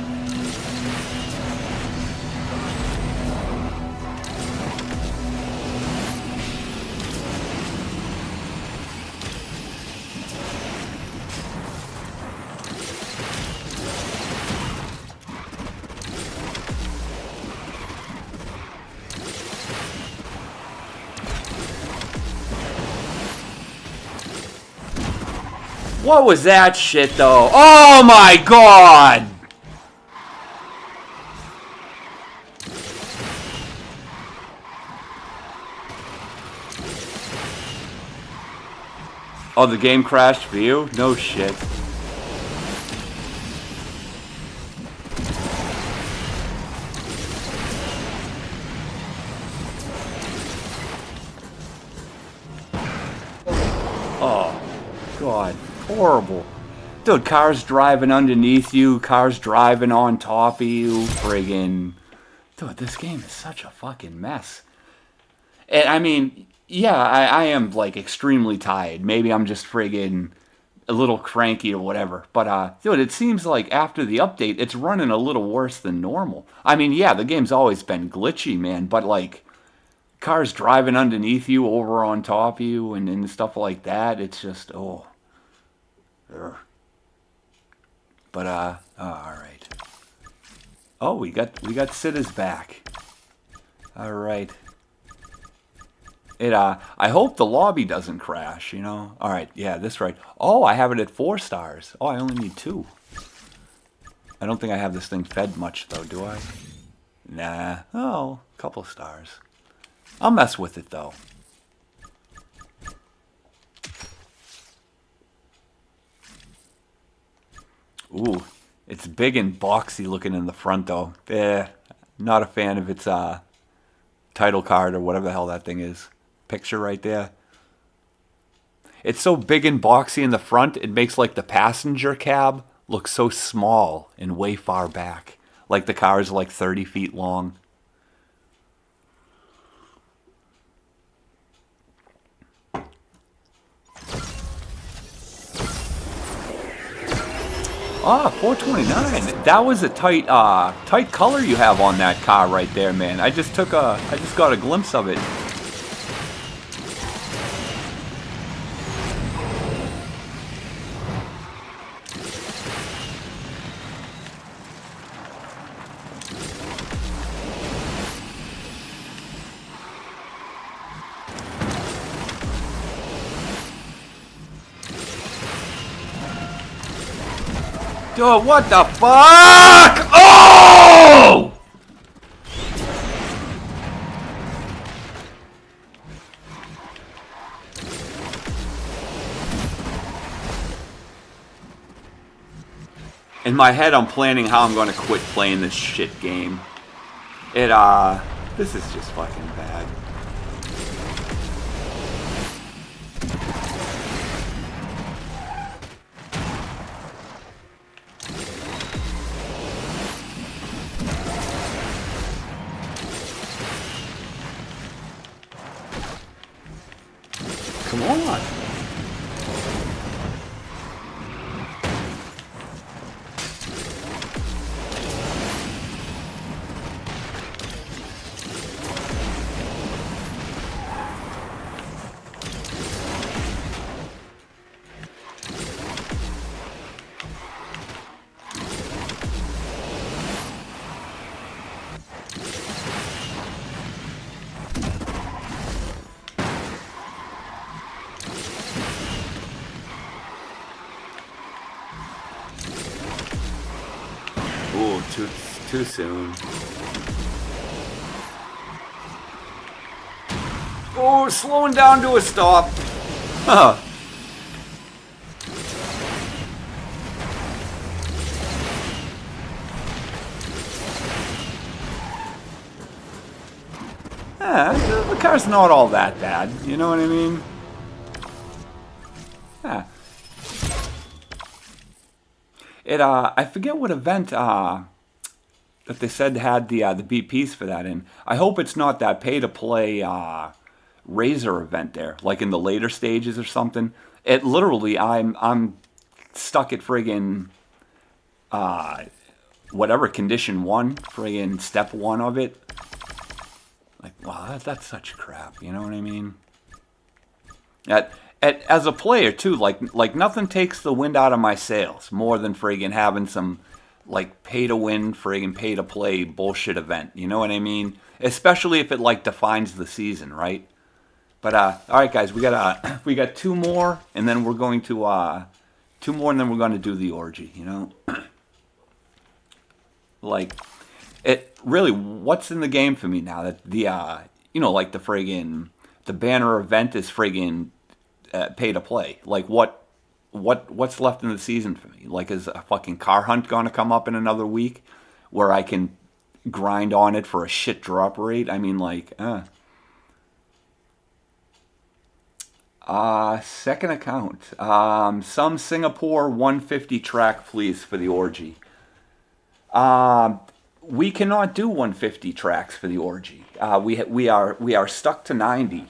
What was that shit, though? Oh my god! Oh, the game crashed for you? No shit. Oh, God. Horrible. Dude, cars driving underneath you, cars driving on top of you, friggin'. Dude, this game is such a fucking mess. And I mean, yeah, I am, like, extremely tired. Maybe I'm just friggin' a little cranky or whatever. But, dude, it seems like after the update, it's running a little worse than normal. I mean, yeah, the game's always been glitchy, man, but, like, cars driving underneath you, over on top of you, and stuff like that, it's just, oh. But oh, all right. Oh, we got Sitta's back. All right. I hope the lobby doesn't crash, you know. All right, yeah, this right. Oh, I have it at 4 stars. Oh, I only need 2. I don't think I have this thing fed much though, do I? Nah. Oh, a couple stars. I'll mess with it though. Ooh, it's big and boxy looking in the front, though. Not a fan of its title card or whatever the hell that thing is. Picture right there. It's so big and boxy in the front, it makes like the passenger cab look so small and way far back. Like the car is like 30 feet long. Ah, 429. That was a tight color you have on that car right there, man. I just got a glimpse of it. Dude, what the fuck? Oh! my head, I'm planning how I'm going to quit playing this shit game. This is just fucking bad. Come on. Ooh, too soon. Oh, slowing down to a stop. Huh. Yeah, the car's not all that bad. You know what I mean? Yeah. I forget what event that they said had the BPs for that in. I hope it's not that pay-to-play Razor event there, like in the later stages or something. It literally, I'm stuck at friggin' whatever condition 1, friggin' step 1 of it. Like, wow, that's such crap. You know what I mean? As a player too, like nothing takes the wind out of my sails more than friggin' having some like pay to win, friggin' pay to play bullshit event. You know what I mean? Especially if it like defines the season, right? But all right, guys, we got 2 more, and then we're going to 2 more, and then we're going to do the orgy. You know, like it really. What's in the game for me now? That the you know, like the friggin' the banner event is friggin' pay to play. Like what's left in the season for me? Like, is a fucking car hunt going to come up in another week where I can grind on it for a shit drop rate? I mean, like, second account. Some Singapore 150 track, please, for the orgy. We cannot do 150 tracks for the orgy. We are stuck to 90.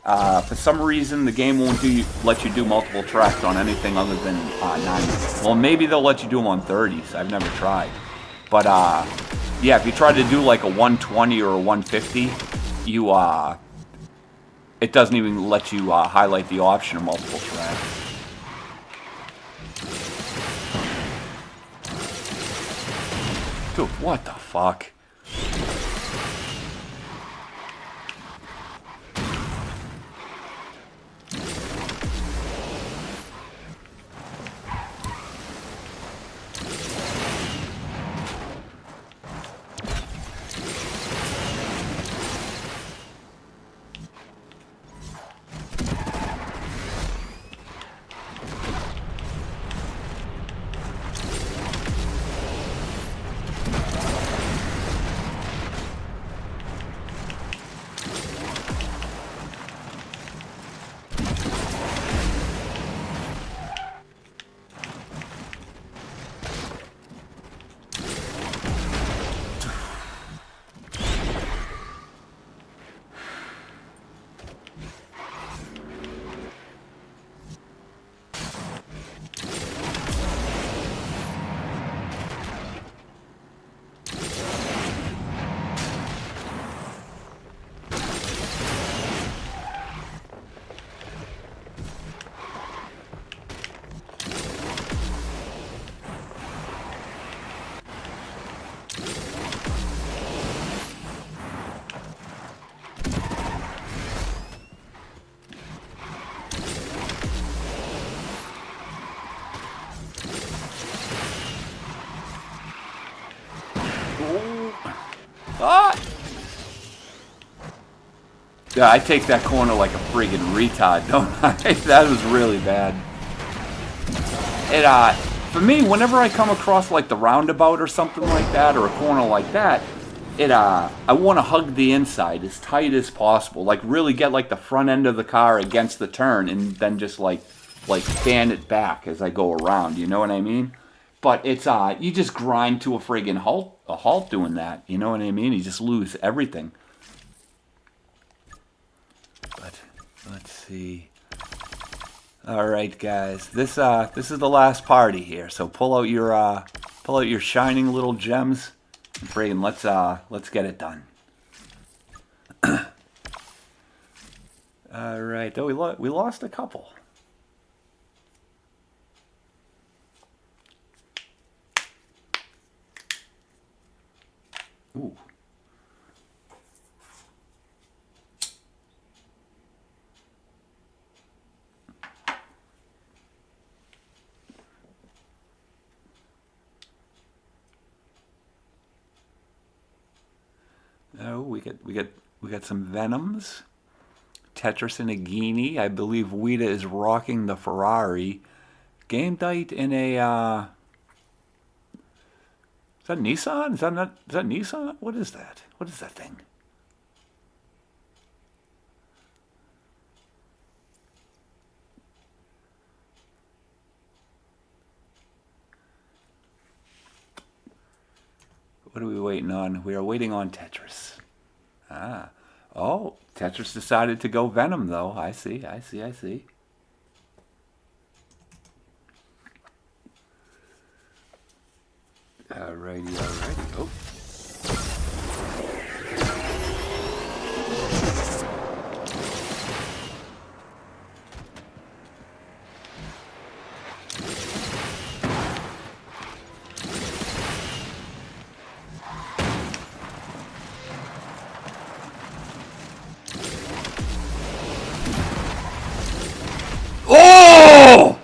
For some reason, the game won't let you do multiple tracks on anything other than 90. Well, maybe they'll let you do them on 30s. I've never tried. But, yeah, if you try to do like a 120 or a 150, it doesn't even let you highlight the option of multiple tracks. Dude, what the fuck? Ah! Yeah, I take that corner like a friggin' retard, don't I? That was really bad. for me, whenever I come across like the roundabout or something like that, or a corner like that, I want to hug the inside as tight as possible. Like really get like the front end of the car against the turn, and then just like fan it back as I go around. You know what I mean? But it's you just grind to a friggin' halt doing that. You know what I mean? You just lose everything. But let's see. All right, guys. This is the last party here. So pull out your shining little gems, and friggin' let's get it done. All right. Oh, we lost a couple. Ooh. Oh, we got some Venoms. Tetris and a Genie. I believe Weta is rocking the Ferrari. Game Dite in a is that Nissan? Is that Nissan? What is that? What is that thing? What are we waiting on? We are waiting on Tetris. Ah. Oh, Tetris decided to go Venom though. I see. Alrighty. Oh. Oh!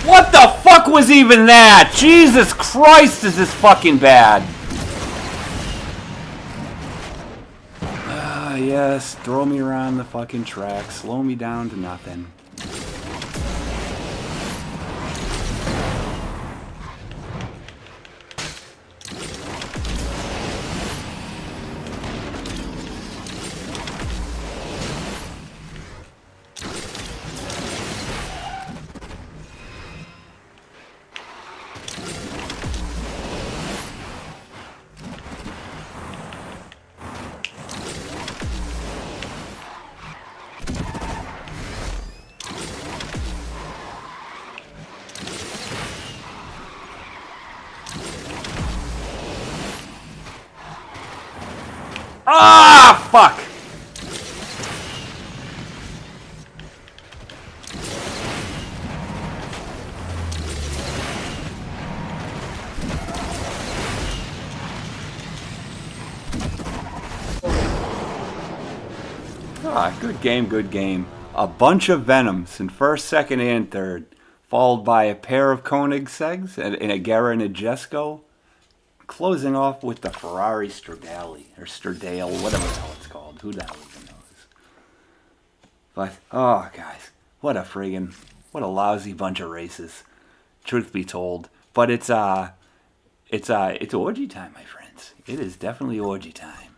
What the fuck was even that? Jesus Christ, is this fucking bad. Yes, throw me around the fucking track, slow me down to nothing. Ah, fuck! Ah, good game, good game. A bunch of Venoms in first, second, and third, followed by a pair of Koenigsegg's and a Guerra and a Jesco, closing off with the Ferrari Stradale, or Stradale, whatever the hell it's called. Who the hell even knows? But, oh, guys, what a lousy bunch of races, truth be told. But it's orgy time, my friends. It is definitely orgy time.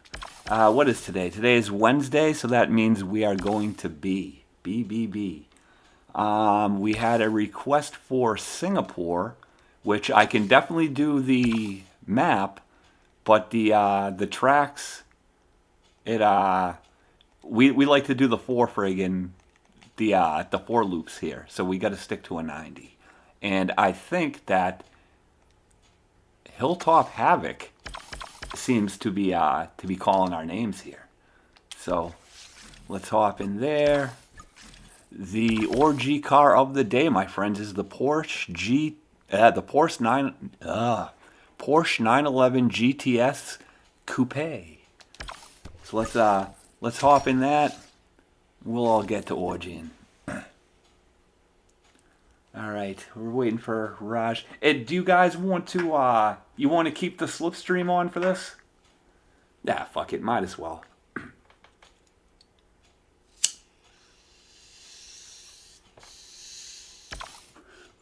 What is today? Today is Wednesday, so that means we are going to B. We had a request for Singapore, which I can definitely do the map, but the tracks, we like to do the four loops here, so we got to stick to a 90. And I think that Hilltop Havoc seems to be calling our names here. So let's hop in there. The orgy car of the day, my friends, is the Porsche 911 GTS Coupe. So let's hop in that. We'll all get to orgying. All right, we're waiting for Raj. Do you guys want to keep the slipstream on for this? Yeah, fuck it, might as well.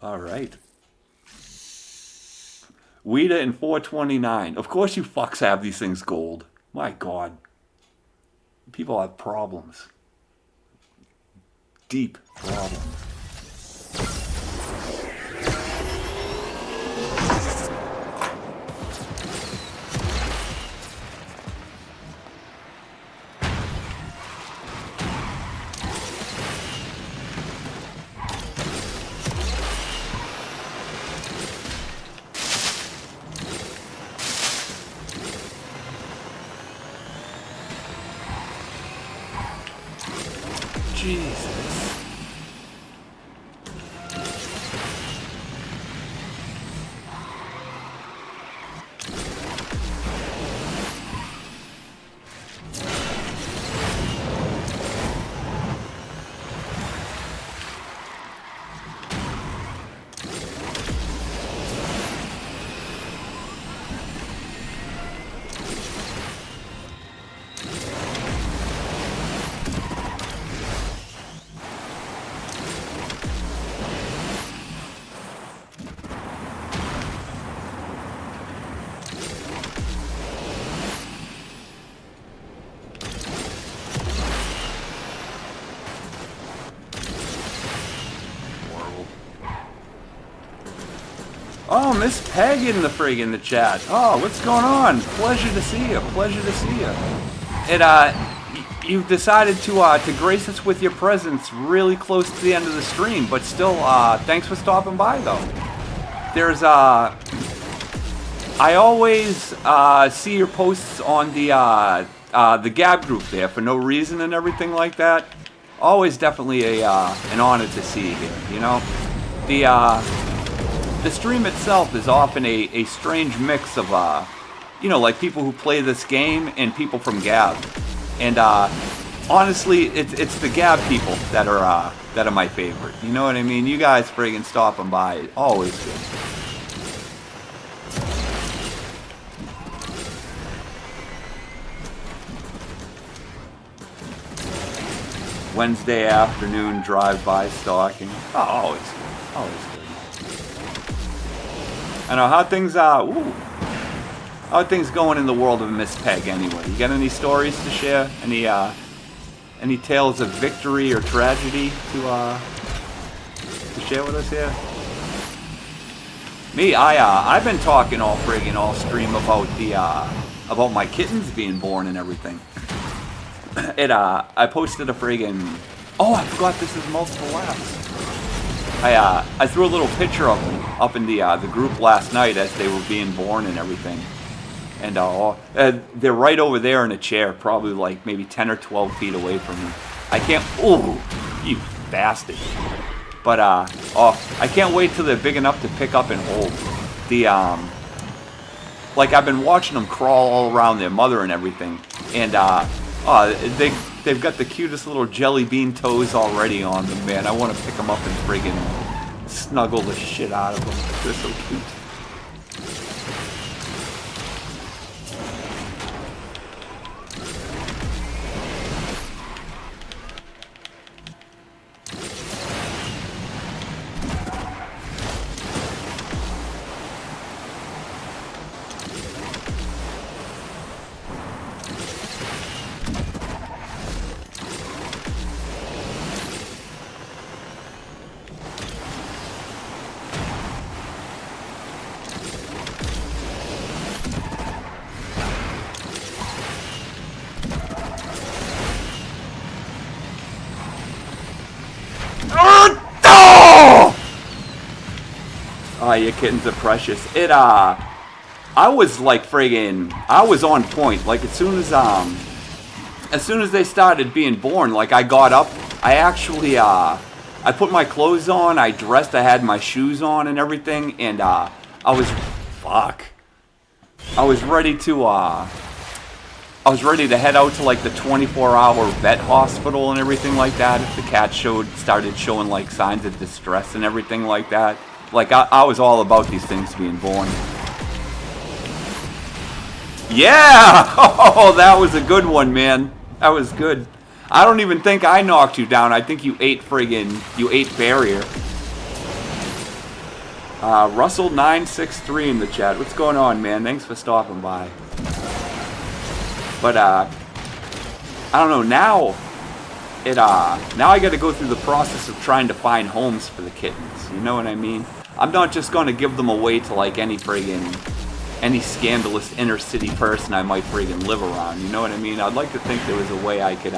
All right. Weta and 429. Of course you fucks have these things gold. My God. People have problems. Deep problems. Jesus. Oh, Miss Peg in the chat. Oh, what's going on? Pleasure to see you. Pleasure to see you. And you've decided to grace us with your presence really close to the end of the stream, but still, thanks for stopping by though. There's I always see your posts on the Gab group there for no reason and everything like that. Always definitely an honor to see you here. You know, the stream itself is often a strange mix of, like people who play this game and people from Gab. And honestly, it's the Gab people that are my favorite. You know what I mean? You guys friggin' stopping by, always good. Wednesday afternoon drive-by stalking. Oh, always good. Always good. I know how things how are things going in the world of Miss Peg anyway? You got any stories to share? Any tales of victory or tragedy to share with us here? Me, I've been talking all stream about my kittens being born and everything. I posted a friggin'. Oh, I forgot this is multiple laughs. I threw a little picture of them up in the group last night as they were being born and everything. And they're right over there in a chair, probably like maybe 10 or 12 feet away from me. I can't. Oh, you bastard! But I can't wait till they're big enough to pick up and hold. Like I've been watching them crawl all around their mother and everything, and they've got the cutest little jelly bean toes already on them, man. I want to pick them up and friggin' snuggle the shit out of them. They're so cute. Oh, your kittens are precious. I was like friggin', I was on point. Like as soon as as soon as they started being born, like I got up, I actually, I put my clothes on, I dressed, I had my shoes on and everything, and I was, fuck, I was ready to, I was ready to head out to like the 24-hour vet hospital and everything like that. If the cat started showing like signs of distress and everything like that. Like I was all about these things being born. Yeah! Oh, that was a good one, man. That was good. I don't even think I knocked you down. I think you ate barrier. Russell963 in the chat. What's going on, man? Thanks for stopping by. But I don't know, now I got to go through the process of trying to find homes for the kittens. You know what I mean? I'm not just going to give them away to like any scandalous inner city person I might friggin' live around. You know what I mean? I'd like to think there was a way I could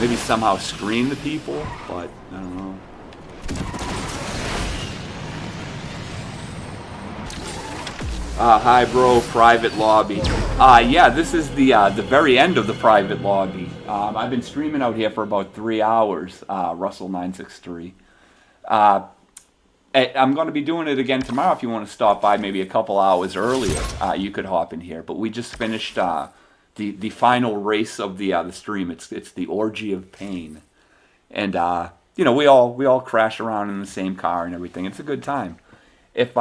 maybe somehow screen the people, but I don't know. Hi, bro. Private lobby. Yeah, this is the very end of the private lobby. I've been streaming out here for about 3 hours. Russell963. I'm going to be doing it again tomorrow. If you want to stop by, maybe a couple hours earlier, you could hop in here. But we just finished the final race of the stream. It's the orgy of pain, and you know, we all crash around in the same car and everything. It's a good time. If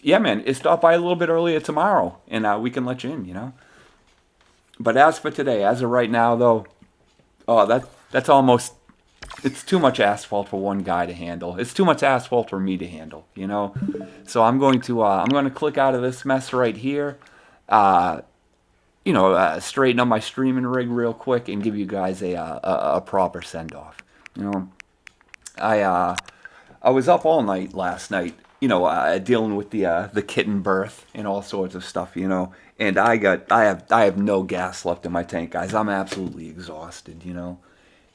yeah, man, stop by a little bit earlier tomorrow, and we can let you in, you know. But as for today, as of right now, though, oh, that's almost, it's too much asphalt for one guy to handle. It's too much asphalt for me to handle, you know. So I'm going to click out of this mess right here, you know, straighten up my streaming rig real quick and give you guys a proper send off. You know, I was up all night last night, you know, dealing with the kitten birth and all sorts of stuff, you know, and I have no gas left in my tank, guys. I'm absolutely exhausted, you know.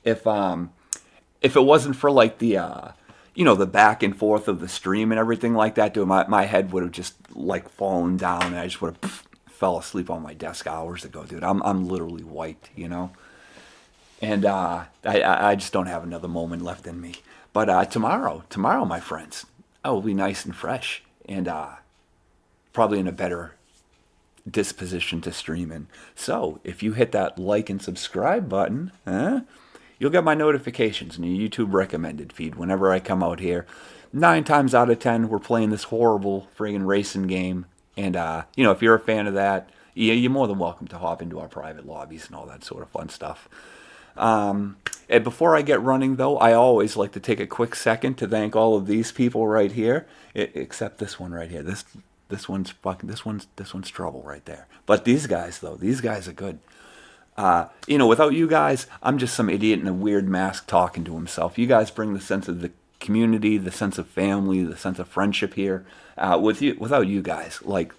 If it wasn't for like the you know, the back and forth of the stream and everything like that, dude, my head would have just like fallen down, and I just would have fell asleep on my desk hours ago, dude. I'm literally wiped, you know, and I just don't have another moment left in me. But tomorrow, my friends, I will be nice and fresh, and probably in a better disposition to stream in. So if you hit that like and subscribe button, you'll get my notifications in your YouTube recommended feed whenever I come out here. 9 times out of 10, we're playing this horrible friggin' racing game, and you know, if you're a fan of that, you're more than welcome to hop into our private lobbies and all that sort of fun stuff. And before I get running, though, I always like to take a quick second to thank all of these people right here, except this one right here. This one's trouble right there. But these guys, though, these guys are good. You know, without you guys, I'm just some idiot in a weird mask talking to himself. You guys bring the sense of the community, the sense of family, the sense of friendship here. Without you guys, like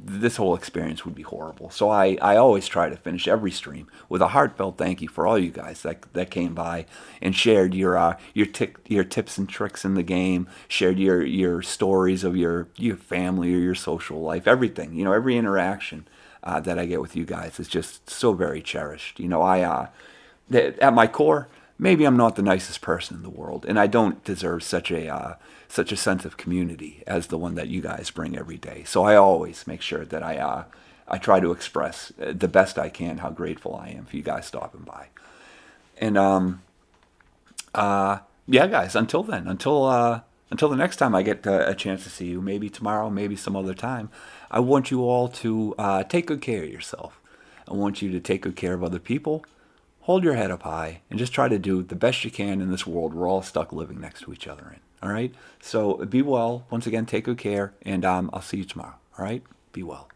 this whole experience would be horrible. So I always try to finish every stream with a heartfelt thank you for all you guys that came by and shared your tips and tricks in the game, shared your stories of your family or your social life, everything. You know, every interaction that I get with you guys is just so very cherished. You know, at my core, maybe I'm not the nicest person in the world, and I don't deserve such a sense of community as the one that you guys bring every day. So I always make sure that I try to express the best I can how grateful I am for you guys stopping by. And yeah, guys, until then, until the next time I get a chance to see you, maybe tomorrow, maybe some other time, I want you all to take good care of yourself. I want you to take good care of other people. Hold your head up high and just try to do the best you can in this world we're all stuck living next to each other in. All right? So be well. Once again, take good care, and I'll see you tomorrow. All right? Be well.